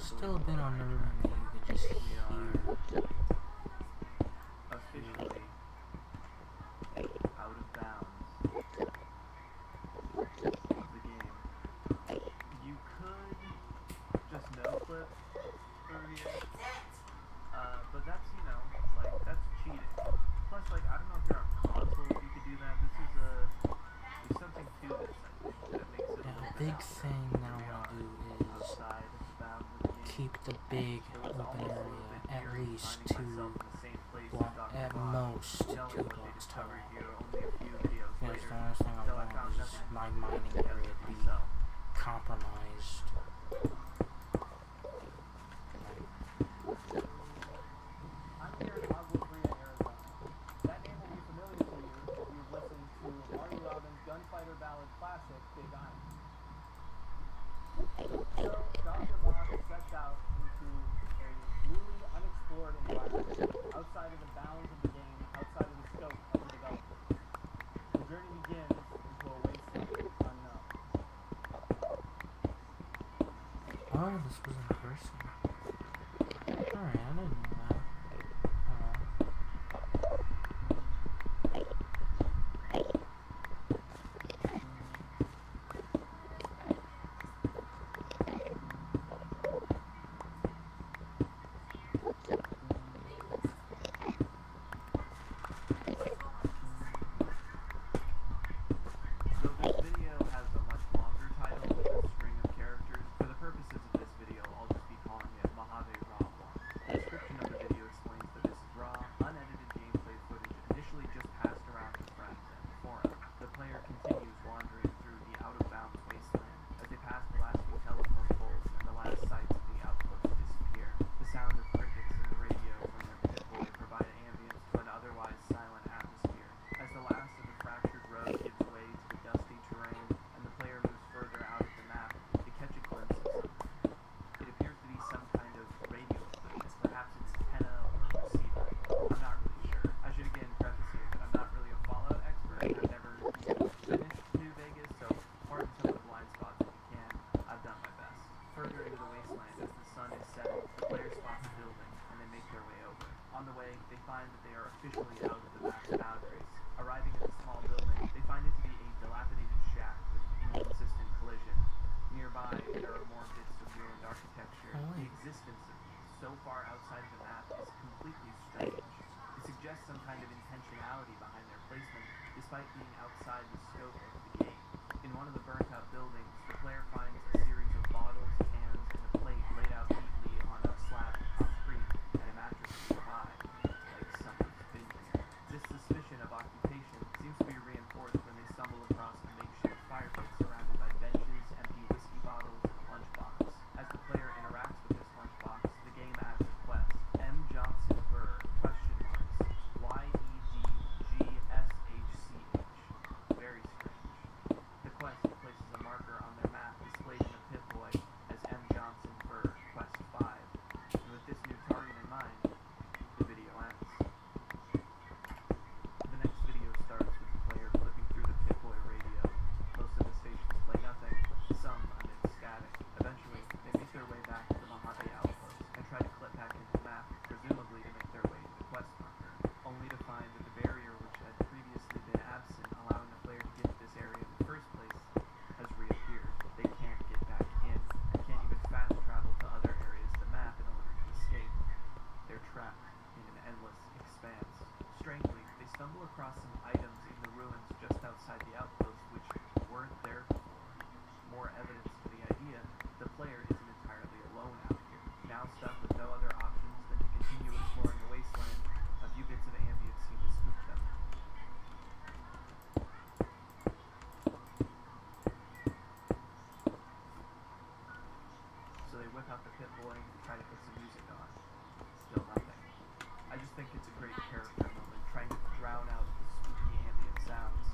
still a bit unnerving that you could just hear. Officially out of bounds of the game. You could just no clip 30, but that's, you know, like, that's cheating. Plus, like, I don't know if you're on console if you could do that. This is there's something to this, I think, that makes it a little bit Big thing that I want to do is outside the bounds of the game. keep the big open area at least to, well, at most 2 blocks tall. Because the honest thing I want is my mining area to be compromised. I'm here in Agua Fria, Arizona. That name will be familiar to you if you've listened to Marty Robbins' gunfighter ballad classic, Big Iron. So, Dr. Boss sets out into a newly unexplored environment, outside of the bounds of the game, outside of the scope of the developers. The journey begins into a wasteland unknown. Oh, this was in person. Alright, I didn't know that. So this video has a much longer title with a string of characters. For the purposes of this video, I'll just be calling it Mojave Raw 1. The description of the video explains that this is raw, unedited gameplay footage initially just passed around to friends and forums. The player continues wandering through the out-of-bounds wasteland as they pass the last few telephone poles and the last sites of the outpost disappear. The sound of crickets in the radio from their Pip-Boy provide ambience to an otherwise silent atmosphere. As the last of the fractured road gives way to the dusty terrain and the player moves further out of the map, they catch a glimpse of something. It appears to be some kind of radio equipment, perhaps an antenna or receiver. I'm not really sure. I should again preface here that I'm not really a Fallout expert and I've never finished New Vegas, so pardon some of the blind spots if you can. I've done my best. Further into the wasteland, as the sun is setting, the player spots a building and they make their way over. On the way, they find that they are officially out of the map's boundaries. Arriving at the small building, they find it to be a dilapidated shack with inconsistent collision. Nearby, there are more bits of ruined architecture. The existence of these, so far outside of the map, is completely strange. It suggests some kind of intentionality behind their placement, despite being outside the scope of the game. In one of the burnt-out buildings, the player finds a series of bottles, cans, and a plate laid out neatly on a slab of concrete and a mattress nearby, like someone's been here. This suspicion of occupation seems to be reinforced when they stumble across a makeshift fire pit surrounded by benches, empty whiskey bottles, and a lunchbox. As the player interacts with this lunchbox, the game adds a quest. M. Johnson Burr, question marks, YEDGSHCH. Very strange. The quest places a marker on their map displayed in the Pip-Boy as M. Johnson Burr, quest 5. And with this new target in mind, the video ends. The next video starts with the player flipping through the Pip-Boy radio. Most of the stations play nothing, some emit static. Eventually, they make their way back to the Mojave outpost and try to clip back into the map, presumably to make their way to the quest marker, only to find that the barrier which had previously been absent, allowing the player to get to this area in the first place, has reappeared. They can't get back in, and can't even fast travel to other areas of the map in order to escape. They're trapped in an endless expanse. Strangely, they stumble across some items in the ruins just outside the outpost which weren't there before. More evidence to the idea that the player isn't entirely alone out here. Now stuck with no other options than to continue exploring the wasteland, a few bits of ambience seem to spook them. So they whip out the Pip-Boy and try to put some music on. Still nothing. I just think it's a great character moment, trying to drown out the spooky ambient sounds.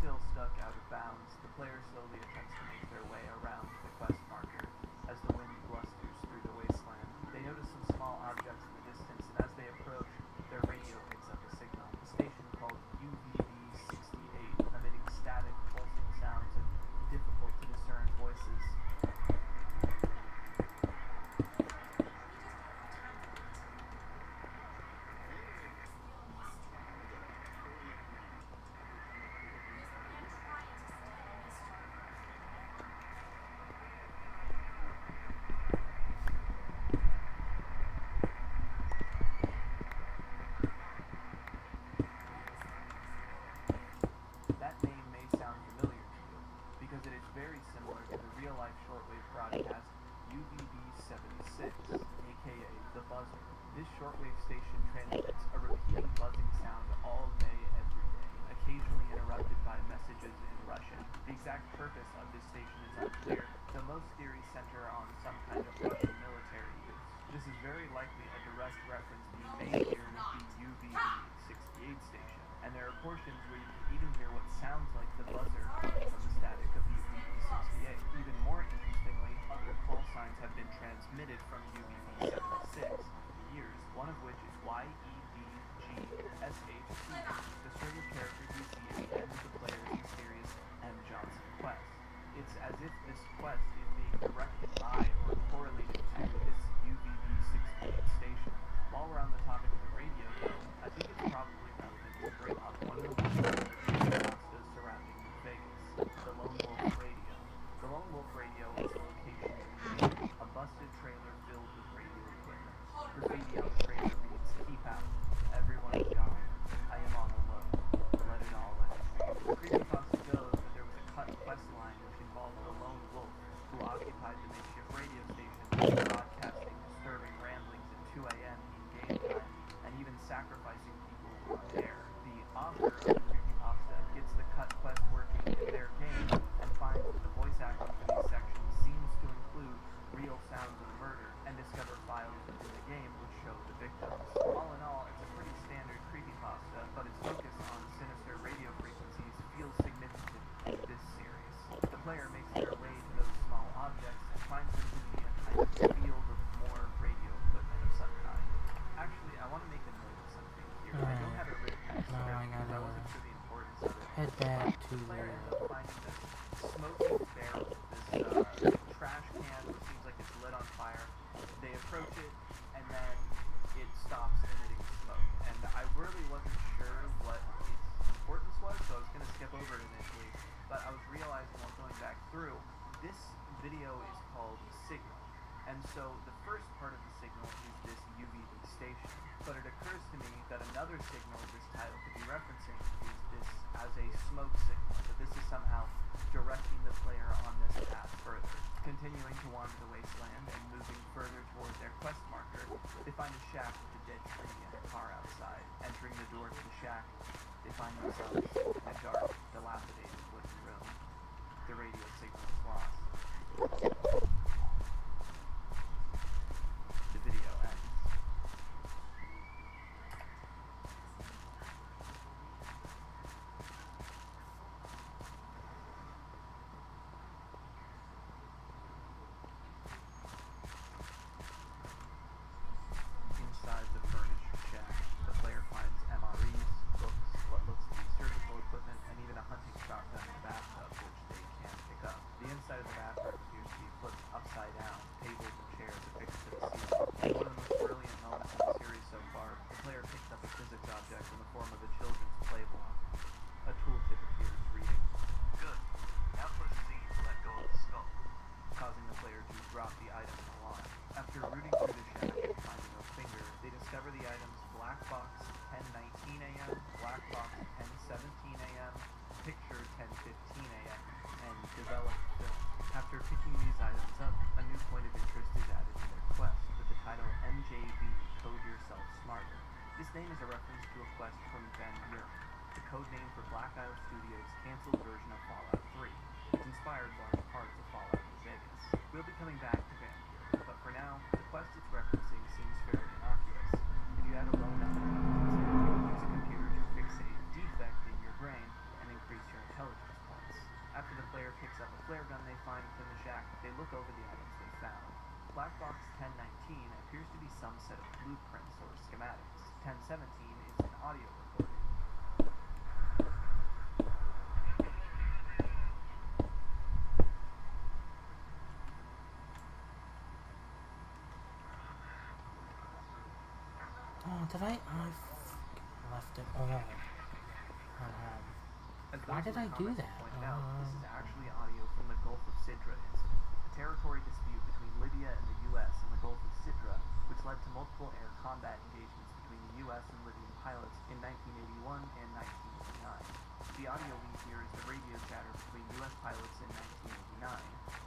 Still stuck out of bounds, the player slowly attempts to make their way around to the quest marker. As the wind blusters through the wasteland, they notice some small objects in the distance, and as they approach, their radio picks up a signal. A station called UVB-68, emitting static, pulsing sounds and difficult to discern voices. because it is very similar to the real-life shortwave broadcast UVB-76, aka the buzzer. This shortwave station transmits a repeating buzzing sound all day, every day, occasionally interrupted by messages in Russian. The exact purpose of this station is unclear, though most theories center on some kind of Russian military use. This is very likely a direct reference being made here with the UVB-68 station, and there are portions where you can even hear what sounds like the buzzer coming from the static of UVB-68. Even more interestingly, other call signs have been transmitted from UVB-76 over the years, one of which is YEDGSHC, the string of characters you see at the end of the player's mysterious M. Johnson quest. It's as if this quest is being directed by or correlated to this UVB-68 station. While we're on the topic of the radio, though, I think it's probably relevant to bring up one of the most popular creepypastas surrounding New Vegas, the Lone Wolf Radio. The Lone Wolf Radio is a location in the game, a busted trailer filled with radio equipment. Graffiti on the trailer reads, "Keep out. Everyone is gone. I am on a low. Let it all out." The creepypasta goes that there was a cut quest line which involved the Lone Wolf, who occupied the makeshift radio station, broadcasting disturbing ramblings at 2 a.m. in game time, and even sacrificing people on air. The author of the creepypasta gets the cut quest working in their game, and finds that the voice acting for these sections seems to include real sounds of murder, and discover files within the game which show the victims. All in all, it's a pretty standard creepypasta, but its focus on sinister radio frequencies feels significant in this series. The player makes their way to those small objects and finds them to be a kind of field of more radio equipment of some kind. Actually, I want to make a note of something here. I don't have it written in the Now I script because I gotta wasn't sure the importance of it. head back to The player ends the up finding this smoking barrel, this trash can which seems like it's lit on fire. They approach it, and then it stops emitting smoke. And I really wasn't sure what its importance was, so I was going to skip over it initially. But I was realizing while going back through, this video is called Signal. And so the first part of the signal is this UVB station. But it occurs to me that another signal this title could be referencing is this as a smoke signal. That this is somehow directing the player on this path further. Continuing to wander the wasteland and moving further toward their quest marker, they find a shack with a dead tree and a car outside. Entering the door to the shack, they find themselves in a dark, dilapidated wooden room. The radio signal is lost. The video ends. Inside the furnished shack, the player finds MREs, books, what looks to be surgical equipment, and even a hunting shotgun in the bathtub, which they can't pick up. The inside of the bathroom appears to be flipped upside down, tables and chairs affixed to the ceiling. In one of the most brilliant moments in the series so far, the player picks up a physics object in the form of a children's play block. A tooltip appears reading, "Good. Now push Z to let go of the skull," causing the player to drop the item in the lawn. After rooting through the shack and finding a finger, they discover the items Black Box 10:19 a.m., Black Box 10:17 a.m., Picture 10:15 a.m., and Developed Film. After picking these items up, a new point of interest is added to their quest, with the title MJB, Code Yourself Smarter. This name is a reference to a quest from Van Buren, the code name for Black Isle Studios' canceled version of Fallout 3, which inspired large parts of Fallout New Vegas. We'll be coming back to Van Buren, but for now, the quest it's referencing seems fairly innocuous. If you had a low enough intelligence, you could use a computer to fix a defect in your brain and increase your intelligence points. After the player picks up a flare gun they find within the shack, they look over the items they found. Black Box 1019 appears to be some set of blueprints or schematics. 1017 is an audio recording. Oh, did I left it all. Why did I do that? Pointed out, this is actually audio from the Gulf of Sidra incident, a territory dispute between Libya and the U.S. in the Gulf of Sidra, which which led to multiple air combat engagements between the U.S. and Libyan pilots in 1981 and 1989. The audio we hear is the radio chatter between U.S. pilots in 1989,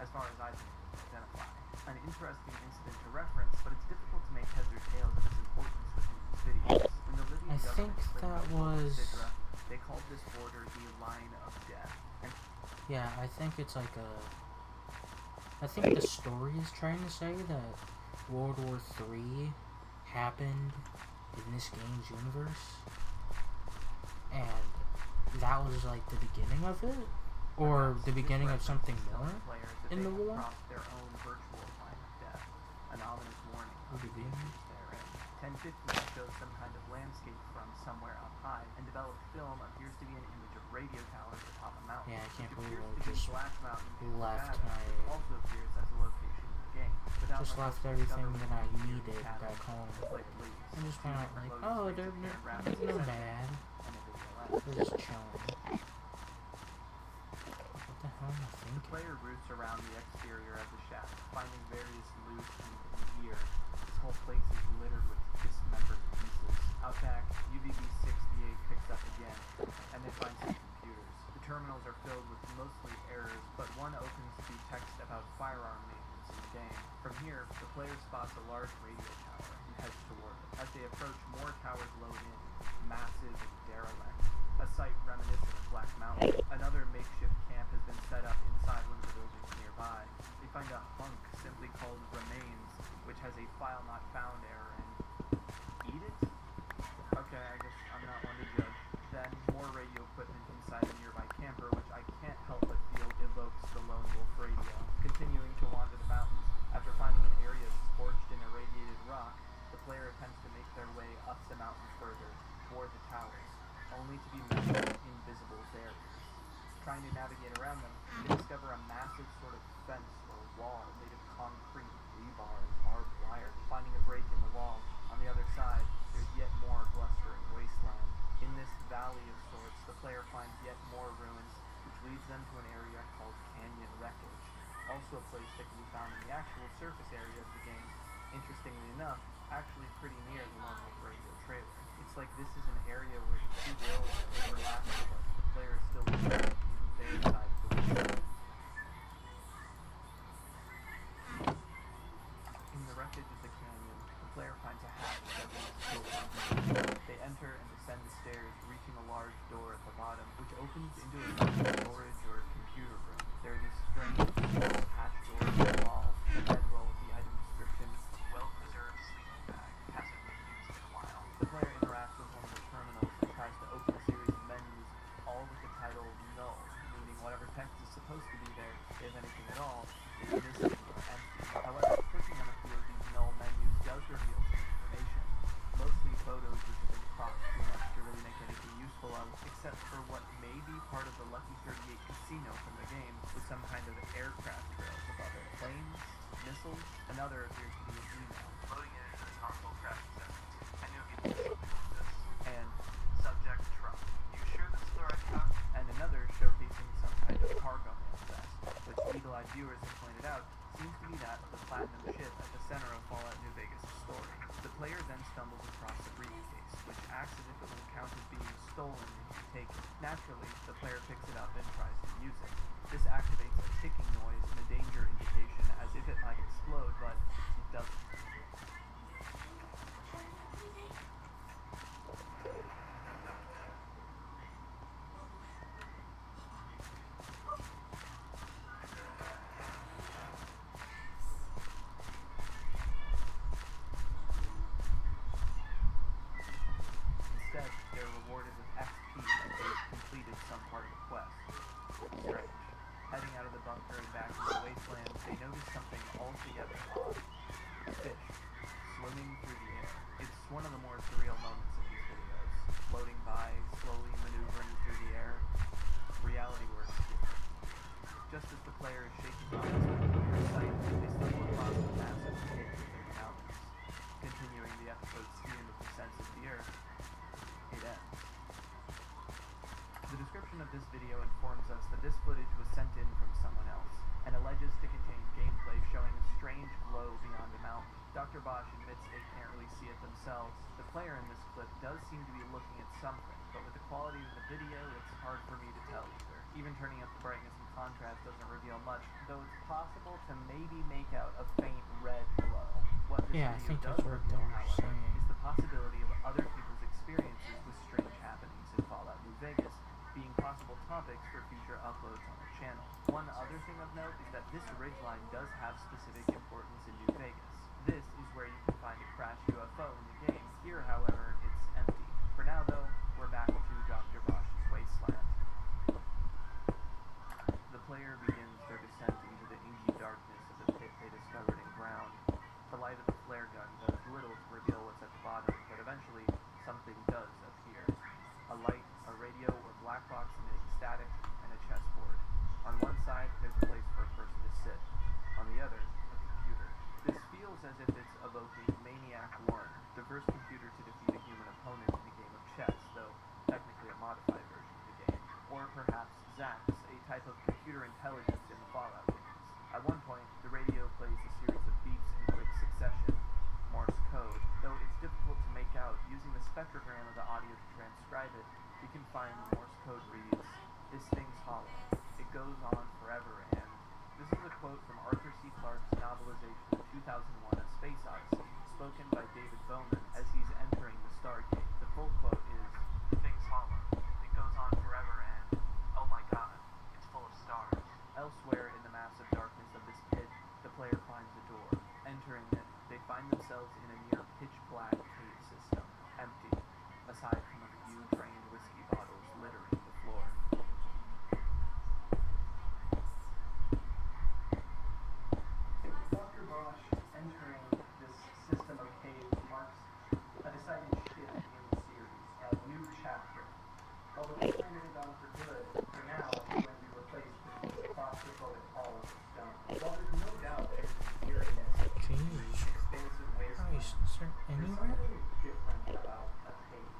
as far as I've been able to identify. An interesting incident to reference, but it's difficult to make heads or tails of its importance within these videos. When the Libyan government claimed that control of was... Sidra, they called this border the Line of Death. And yeah, I think it's like a... I think the story is trying to say that World War III happened in this game's universe, and that was like the beginning of it, or the beginning of something more in the war. Their own virtual line of death, an ominous warning of the dangers therein. 1050 shows some kind of landscape from somewhere up high, and developed film appears to be an image of radio towers atop a mountain. Yeah, I can't which believe appears I to be just Black Mountain in left Nevada, my... which also appears as a location in the game. Without just much left else everything discovery, that I we hear needed chatter, back home. the player leaves. I just went out like, Choosing oh, loads they're of no rapid bad. and a video They're just chilling. What the hell am I The thinking? player roots around the exterior of the shack, finding various loot and gear. This whole place is littered with dismembered pieces. Out back, UVB-68 picks up again, and they find some computers. The terminals are filled with mostly errors, but one opens to text about firearm maintenance in the game. From here, the player spots a large radio tower and heads toward it. As they approach, more towers load in, massive and derelict. A site reminiscent of Black Mountain. Another makeshift camp has been set up inside one of the buildings nearby. They find a hunk simply called Remains, which has a file not found error and eat it? Okay, I guess I'm not one to judge. Then more radio equipment inside a nearby camper, which I can't help but feel evokes the Lone Wolf radio. Continuing to wander the mountains, after finding an area scorched in irradiated rock, the player attempts to make their way up the mountain further, toward the towers, only to be met with invisible barriers. Trying to navigate around them, they discover a massive sort of fence or wall made of concrete, rebar, and barbed wire. Finding a break in the wall, on the other side, there's yet more blustering wasteland. In this valley of sorts, the player finds yet more ruins, which leads them to an area called Canyon Wreckage, also a place that can be found in the actual surface area of the game. Interestingly enough, actually pretty near the Lone Wolf radio trailer. It's like this is an area where the two worlds overlap, but the player is still trapped in their side of the world. In the wreckage of the canyon, the player finds a hatch that leads to a bunker. They enter and descend the stairs, reaching a large door at the bottom, which opens into a storage or computer room. There are these strange small hatch doors on the wall, a bedroll with the item description, well-preserved sleeping bag, hasn't been used in a while. The player interacts with one of the terminals and tries to open a series of menus, all with the title null, meaning whatever text is supposed to be there, if anything at all, is missing or empty. However, clicking on a few of these null menus does reveal some information, mostly photos which have been cropped too much to really make anything useful of, except for what may be part of the Lucky 38 casino from the game, with some kind of aircraft trails above it. Planes, missiles, another appears to be an email. Loading it into the console crashes out. I knew it'd be something like this. And subject truck. You sure this is the right truck? And another showcasing some kind of cargo manifest, which eagle-eyed viewers have pointed out seems to be that of the Platinum ship at the center of Fallout New Vegas' story. The player then stumbles across the briefcase, which acts as if it will count as being stolen if you take it. Naturally, the player picks it up and tries to use it. This activates a ticking noise and a danger indication as if it might explode, but it doesn't. Instead, they're rewarded with XP if they've completed some part of the quest. Strange. Heading out of the bunker and back to the wasteland, they notice something altogether odd. Fish, swimming through the air. It's one of the more surreal moments in these videos. Floating by, slowly maneuvering through the air. Reality works different. Just as the player is shaking off his familiar sight, they stumble across a massive pit within the mountains. Continuing the episode's theme of the sense of the earth, it ends. The description of this video informs us that this footage was sent in from someone else. themselves. The player in this clip does seem to be looking at something, but with the quality of the video, it's hard for me to tell either. Even turning up the brightness and contrast doesn't reveal much, though it's possible to maybe make out a faint red glow. What this Yeah, I video think does that's what reveal, they're however, saying. is the possibility of other people's experiences with strange happenings in Fallout New Vegas being possible topics for future uploads on the channel. One other thing of note is that this ridgeline does have specific importance in New Vegas. This is where you can find a crashed UFO in the game. Here, however, it's empty. For now, though, we're back to Dr. Bosch's wasteland. The player begins their descent into the inky darkness of the pit they discovered in ground. The light of the flare gun does little to reveal what's at the bottom, but eventually something does appear. A light, a radio or black box emitting static, and a chessboard. On one side, there's a place for a person to sit. On the other, a computer. This feels as if it's evoking Maniac 1, the first computer to defeat a human opponent in a game of chess, though technically a modified version of the game. Or perhaps Zax, a type of computer intelligence in the Fallout games. At one point, the radio plays a series of beeps in quick succession. Morse code. Though it's difficult to make out, using the spectrogram of the audio to transcribe it, you can find the Morse code reads, "This thing's hollow. It goes on forever," and this is a quote from Arthur C. Clarke's novelization of 2001: A Space Odyssey, spoken by David Bowman as he's entering the Stargate. The full quote is, "The thing's hollow. It goes on forever and, oh my god, it's full of stars." Elsewhere in the massive darkness of this pit, the player finds a door. Entering it, they find themselves in a near pitch-black cave system, empty, aside from a few drained whiskey bottles littering the floor. Dr. Bosch entering this system of caves marks a decided shift in the series, a new chapter. While the wasteland isn't gone for good, for now it's going to be replaced with these claustrophobic halls of stone. While there's no doubt there's an eeriness to Jesus expansive wasteland, Christ, is there there's anywhere? something different about a cave.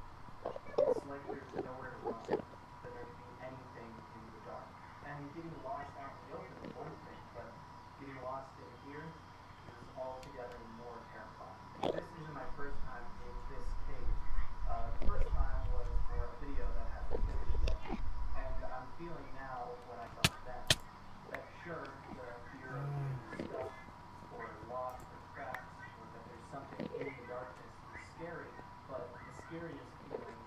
It's like there's nowhere to run, that there can be anything in the dark. And getting lost out in the open is one thing, but getting lost in here is altogether more terrifying. This isn't my first time in this cave. The first time was for a video that hasn't finished yet. And I'm feeling now what I felt then. That sure, the fear of being stuck or lost or trapped, or that there's something in the darkness is scary, but the scariest feeling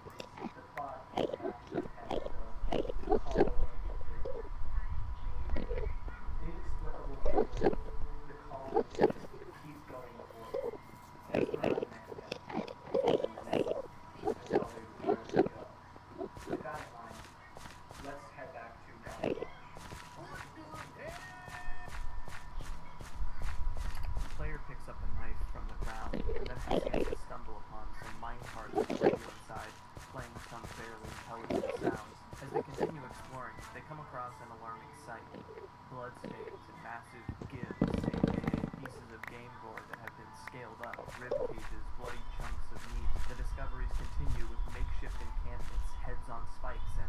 is the thought in the back of your head, the hollow empty pit, the inexplicable feeling, the calm that just keeps going forward. That's where I'm at now. Until there's nowhere to go. With that in mind, let's head back to Dr. Bosch. The player picks up a knife from the ground and then proceeds to stumble upon some minecarts with a radio inside, playing some fairly intelligent sounds. As they continue exploring, they come across an alarming sight. Blood stains and massive gibs, aka pieces of game board that have been scaled up, rib cages, bloody chunks of meat. The discoveries continue with makeshift encampments, heads on spikes, and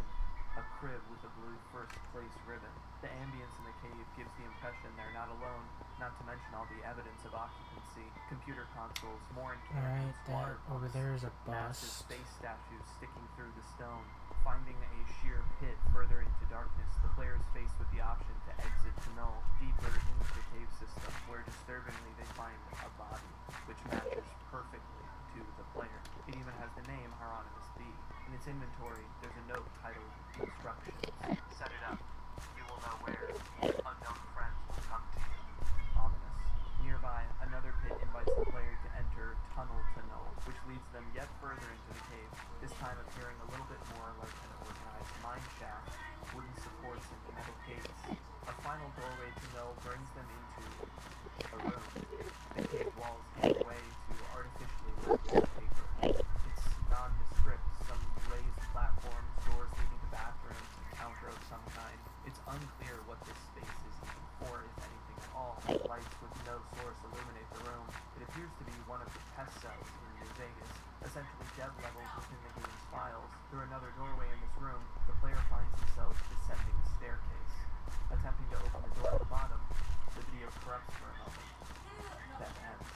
a crib with a blue first place ribbon. The ambience in the cave gives the impression they're not alone, not to mention all the evidence of occupancy, computer consoles, more encampments, water Alright, over pumps, there is a massive bust. space statues sticking through the stone. Finding a sheer pit further into darkness, the player is faced with the option to exit to Null, deeper into the cave system, where disturbingly they find a body, which matches perfectly to the player. It even has the name Hieronymus B. In its inventory, there's a note titled Instructions. Set it up. You will know where. Unknown friends will come to you. Ominous. Nearby, another pit invites the player to enter Tunnel to Null, which leads them yet further into the cave, this time appearing a little bit more like an organized mine shaft, wooden supports and metal gates. A final doorway to Null brings them into a room. The cave walls give way to artificially lit wallpaper. It's nondescript, some raised platforms, doors leading to bathrooms, a counter of some kind. It's unclear what this space is even for, if anything at all. Lights with no source illuminate the room. It appears to be one of the test cells in New Vegas, essentially dev levels within the game's files. Through another doorway in this room, the player finds themselves descending a staircase. Attempting to open the door at the bottom, the video corrupts for a moment. Then ends.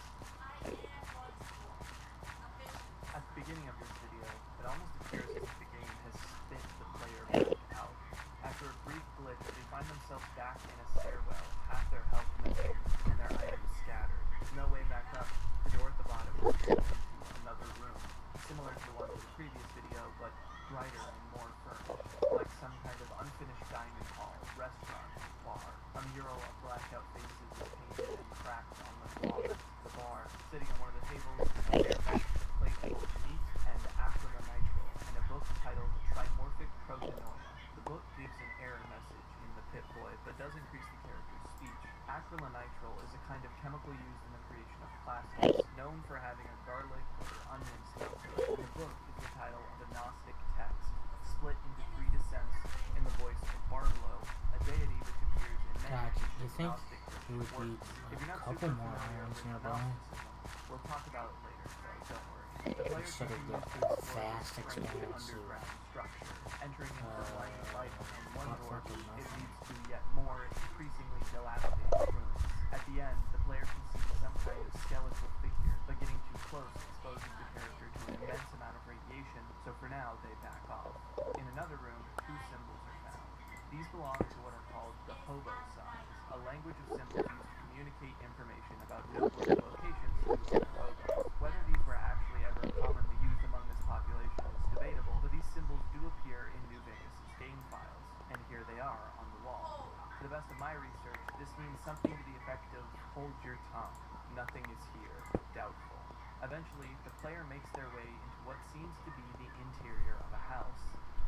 splashed out faces with painted and cracked on the wall next to the bar. Sitting at one of the tables is a bare bench, plate full of meat and acrylonitrile, and a book titled Trimorphic Proteinuria. The book gives an error message in the Pip-Boy, but does increase the character's speech. Acrylonitrile is a kind of chemical used in the creation of plastics, known for having a garlic or onion smell to it. The book is the title of a Gnostic text, split into 3 descents in the voice of Barlow, a deity which appears in many God, you ancient think Gnostic it Christian would be works. If a you're not couple super more familiar irons with nearby Gnosticism, we'll talk about it later, so don't worry. The player instead of the continues to explore vast this strange expanse of underground structure, entering into the light of light on one not door. fucking It nothing. leads to yet more increasingly dilapidated rooms. At the end, the player can see some kind of skeletal figure, but getting too close exposes the character to an immense amount of radiation, so for now they back off. In another room, 2 symbols are found. These belong to what are called the hobo signs, a language of symbols used to communicate information about noteworthy locations to other hobos. Whether these were actually ever commonly used among this population is debatable, but these symbols do appear in New Vegas' game files, and here they are on the wall. To the best of my research, this means something to the effect of hold your tongue, nothing is here, doubtful. Eventually, the player makes their way into what seems to be the interior of a house.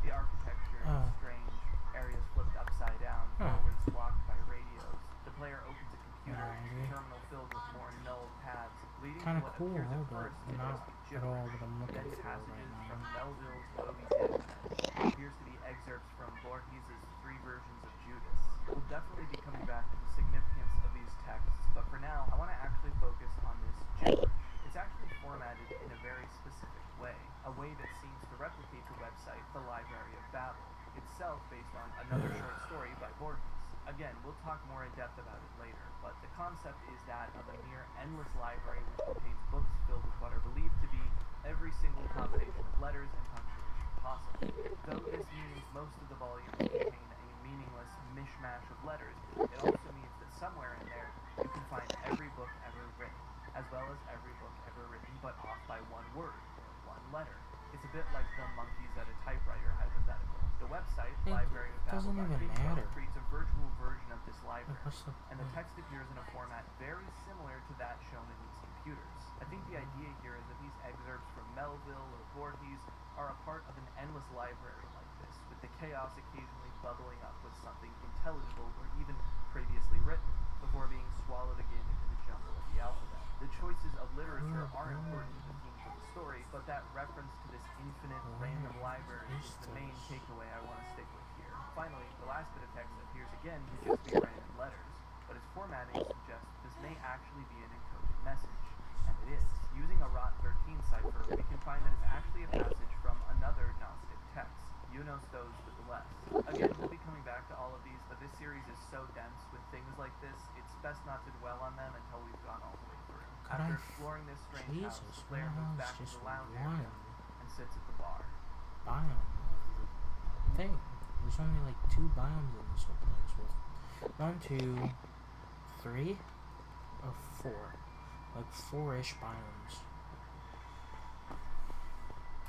The architecture is strange, areas flipped upside down, doorways blocked by radios. The player opens a computer, a terminal filled with more null tabs, leading to what cool, appears at but first to not just be at all gibberish. what I'm looking Then for passages right from now. Melville's Levitated Pt. appears to be excerpts from Borges' 3 versions of Judas. We'll definitely be coming back to the significance of these texts, but for now, I want to actually focus on this gibberish. It's actually formatted in a very specific way, a way that seems to replicate the website The Library of Babel, itself based on another short story by Borges. Again, we'll talk more in depth about it later, but the concept is that of a near endless library which contains books filled with what are believed to be every single combination of letters and punctuation possible. Though this means most of the volumes contain a meaningless mishmash of letters, it also means that somewhere in there you can find every book ever written, as well as every book ever written but off by 1 word or 1 letter. It's a bit like the monkeys at a typewriter hypothetical. The website, Library of doesn't even Babel.info, matter. creates a virtual version of this library, What's the and the text appears in a format very similar to that shown in these computers. I think the idea here is that these excerpts from Melville or Borges are a part of an endless library like this, with the chaos occasionally bubbling up with something intelligible or even previously written before being swallowed again into the jumble of the alphabet. The choices of literature are important to the themes of the story, but that reference to this infinite random library is the main takeaway I want to stick with here. Finally, the last bit of text that appears again to just be random letters, but its formatting suggests this may actually be an encoded message. And it is. Using a ROT13 cipher, we can find that it's actually a passage from another Gnostic text, Eunostos with the West. Again, we'll be coming back to all of these, but this series is so dense with things like this, it's best not to dwell on them until we've gone all the way through. After exploring this strange house, the player moves back to the lounge area and sits at the bar. Biome of the thing. There's only like 2 biomes in this whole place with 1, 2, 3, or 4. Like 4-ish biomes.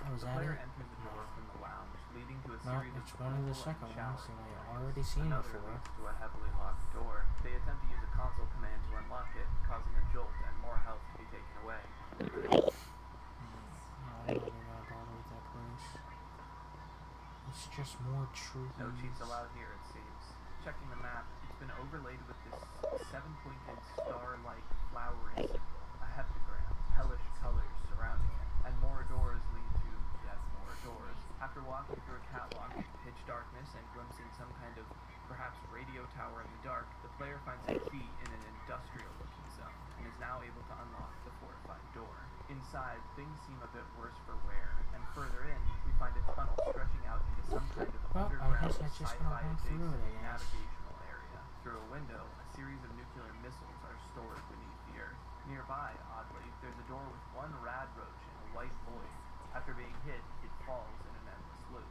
Oh, is The that player it? enters the door from the lounge, leading to a No, series it's of one of the cool second and ones showering that I've areas. already seen Another before. leads to a heavily locked door. They attempt to use a console command to unlock it, causing a jolt and more health to be taken away. No, I'm not even gonna bother with that place. It's just more trees. No cheats allowed here, it seems. Checking the map, it's been overlaid with this 7-pointed star-like flowery symbol, a heptagram, hellish colors surrounding it, and more doors lead to yet more doors. After walking through a catwalk in pitch darkness and glimpsing some kind of perhaps radio tower in the dark, the player finds a key in an industrial-looking zone and is now able to unlock the fortified door. Inside, things seem a bit worse for wear, and further in, we find a tunnel stretching out into some kind of underground sci-fi adjacent navigational area. Through a window, a series of nuclear missiles are stored beneath the earth. Nearby, oddly, there's a door with 1 rad roach in a white void. After being hit, it falls in an endless loop.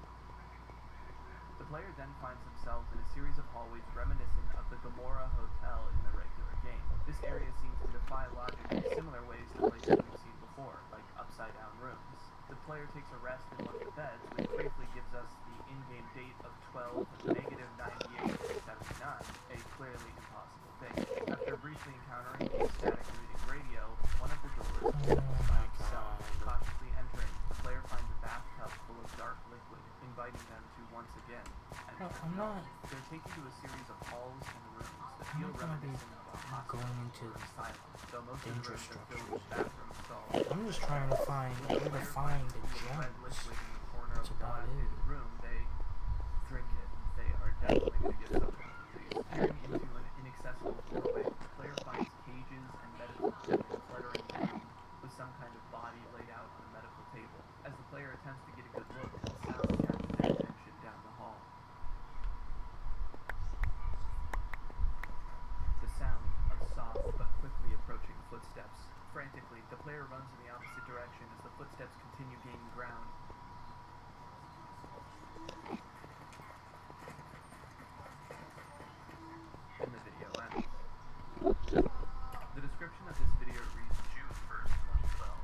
The player then finds themselves in a series of hallways reminiscent of the Gomorrah Hotel in the regular game. This area seems to defy logic in similar ways to places we've seen before, like upside-down rooms. The player takes a rest in one of the beds, which briefly gives us the in-game date of 12-98-79, a clearly impossible date. briefly encountering a static reading radio, one of the doors Oh opens my by itself. god. Cautiously entering, the player finds a bathtub full of dark liquid, inviting them to once again enter. No, I'm not. They're taken to a series of halls and rooms that I'm feel not gonna be reminiscent of a hospital going into or asylum, though most of the dangerous rooms are filled structures. with bathroom stalls. I'm just trying to find where to find the Red gems. liquid in the corner That's of the about it. dilapidated room, they drink it. They are definitely going to get some kind of disease. Peering into an inaccessible doorway, the player finds cages and medical equipment cluttering the room, with some kind of body laid out on a medical table. As the player attempts to get a good look, a sound catches their attention down the hall. The sound of soft but quickly approaching footsteps. Frantically, the player runs in the opposite direction as the footsteps continue gaining ground. And the video ends. The description of this video reads June 1st, 2012,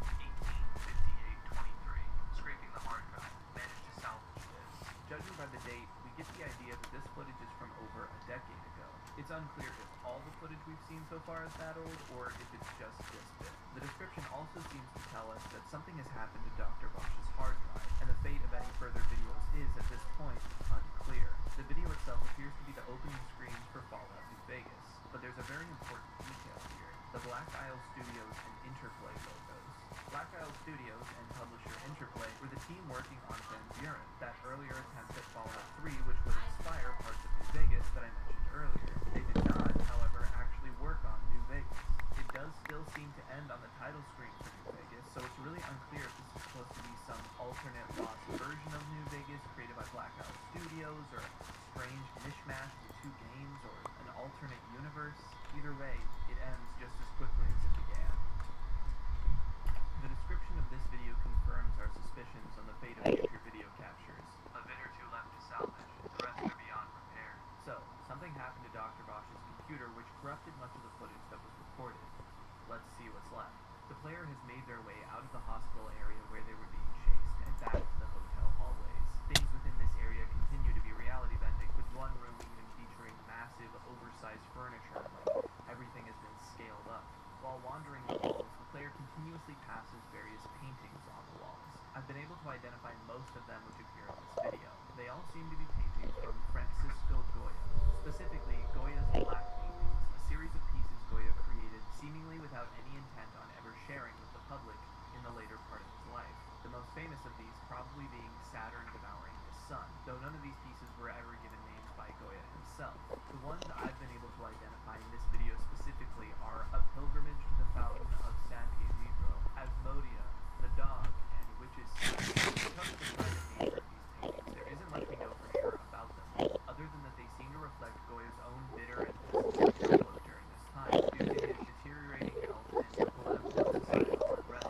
18:58:23. Scraping the hard drive. Managed to salvage this. Judging by the date, we get the idea that this footage is from over a decade ago. It's unclear if all the footage we've seen so far is that old, or if it's just this bit. The description also seems to tell us that something has happened to Dr. Bosch's hard drive, and the fate of any further videos is, at this point, unclear. The video itself appears to be the opening screens for Fallout New Vegas, but there's a very important detail here: the Black Isle Studios and Interplay logos. Black Isle Studios and publisher Interplay were the team working on Van Buren, that earlier attempt at Fallout 3 which would inspire parts of New Vegas that I mentioned earlier. They did not, however, actually work on New Vegas. It does still seem to end on the title screen for New Vegas, so it's really unclear if this is supposed to be some alternate lost version of New Vegas created by Black Isle Studios, or a strange mishmash of the two games, or an alternate universe. Either way, it ends just as quickly as it began. The description of this video confirms our suspicions on the fate of future video captures. A vid or two left to salvage, the rest are beyond repair. So, something happened to Dr. Bosch's computer which corrupted much of the footage that was recorded. Let's see what's left. The player has made their way out of the hospital area where they were being chased, and back to the hotel hallways. Things within this area continue to be reality bending, with one room even featuring massive, oversized furniture, like everything has been scaled up. While wandering the halls, the player continuously passes various paintings on the walls. I've been able to identify most of them which appear in this video. They all seem to be paintings from Francisco Goya, specifically Goya's Black Paintings, a series of pieces Goya created seemingly without any intent on ever sharing with the public in the later part of his life. The most famous of these probably being Saturn devouring the sun, though none of these pieces were ever given names by Goya himself. The ones I've been able to identify in this video specifically are A Pilgrimage to the Fountain of San Isidro, Asmodia, The Dog, and Witch's Sight. Because of the private nature of these paintings, there isn't much we know for sure about them, other than that they seem to reflect Goya's own bitter and pessimistic outlook during this time, due to his deteriorating health and political and societal unrest.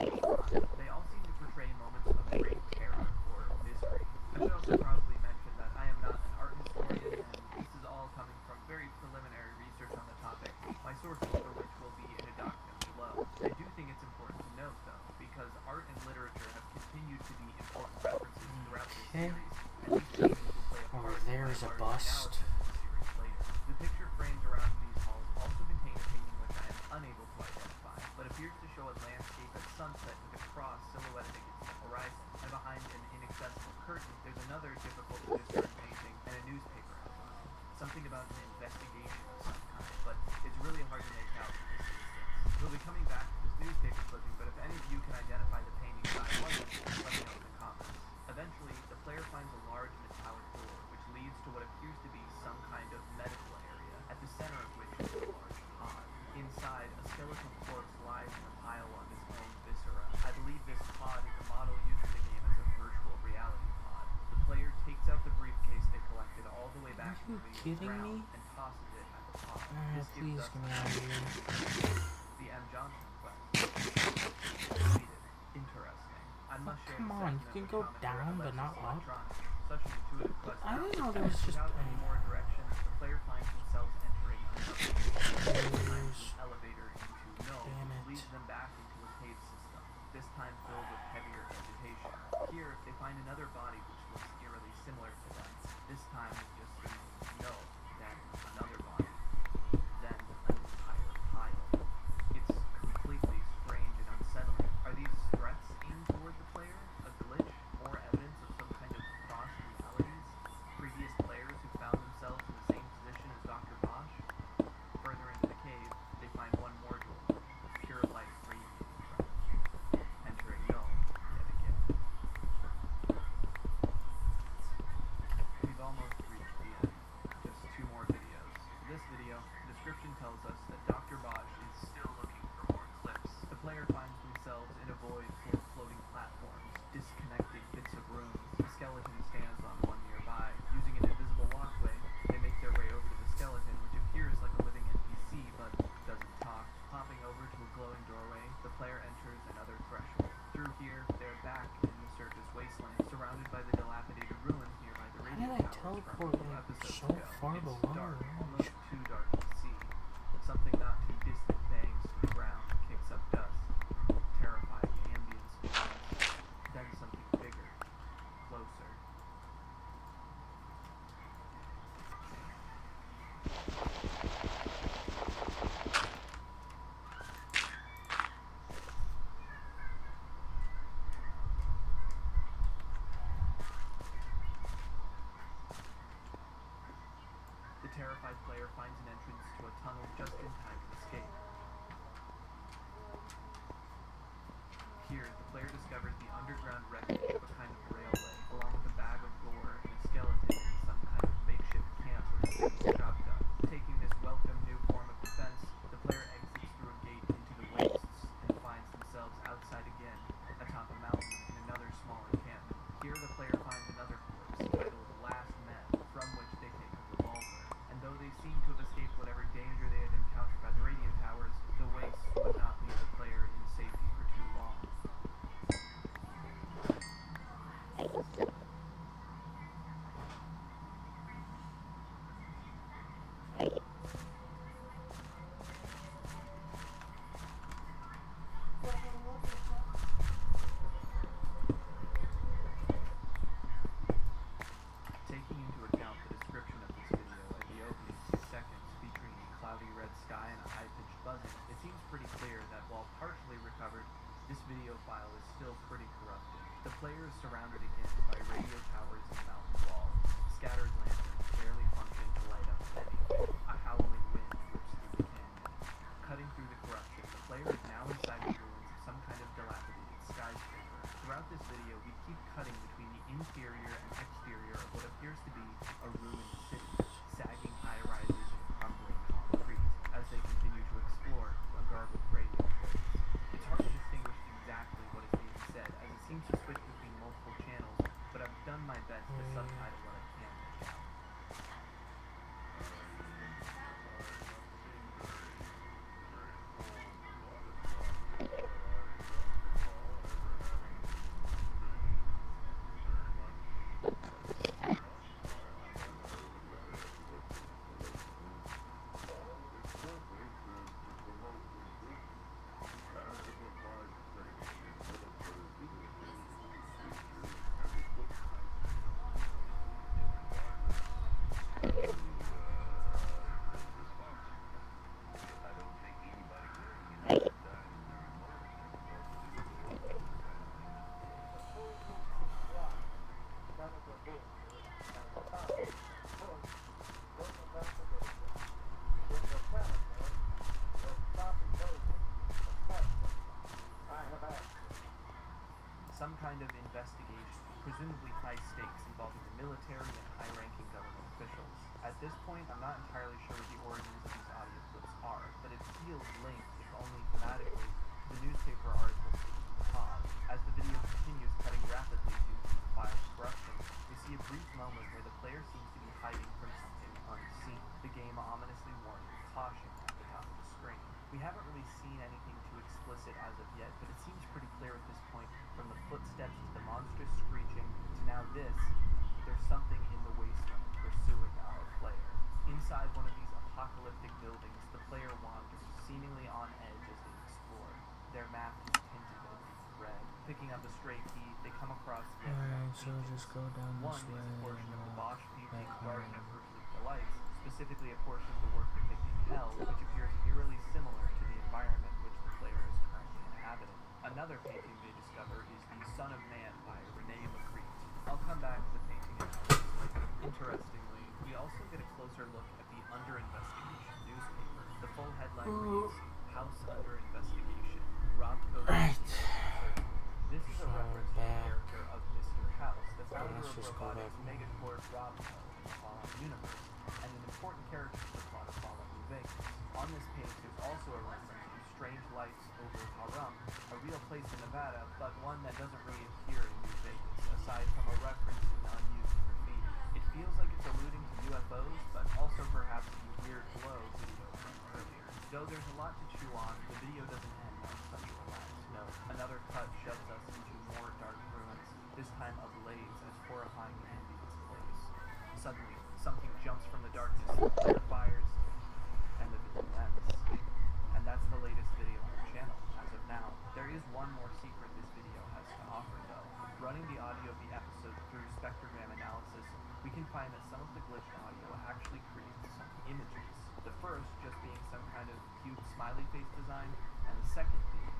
They all seem to portray moments of great terror or misery. I should also probably mention that I am not an art historian, and this is all coming from very preliminary research on the topic, my sources for which will be in a document below. I do think it's important to note, though, because art and literature have continued to be important references throughout this series, and these paintings will play a part in there's my a larger bust. analysis of the series later. The picture frames around these halls also contain a painting which I am unable to identify, but appears to show a landscape at sunset with a cross silhouetted against the horizon, and behind an inaccessible curtain there's another difficult to discern painting and a newspaper outline. Something about an investigation of some kind, but it's really hard to make out in this instance. We'll be coming back to this newspaper clipping, but if any of you can identify the painting that I wasn't, let me know in the comments. Eventually, the player finds a large metallic door, which leads to what appears to be some kind of medical area, at the center of which is a large pod. Inside, a skeletal corpse lies in a pile on its own viscera. I believe this pod is a model used in the game as a virtual reality pod. The player takes out the briefcase they collected all the way back to the kidding ground me? and tosses it at the pod. This Please gives us get me out of here. the M. Johnson quest. Completed. Interesting. I must share Come the on, section you of can the go comment where down, but Alexis not up. Electronics. Such an intuitive quest. I didn't know there was just Without any more directions, the player finds themselves entering an elevator into no, Damn which it. leads them back into a cave system, this time filled with heavier vegetation. Here, they find another body which looks eerily similar to them. This time, it just seems no, then another body, then an entire pile. Here, they're back in the circus wasteland, surrounded by the dilapidated ruins nearby the How radio did I towers from teleport a few like episodes so ago. far It's below? dark, almost too dark to see. Something not too distant bangs to the ground, kicks up dust. Terrifying ambience follows. Then something bigger, closer. The terrified player finds an entrance to a tunnel just in time to escape. Here, the player discovers the underground wreckage of a kind of railway, along with a bag of gore and a skeleton in some kind of makeshift camp with a single shotgun. Taking this welcome new form of defense, the player exits through a gate into the wastes and finds themselves outside again, atop a mountain in another small encampment. Here, the player finds another corpse, titled Last Man, from which they take a revolver. And though they seem to have escaped whatever danger they had encountered by the radio towers, the wastes would not leave the player in safety for too long. Taking into account the description of this video at the opening 2 seconds featuring a cloudy red sky and a high-pitched buzzing, it seems pretty clear that while partially recovered, this video file is still pretty corrupted. The player is surrounded again by radio towers and mountain walls. Scattered lanterns barely function to light up anything. A howling wind rips through the canyon. Cutting through the corruption, the player is now inside the ruins of some kind of dilapidated skyscraper. Throughout this video, we keep cutting between the interior and exterior of what appears to be a ruined city, sagging high-rises and crumbling concrete, as they continue to explore a garbled radio waves. It's hard to distinguish exactly what is being said, as it seems to switch between multiple channels, but I've done my best to subtitle what I can make out. Some kind of investigation, presumably high stakes involving the military and high-ranking government officials. At this point, I'm not entirely sure what the origins of these audio clips are, but it feels linked, if only thematically, to the newspaper article Pod. As the video continues cutting rapidly due to the file's corruption, we see a brief moment where the player seems to be hiding from something unseen. The game ominously warns caution at the top of the screen. We haven't really seen anything too explicit as of yet, but it seems pretty clear at this point, from the footsteps to the monstrous screeching to now this, that there's something in the wasteland pursuing our player. Inside one of these apocalyptic buildings, the player wanders, seemingly on edge as they explore. Their map is tinted a deep red. Picking up a stray key, they come across yet Alright, so just go down one this way is a portion and of the Bosch back painting Garden of home. Earthly Delights, specifically a portion of the work depicting Hell, which appears eerily similar to the environment which the player is currently inhabiting. Another painting they discover is The Son of Man by Rene Magritte. I'll come back to the painting analysis later. Interestingly, we also get a closer look at the Under Investigation newspaper. The full headline reads, House Under Investigation. Rob Coates. This is a reference to the character of Mr. House, the founder of robotics megacorp Robco in the Fallout universe, and an important character to the plot of Fallout New Vegas. On this page, there's also a reference to Strange Lights over Harum, a real place in Nevada, but one that doesn't really appear in New Vegas, aside from a reference to an unused graffiti. It feels like it's alluding to UFOs, but also perhaps the weird glow video from earlier. Though there's a lot to chew on, the video doesn't end on such a relaxed note. Another cut shoves us into more dark ruins, this time ablaze as horrifying ambience plays. Suddenly, something jumps from the darkness, the player fires, and the video ends. And that's the latest video on the channel, as of now. There is one more secret this video has to offer, though. Running the audio of the episode through spectrogram analysis, we can find that some of the glitched audio actually creates some images. The first just being some kind of cute smiley face design, and the second being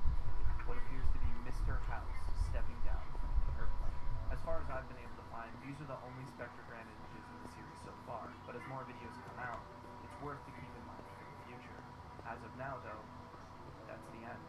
what appears to be Mr. House stepping down from the airplane. As far as I've been able to find, these are the only spectrogram images in the series so far, but as more videos come out, it's worth to keep in mind for the future. As of now, though, that's the end.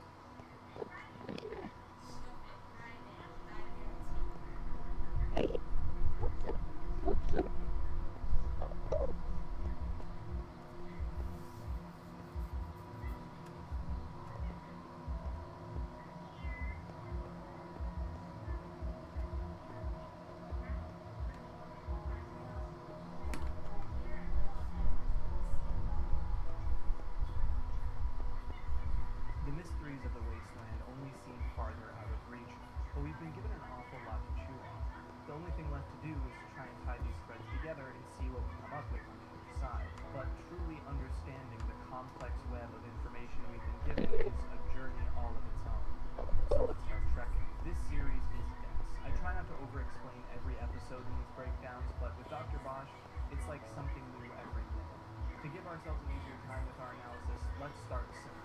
The mysteries of the wasteland only seem farther out of reach, but we've been given an awful lot to chew on. The only thing left to do is to try and tie these threads together and see what we come up with on the other side. But truly understanding the complex web of information we've been given is a journey all of its own. So let's start trekking. This series is dense. I try not to over-explain every episode in these breakdowns, but with Dr. Bosch, it's like something new every minute. To give ourselves an easier time with our analysis, let's start simple.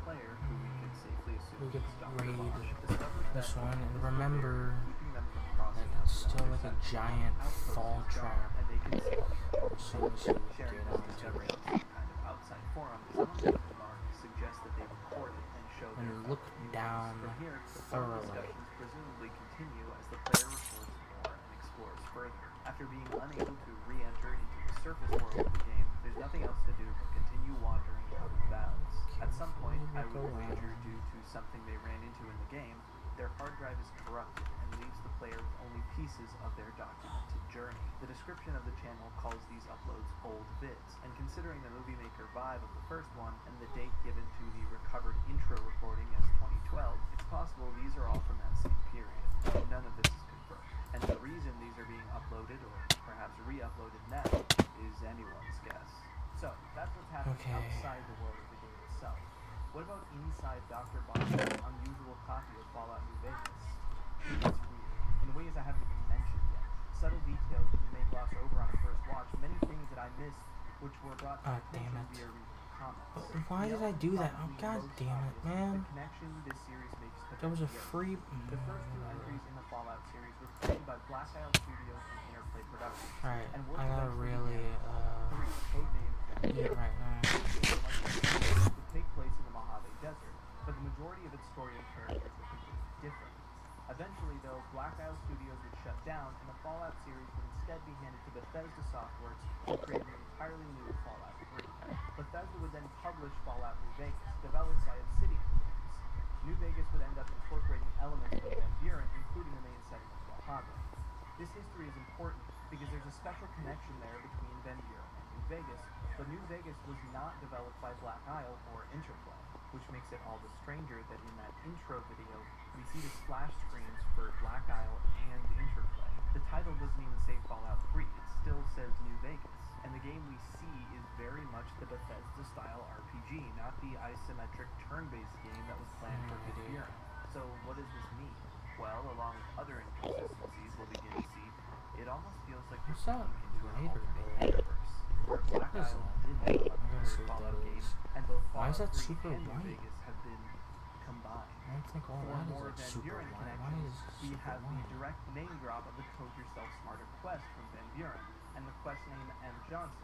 Player, who we could safely assume We could is Dr. raid Bosch, discovers this that one and Mr. remember Bear is keeping them from that crossing out it's to the still other like a side. giant Outpost fall is dark, trap and they can see each other. as soon as you Sharing get this onto discovery it. on some kind of outside forum, some of the remarks suggest that they recorded and showed And their look fellow down users. From here, the forum thoroughly. discussions presumably continue as the player records more and explores further. After being unable to re-enter into the surface world of the game, there's nothing else to do but continue wandering out of bounds. At some point, I would wager due to something they ran into in the game, their hard drive is corrupted and leaves the player with only pieces of their documented journey. The description of the channel calls these uploads old vids, and considering the movie maker vibe of the first one and the date given to the recovered intro recording as 2012, it's possible these are all from that same period. None of this is confirmed, and the reason these are being uploaded, or perhaps re-uploaded now, is anyone's guess. So, that's what's happening outside the world of the game itself. What about inside Dr. Bosch's unusual copy of Fallout New Vegas? It's weird, in ways I haven't even mentioned yet. Subtle details that you may gloss over on a first watch, many things that I missed, which were brought to my attention via reading comments. But why did I do that? Oh, god damn it, man. The connection this series makes to That was a free... The first two entries in the Fallout series were created by Black Isle Studios and Interplay Productions. Alright, and I gotta really, codenamed eat right now. would take place in the Mojave Desert, but the majority of its story and characters were completely different. Eventually, though, Black Isle Studios would shut down, and the Fallout series would instead be handed to Bethesda Softworks, who created an entirely new Fallout 3. Bethesda would then publish Fallout New Vegas, developed by Obsidian Games. New Vegas would end up incorporating elements of Van Buren, including the main setting of Mojave. This history is important because there's a special connection there between Van Buren and New Vegas, but New Vegas was not developed by Black Isle or Interplay, which makes it all the stranger that in that intro video, we see the splash screens for Black Isle and Interplay. The title doesn't even say Fallout 3, it still says New Vegas, and the game we see is very much the Bethesda-style RPG, not the isometric turn-based game that was planned for Van Buren. So what does this mean? Well, along with other inconsistencies we'll begin to see, it almost feels like we're stepping into an alternate universe, where Black Isle did develop the third Fallout game, and both Fallout 3 and New Vegas have been combined. I don't think all For that more is like Van super Buren white. Why connections, is we super have the white? direct name drop of the Code Yourself Smarter quest from Van Buren, and the quest name M. Johnson.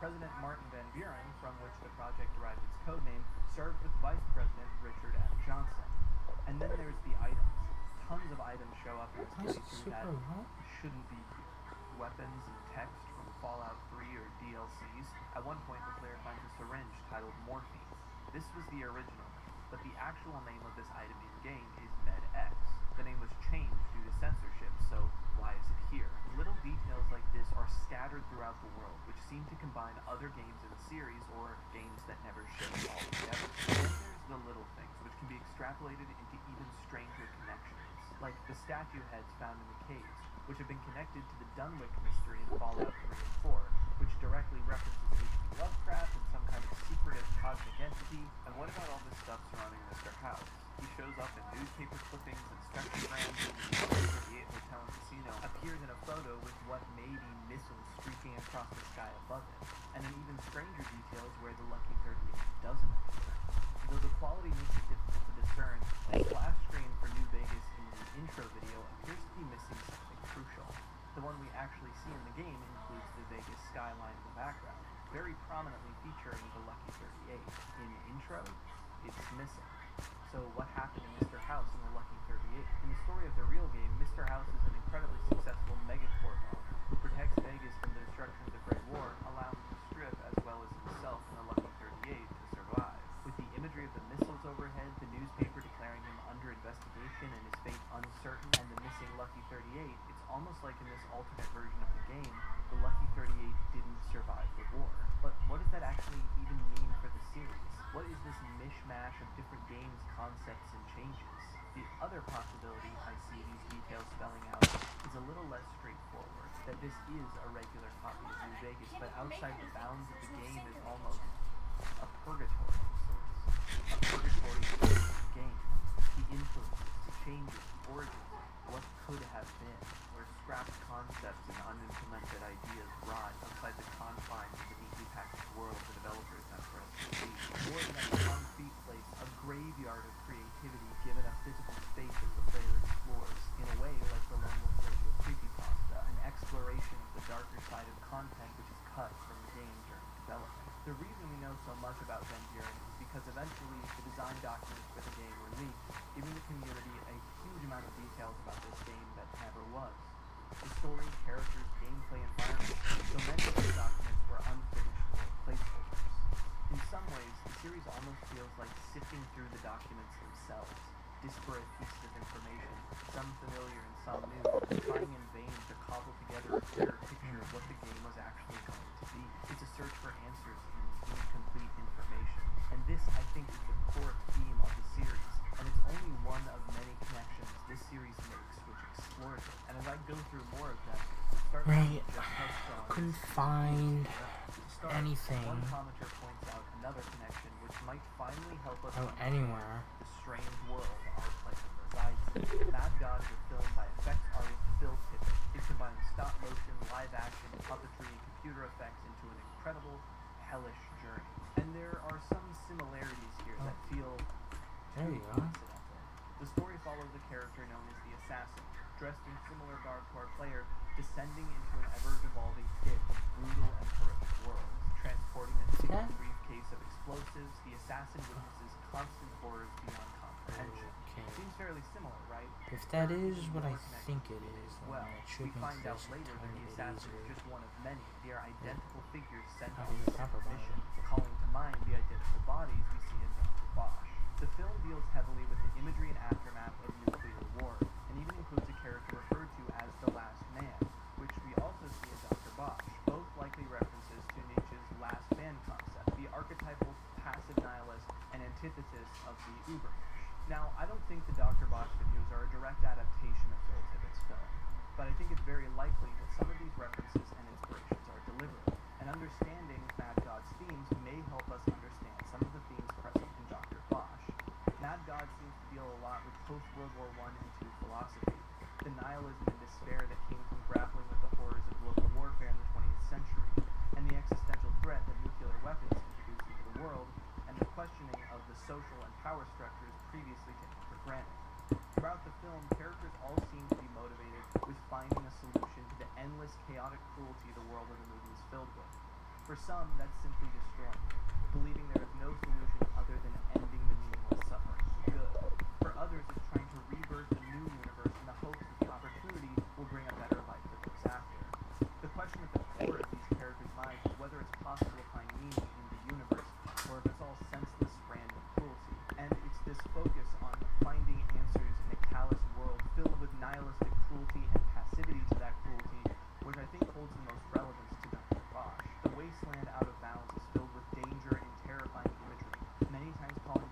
President Martin Van Buren, from which the project derived its code name, served with Vice President Richard M. Johnson. And then there's the items. Tons of items show up in this playthrough that shouldn't be here. Weapons and text from Fallout 3 or DLCs. At one point, the player finds a syringe titled Morphine. This was the original name, but the actual name of this item in-game is Med-X. The name was changed due to censorship, so why is it here? Little details like this are scattered throughout the world, which seem to combine other games in the series or games that never showed all together. Then there's the little things, which can be extracted translated into even stranger connections, like the statue heads found in the caves, which have been connected to the Dunwich mystery in Fallout 3 and 4, which directly references H.P. Lovecraft and some kind of secretive cosmic entity. And what about all this stuff surrounding Mr. House? He shows up in newspaper clippings and spectrograms, and the Hotel and Casino appears in a photo with what may be missiles streaking across the sky above it, and an even stranger detail is where the Lucky 38 doesn't appear. Though the quality makes it difficult to discern, the splash screen for New Vegas in the intro video appears to be missing something crucial. The one we actually see in the game includes the Vegas skyline in the background, very prominently featuring the Lucky 38. In intro, it's missing. So what happened to Mr. House in the Lucky 38? In the story of the real game, Mr. House is an incredibly successful megacorp owner who protects Vegas from the destruction of the Great War, allowing the Strip as well as himself and the Lucky 38 to survive. With the imagery of the missiles overhead, the newspaper declaring him under investigation and his fate uncertain, and the missing Lucky 38, it's almost like in this alternate version of the game, the Lucky 38 didn't survive the war. But what does that actually even mean for the series? What is this mishmash of different games, concepts, and changes? The other possibility I see these details spelling out is a little less straightforward, that this is a regular copy of New Vegas, but outside the bounds of the game is almost a purgatory of sorts. A purgatory of the game. The influences, the changes, the origins, what could have been, where scrapped concepts and unimplemented ideas rot outside the confines of the neatly packaged world the developers have for us to see. More than a concrete place, a graveyard of creativity given a physical space as the player explores, in a way like the Lone Wolf Radio creepypasta, an exploration of the darker side of content which is cut from the game during development. The reason we know so much about Van Buren is because eventually the design documents for the game were leaked, giving the community a huge amount of details about this game that never was. The story, characters, gameplay, environment, so many of these documents were unfinished or placeholders. In some ways, the series almost feels like sifting through the documents themselves, disparate pieces of information, some familiar and some new, trying in vain to cobble together a clearer picture of what the game was actually going to be. It's a search for answers in incomplete information. And this, I think, is the core theme of the series, and it's only one of many connections this series makes which explores it. And as I go through more of them, we start to see just how strong Couldn't find anything. One commenter points out another connection which might finally help us anywhere. the strange world our player resides in. Mad God is a film by effects artist Phil Tippett. It combines stop motion, live action, puppetry, and computer effects into an incredible, hellish journey. And there are some similarities here that feel too coincidental. The story follows a character known as the Assassin, dressed in similar garb to our player, descending into an ever-devolving pit of brutal and horrific worlds. Transporting a secret briefcase of explosives, the Assassin witnesses constant horrors beyond comprehension. Seems fairly similar, right? If that is what I think it is, well, then it should we make find out this a later that tiny the bit Assassin is easier. just one of many. They are identical figures sent on Probably a proper separate mission, body. calling to mind the identical bodies we see in Dr. Bosch. The film deals heavily with the imagery and aftermath of nuclear war, and even includes a character referred to as the Last Man, which we also see in Dr. Bosch, both likely references to Nietzsche's last man concept, the archetypal passive nihilist and antithesis of the Ubermensch. Now, I don't think the Dr. Bosch videos are a direct adaptation of Phil Tippett's film, but I think it's very likely that some of these references and inspirations are deliberate, and understanding Mad God's themes may help us understand some of the themes present in Dr. Bosch. Mad God seems to deal a lot with post-World War I and II philosophy, the nihilism and despair that came from grappling with the horrors of global warfare in the 20th century, and the existential threat that nuclear weapons introduced into the world, and the questioning of the social and power structures previously taken for granted. Throughout the film, characters all seem to be motivated with finding a solution to the endless chaotic cruelty the world of the movie is filled with. For some, that's simply destroying, believing there is no solution other than ending the meaningless suffering for good. For others, it's trying to rebirth a new universe in the hopes that the opportunity will bring a better life for those after. The question at the core of these characters' minds is whether it's possible to find meaning in the universe, or if it's all senseless, random cruelty. And it's this focus on finding answers in a callous world filled with nihilistic cruelty and passivity to that cruelty, which I think holds the most relevance to Dr. Bosch. The wasteland out of bounds is filled with danger and terrifying imagery, many times calling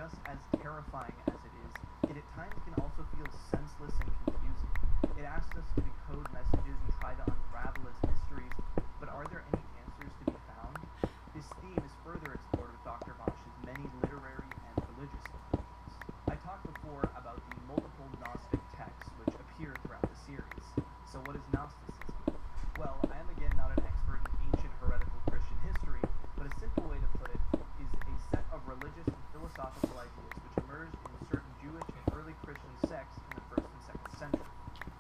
just as terrifying as it is, it at times can also feel senseless and confusing. It asks us to decode messages and try to unravel its mysteries, but are there any answers to be found? This theme is further explored with Dr. Bosch's many literary and religious conclusions. I talked before about the multiple Gnostic texts which appear throughout the series. So what is Gnosticism? Well, I am again not an expert in ancient heretical Christian history, but a simple way to put it is a set of religious and philosophical ideas which emerged in certain Jewish and early Christian sects in the 1st and 2nd century.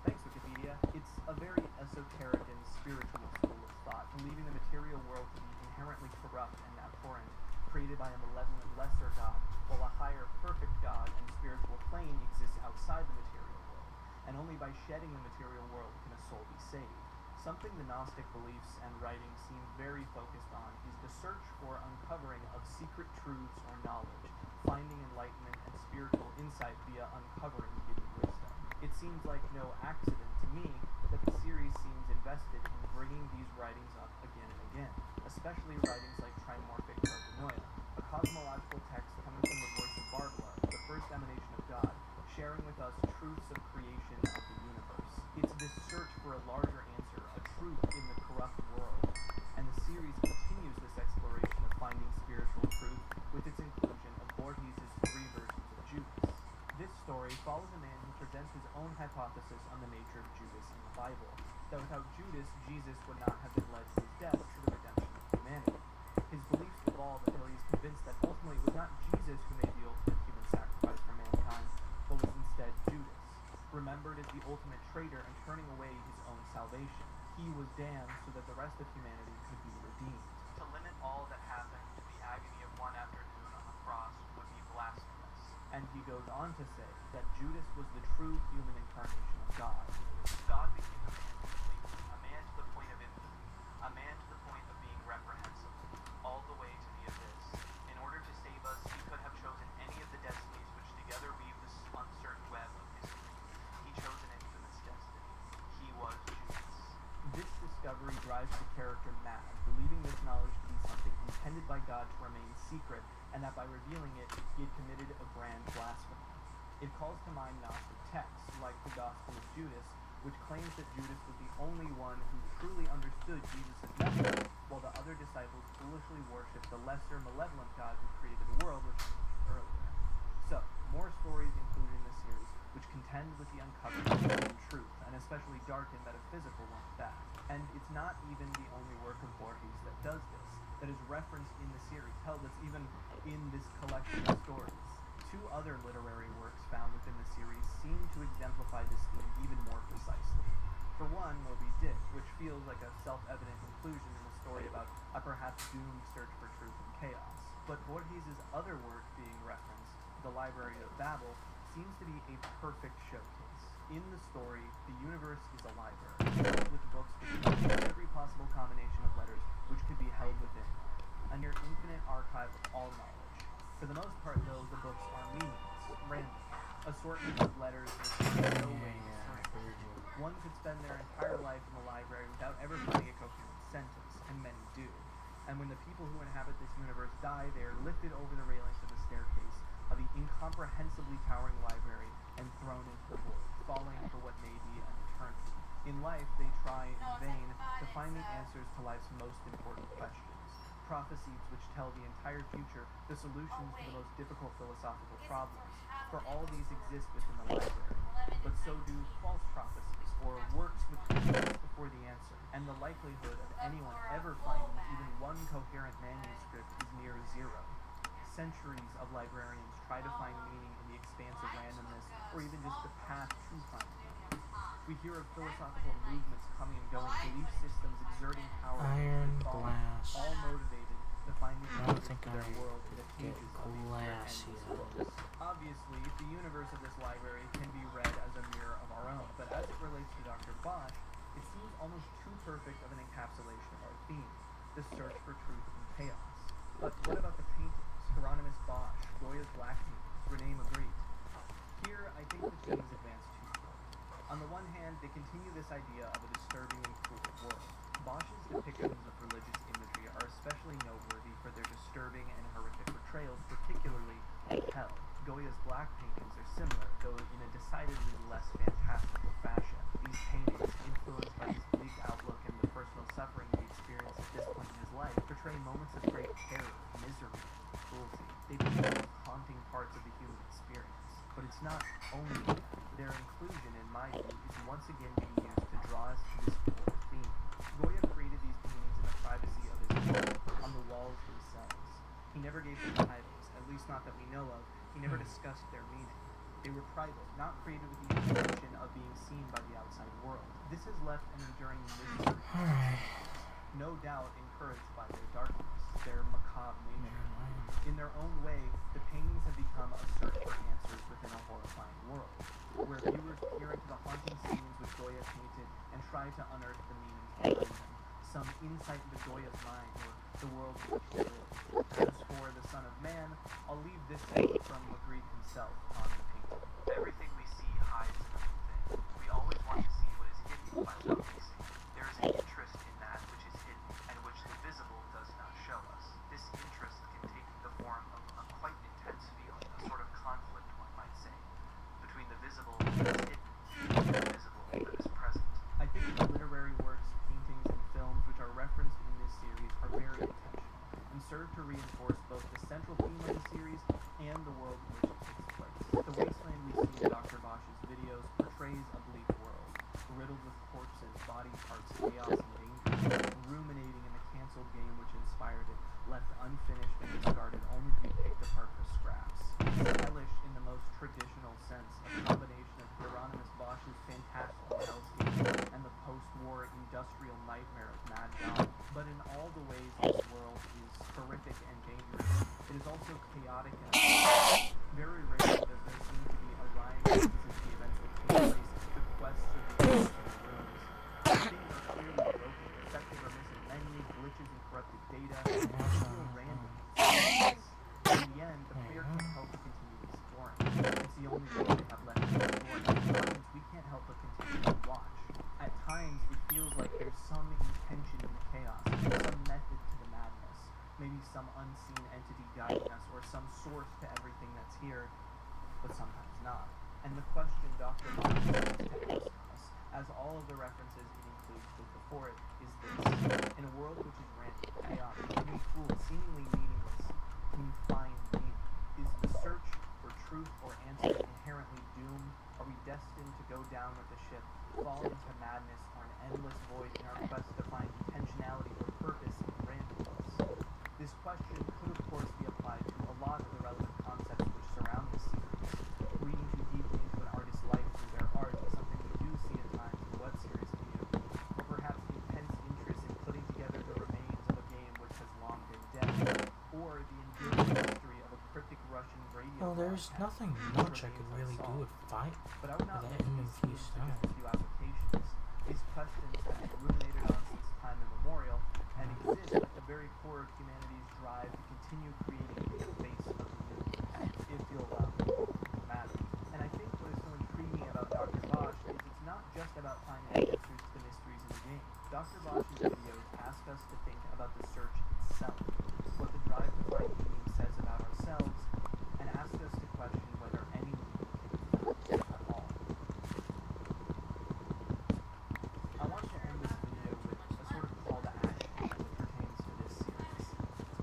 Thanks, Wikipedia. It's a very esoteric and spiritual school of thought, believing the material world to be inherently corrupt and abhorrent, created by a malevolent lesser god, while a higher perfect god and spiritual plane exists outside the material world, and only by shedding the material world can a soul be saved. Something the Gnostic beliefs and writings seem very focused on is the search for uncovering of secret truths or knowledge, finding enlightenment and spiritual insight via uncovering hidden wisdom. It seems like no accident to me that the series seems invested in bringing these writings up again and again, especially writings like Trimorphic Paranoia, a cosmological text coming from the voice of Barbara, the first emanation of God, sharing with us truths of creation of the universe. It's this search for a larger answer, a truth in the corrupt world, and the series continues this exploration of finding spiritual truth with its inclusion of Borges' 3 versions of Judas. This story follows a man who presents his own hypothesis on the nature of Judas in the Bible, that without Judas, Jesus would not have been led to his death for the redemption of humanity. His beliefs evolve until he is convinced that ultimately it was not Jesus who made the ultimate human sacrifice for mankind, but was instead Judas, remembered as the ultimate traitor and turning away his own salvation. He was damned so that the rest of humanity could be redeemed. To limit all that happened to the agony of one afternoon on the cross would be blasphemous. And he goes on to say that Judas was the true human incarnation of God. God became a man completely, a man to the point of infamy, a man to the point of being reprehensible, all the way to the abyss. In order to save us, he could have chosen any of the destinies which together weave this uncertain web of history. He chose an infamous destiny. He was Judas. This discovery drives the character mad, believing this knowledge to be something intended by God to remain secret, and that by revealing it, he had committed a grand blasphemy. It calls to mind Gnostic texts, like the Gospel of Judas, which claims that Judas was the only one who truly understood Jesus' message, while the other disciples foolishly worshipped the lesser malevolent God who created the world, which we mentioned earlier. So, more stories included in the series, which contend with the uncovering of hidden truth, and especially dark and metaphysical ones at that. And it's not even the only work of Borges that does this, that is referenced in the series, hell, that's even in this collection of stories. 2 other literary works found within the series seem to exemplify this theme even more precisely. For one, Moby Dick, which feels like a self-evident inclusion in a story about a perhaps doomed search for truth and chaos. But Borges' other work being referenced, The Library of Babel, seems to be a perfect showcase. In the story, the universe is a library, filled with books which contain every possible combination of letters which could be held within, a near infinite archive of all knowledge. For the most part, though, the books are meaningless, random, assortments of letters which in no way discernible. One could spend their entire life in the library without ever finding a coherent sentence, and many do. And when the people who inhabit this universe die, they are lifted over the railings of the staircase of the incomprehensibly towering library and thrown into the void, falling for what may be an eternity. In life, they try in vain to find the answers to life's most important questions. Prophecies which tell the entire future, the solutions to the most difficult philosophical problems, for all these exist within the library. But so do false prophecies, or works which exist before the answer, and the likelihood of anyone ever finding even one coherent manuscript is near 0. Centuries of librarians try to find meaning in the expanse of randomness, or even just the path to finding meaning. We hear of philosophical movements coming and going, belief systems exerting power, Iron falling, glass. all motivated to find the I don't answers think to their I world in the get pages of these glass endless yet. books. Obviously, the universe of this library can be read as a mirror of our own, but as it relates to Dr. Bosch, it seems almost too perfect of an encapsulation of our theme, the search for truth and chaos. But what about the paintings? Hieronymus Bosch, Goya's Black Paintings, Rene Magritte. Here, I think the themes advance twofold. On the one hand, they continue this idea of a disturbing and cruel world. Bosch's depictions of religious imagery are especially noteworthy for their disturbing and horrific portrayals, particularly of hell. Goya's black paintings are similar, though in a decidedly less fantastical fashion. These paintings, influenced by his bleak outlook and the personal suffering he experienced at this point in his life, portray moments of great terror, misery, and cruelty. They paint the most haunting parts of the human experience. But it's not only that. Their inclusion, in my view, is once again being used to draw us to this core theme. Goya created these paintings in the privacy of his home, on the walls themselves. He never gave them titles, at least not that we know of. He never discussed their meaning. They were private, not created with the intention of being seen by the outside world. This has left an enduring mystery. No doubt encouraged by their darkness, their macabre nature. In their own way, the paintings have become a search for answers within a horrifying world, where viewers peer into the haunting scenes which Goya painted and try to unearth the meanings behind them, some insight into Goya's mind or the world in which he lived. As for the Son of Man, I'll leave this quote from Magritte himself on the painting. Everything we see hides something. We always want to see what is hidden by what we see. There is an interest in that which is hidden and which the visible does not show us. This interest can take the form of a quite intense feeling, a sort of conflict, one might say, between the visible that is hidden and the invisible that is present. I think the literary works, paintings, and films which are referenced in this series are very intentional and serve to reinforce both the central theme of the series and the world in which it takes place. The wasteland we see in Dr. Bosch's videos portrays a bleak world, riddled with corpses, body parts, chaos, and danger, ruminating in the cancelled game which inspired it, left unfinished and discarded only to be picked apart for scraps. It's hellish in the most traditional sense, a combination of Hieronymus Bosch's fantastical hellscape and the post-war industrial nightmare of Mad God. But in all the ways this world is horrific and dangerous, it is also chaotic and absurd. Very rarely does there seem to be a rhyme to the events that take place, the quests of the agents in the rooms. Things are clearly broken, effective or missing menus, glitches and corrupted data, and feel random. In the end, the player can't help but continue exploring. It's the only world they have left to explore, and as an audience, we can't help but continue to watch. At times, it feels like there's some intention in the chaos, some method to the madness, maybe some unseen entity guiding us, or some source to everything that's here, but sometimes not. And the question Dr. Bosch wants to ask us, as all of the references it includes before it, is this: in a world which is random, chaotic, even cruel, seemingly meaningless, can you find meaning? Is the search for truth or answer inherently doomed? Are we destined to go down with the ship, fall into madness, or an endless void in our quest to find intentionality or purpose in randomness? This question could, of course, be applied to a lot of the relevant concepts which surround the series. Reading too deeply into an artist's life through their art is something we do see at times in the web series community, or perhaps intense interest in putting together the remains of a game which has long been dead, or the enduring mystery of a cryptic Russian radio. Well, there's nothing much I could really do with fight But I would not with limit that these MMP themes to style. just a few applications. These questions have been ruminated on since time immemorial and exist at the very core of humanity's drive to continue creating in the face of the new, if you'll allow me to matter. And I think what is so intriguing about Dr. Bosch is it's not just about finding answers to the mysteries in the game. Dr. Bosch's videos ask us to think about the search itself, what the drive to find meaning says about ourselves, and ask us to question whether any meaning can be found at all. I want to end this video with a sort of call to action as it pertains to this series.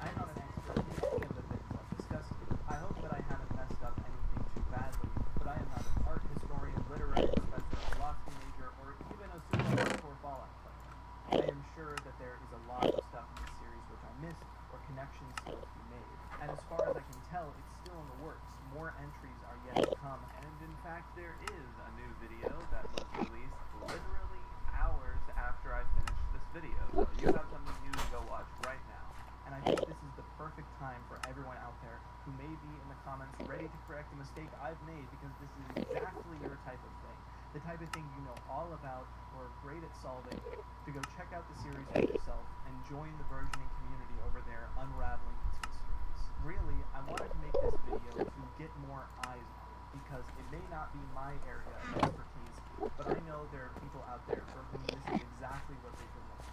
I'm not an expert in any of the things I've discussed here. I hope that I haven't messed up anything too badly, but I am not an art historian, literary professor, philosophy major, or even a super hardcore Fallout player. I am sure that there is a lot of stuff in this series which I missed, or connections still to be made. And as far as I can tell, it's still in the works. More entries are yet to come. And in fact, there is a new video that was released literally hours after I finished this video. So you have something new to go watch right now. And I think this is the perfect time for everyone out there who may be in the comments ready to correct a mistake I've made, because this is exactly your type of thing. The type of thing you know all about or are great at solving, to go check out the series for yourself and join the burgeoning community over there unraveling its mysteries. Really, I wanted to make this video to get more eyes on it, because it may not be my area of expertise, but I know there are people out there for whom this is exactly what they've been looking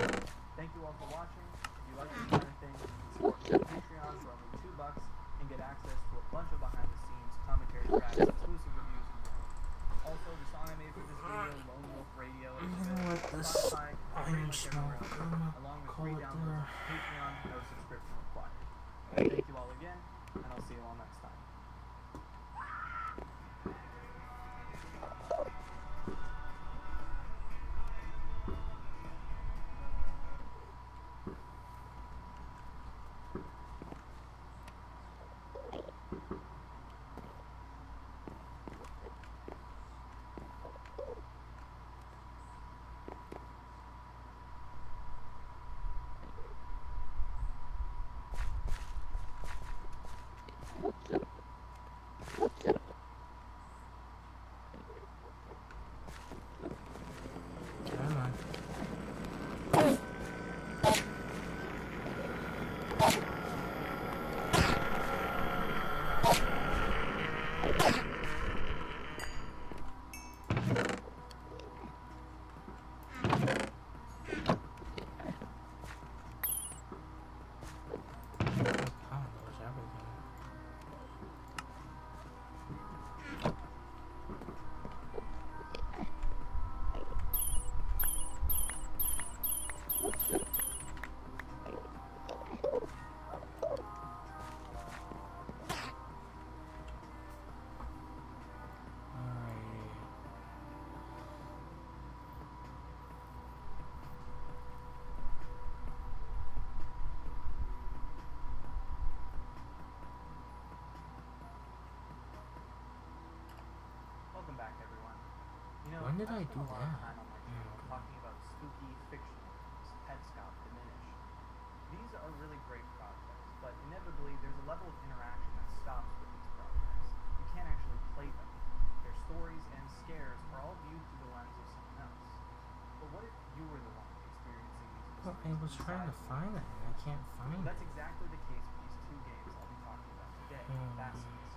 for. Thank you all for watching. If you like this kind of thing, you can support me on Patreon for only $2 and get access to a bunch of behind the scenes carries packs, exclusive reviews, and more. Also, the song I made for this video, Lone Wolf Radio, is You know what? This Spotify, pretty iron much smoke, everywhere else, I'm gonna along with call free it downloads there. on Patreon, no subscription required. Thank you all again, and I'll see you all next time. Come on. There's everything. Welcome back, everyone. You know, When did I I've spent do a lot of that? time on my channel talking about spooky fiction games, Petscop, Diminish. These are really great projects, but inevitably there's a level of interaction that stops with these projects. You can't actually play them. Their stories and scares are all viewed through the lens of someone else. But what if you were the one experiencing these Well, mysteries I was trying to inside find it and I can't find you? it. That's exactly the case with these two games I'll be talking about today, Basilisk.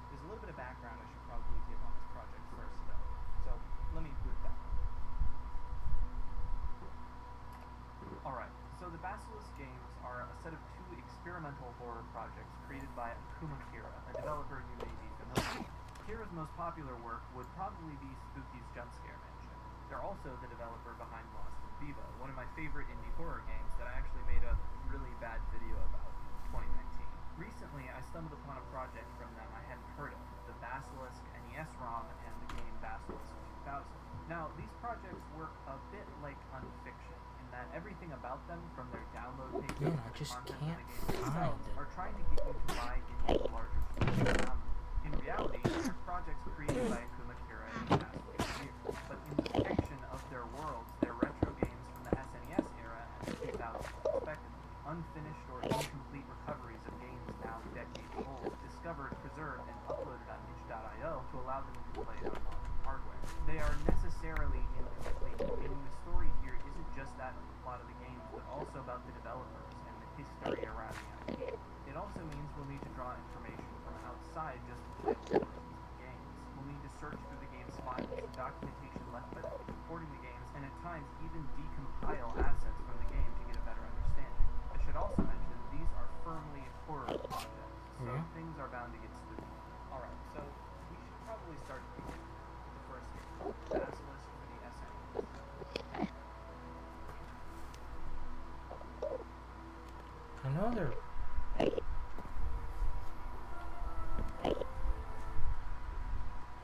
There's a little bit of background I should probably give on this project first, though. So let me boot that up. Alright, so the Basilisk games are a set of two experimental horror projects created by Akuma Kira, a developer you may be familiar with. Kira's most popular work would probably be Spooky's Jump Scare Mansion. They're also the developer behind Lost in Vivo, one of my favorite indie horror games that I actually made a really bad video about in 2019. Recently, I stumbled upon a project from them I hadn't heard of, the Basilisk NES ROM and the game Basilisk 2000. Now, these projects work a bit like unfiction, in that everything about them, from their download pages Yeah, to I the just content can't of the game themselves, find it. are trying to get you to buy into the larger story around them. In reality, they're projects created by Akuma Kira in the past few years, but in the depiction of their worlds, they're retro games from the SNES era and the 2000s respectively, unfinished or incomplete recoveries of games now decades old, discovered, preserved, and uploaded on itch.io to allow them to be played on modern hardware. They are necessarily incomplete, meaning the story here isn't just that of the plot of the game, but also about the developers and the history around the IP. It also means we'll need to draw information from outside just to play the games. We'll need to search through the game's files and documentation left by the people supporting the games, and at times even decompile assets from the game to get a better understanding. I should also mention these are firmly horror projects, so things are bound to get spooky. Alright, so we should probably start at the beginning with the first game, Basilisk for the SNES. I know they're...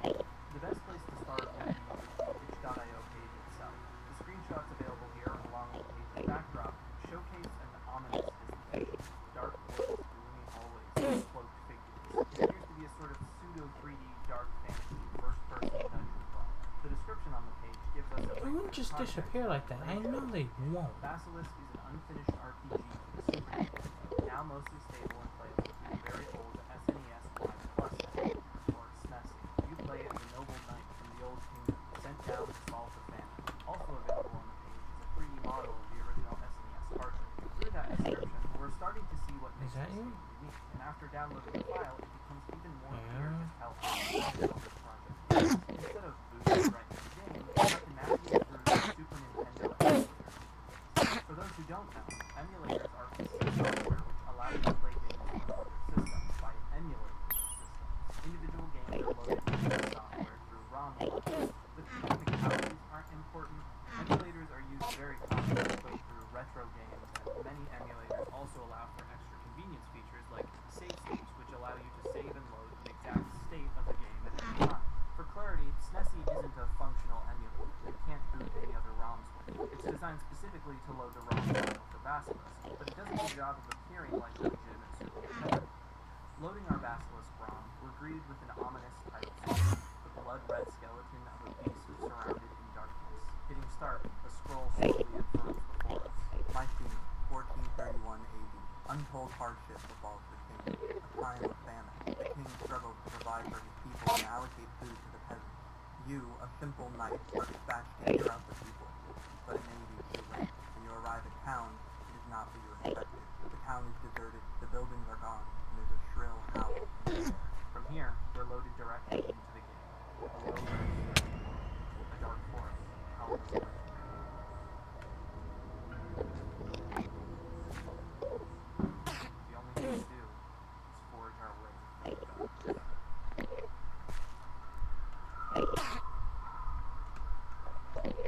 The best place to start would be the itch.io page itself. The screenshots available here, along with the page's backdrop, showcase an ominous disposition. Dark woods, gloomy hallways, cloaked figures. It appears to be a sort of pseudo-3D dark fantasy first-person dungeon crawl. The description on the page gives us a It wouldn't just disappear like that. I know they won't. Basilisk is an unfinished RPG for the Super Nintendo, now mostly stable and playable through the very old SNES One Plus engine, or SNESy. You play as a noble knight from the Old Kingdom, sent down to solve the famine. Also available on the page is a 3D model of the original SNES hardware. Through that description, we're starting to see what makes this game unique, and after downloading the file, it becomes even more clear just how fundamental this project is. Instead of booting right into the game, you have to navigate through the Super Nintendo emulator. For those who don't know, emulators are pieces of software which allow you to play games on other systems by emulating those systems. Individual games basilisk, but it does a good job of appearing like a legitimate pseudo-defender. Loading our basilisk ROM, we're greeted with an ominous title screen. The blood-red skeleton of a beast surrounded in darkness. Hitting start, a scroll slowly unfurls before us. My theme, 1431 AD. Untold hardship befalls the king. A time of famine. The king struggles to provide for his people and allocate food to the peasants. You, a simple knight, are dispatched to hear out the people. But it may be too late. When you arrive at town, it is not what you expected. The town is deserted, the buildings are gone, and there's a shrill howl in the air. From here, we're loaded directly into the game. A low res a dark forest, howls the wind. The only thing to do is forge our way through the darkness.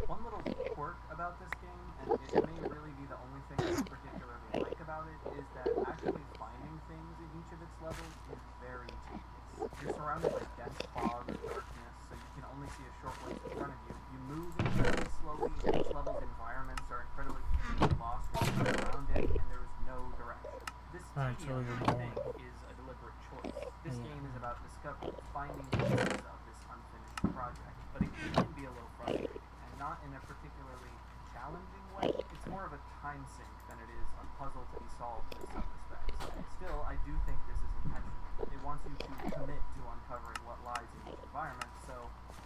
One little quirk about this game, and it may really be the only thing I particularly like about it, is that actually finding things in each of its levels is very tedious. You're surrounded by dense fog and darkness, so you can only see a short ways in front of you. You move incredibly slowly, and each level's environments are incredibly easy to get lost when you run around it, and there is no direction. This tedium, I think, is a deliberate choice. This game is about discovery, finding pieces of this unfinished project, but it can be a little frustrating, and not in a particularly challenging way. It's more of a time sink than it is a puzzle to be solved in some respects. Still, I do think this is intentional. It wants you to commit to uncovering what lies in each environment, so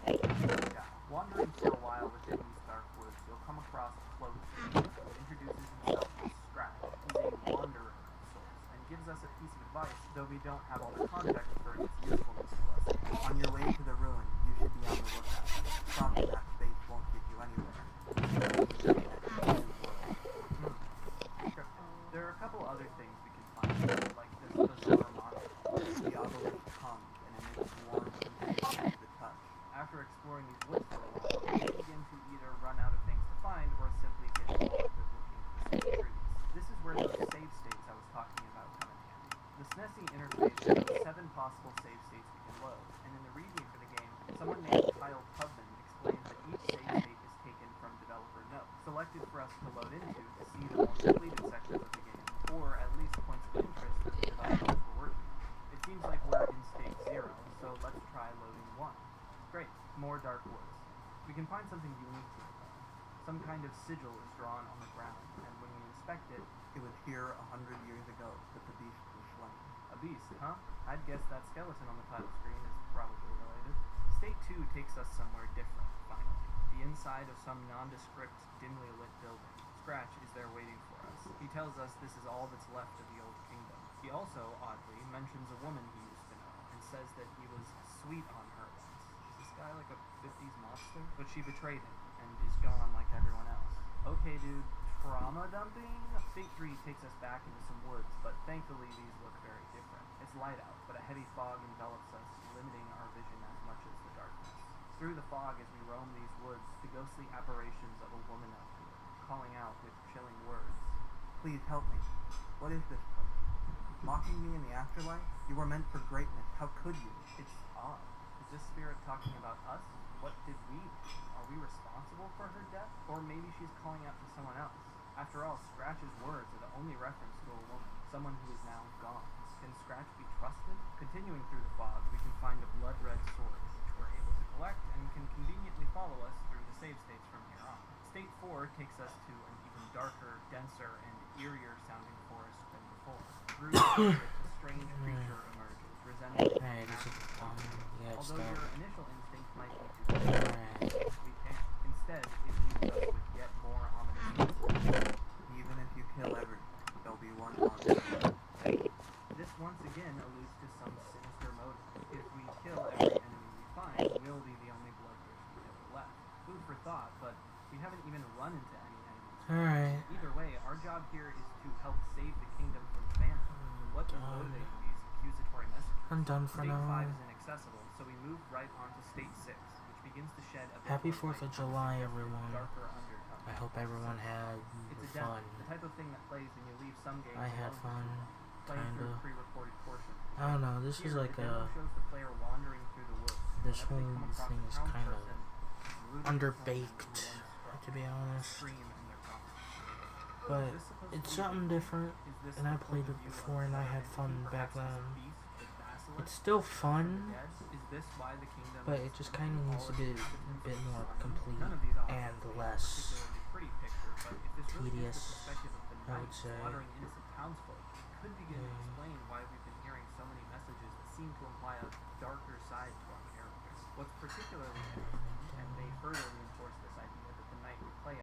yeah. Wandering for a while within these dark woods, you'll come across a cloaked figure who introduces himself as Scratch. He's a wanderer of sorts, and gives us a piece of advice, though we don't have all the context for its usefulness to us. On your way to the ruin, you should be on the lookout. Crossing that space won't get you anywhere. There are a couple other things we can find, like this bizarre model. The obelisk comes and emits warmth and safety to the touch. After exploring these woods for a while, you begin to either run out of things to find or simply get bored with looking at the same trees. This is where those save states I was talking about come in handy. The SNESy interface shows 7 possible save states we can load, and in the review for the game, someone named Kyle Tubman explains that each save state is taken from developer notes, selected for us to load into to see the more completed sections of the game, or at least points of interest that the developers were working on. It seems like we're in state 0, so let's try loading 1. Great, more dark woods. We can find something unique here, though. Some kind of sigil is drawn on the ground, and when we inspect it, it was here 100 years ago that the beast was slain. A beast, huh? I'd guess that skeleton on the title screen is probably related. State 2 takes us somewhere different, finally. The inside of some nondescript, dimly lit building. Scratch is there waiting for us. He tells us this is all that's left of the old kingdom. He also, oddly, mentions a woman he used to know, and says that he was sweet on her once. Is this guy like a 50s monster? But she betrayed him, and is gone like everyone else. Okay, dude, trauma dumping? State 3 takes us back into some woods, but thankfully these look very different. It's light out, but a heavy fog envelops us, limiting our vision as much as the darkness. Through the fog as we roam these woods, the ghostly apparitions of a woman appear, calling out with chilling words. Please help me. What is this place? Mocking me in the afterlife? You were meant for greatness. How could you? It's odd. Is this spirit talking about us? What did we do? Are we responsible for her death? Or maybe she's calling out to someone else? After all, Scratch's words are the only reference to a woman, someone who is now gone. Can Scratch be trusted? Continuing through the fog, we can find a blood-red sword, which we're able to collect and can conveniently follow us through the save states from here on. State 4 takes us to an even darker, denser, and eerier sounding forest than before. Through the forest, a strange creature emerges, resembling a massive clown. Although your initial instinct might be to kill, we can't. Instead, it leaves us with yet more ominous incidents. Even if you kill everything, there'll be one honest. This once again alludes to some sinister motive. If we kill every enemy we find, we'll be the only bloodthirsty ever left. Food for thought, but we haven't even run into any enemies. Alright. Either way, our job here is to help save the kingdom from famine. What is motivating these accusatory messages? I'm done for State now. 5 is inaccessible, so we move right on to State 6, which begins to shed a bit Happy more 4th of light July, on the everyone. darker undertone. I hope everyone had It's a fun. demo, the type of thing that plays when you leave some games I had alone. fun, Playing through kinda. pre-recorded portions. I don't know, this is Here, like the demo a... shows the player wandering through the woods. This Whenever they whole come across thing a is town kind of person, rooting for someone underbaked, who once struck, to be honest. scream and they're gone. but Is this supposed it's to be something different, Is this and I the played point of it view before of and I had Entity, fun back perhaps as a then. beast, the basilisk It's still from the fun, dead? Is this why the kingdom but is it just tempting kind of all needs to its be a inhabitants bit with more slaughter? complete None of these options and paint a less particularly pretty picture, but if this really is the tedious, perspective of the I knight would say. slaughtering innocent townsfolk, it could begin to explain why we've been hearing so many messages that seem to imply a darker side to our character. What's particularly interesting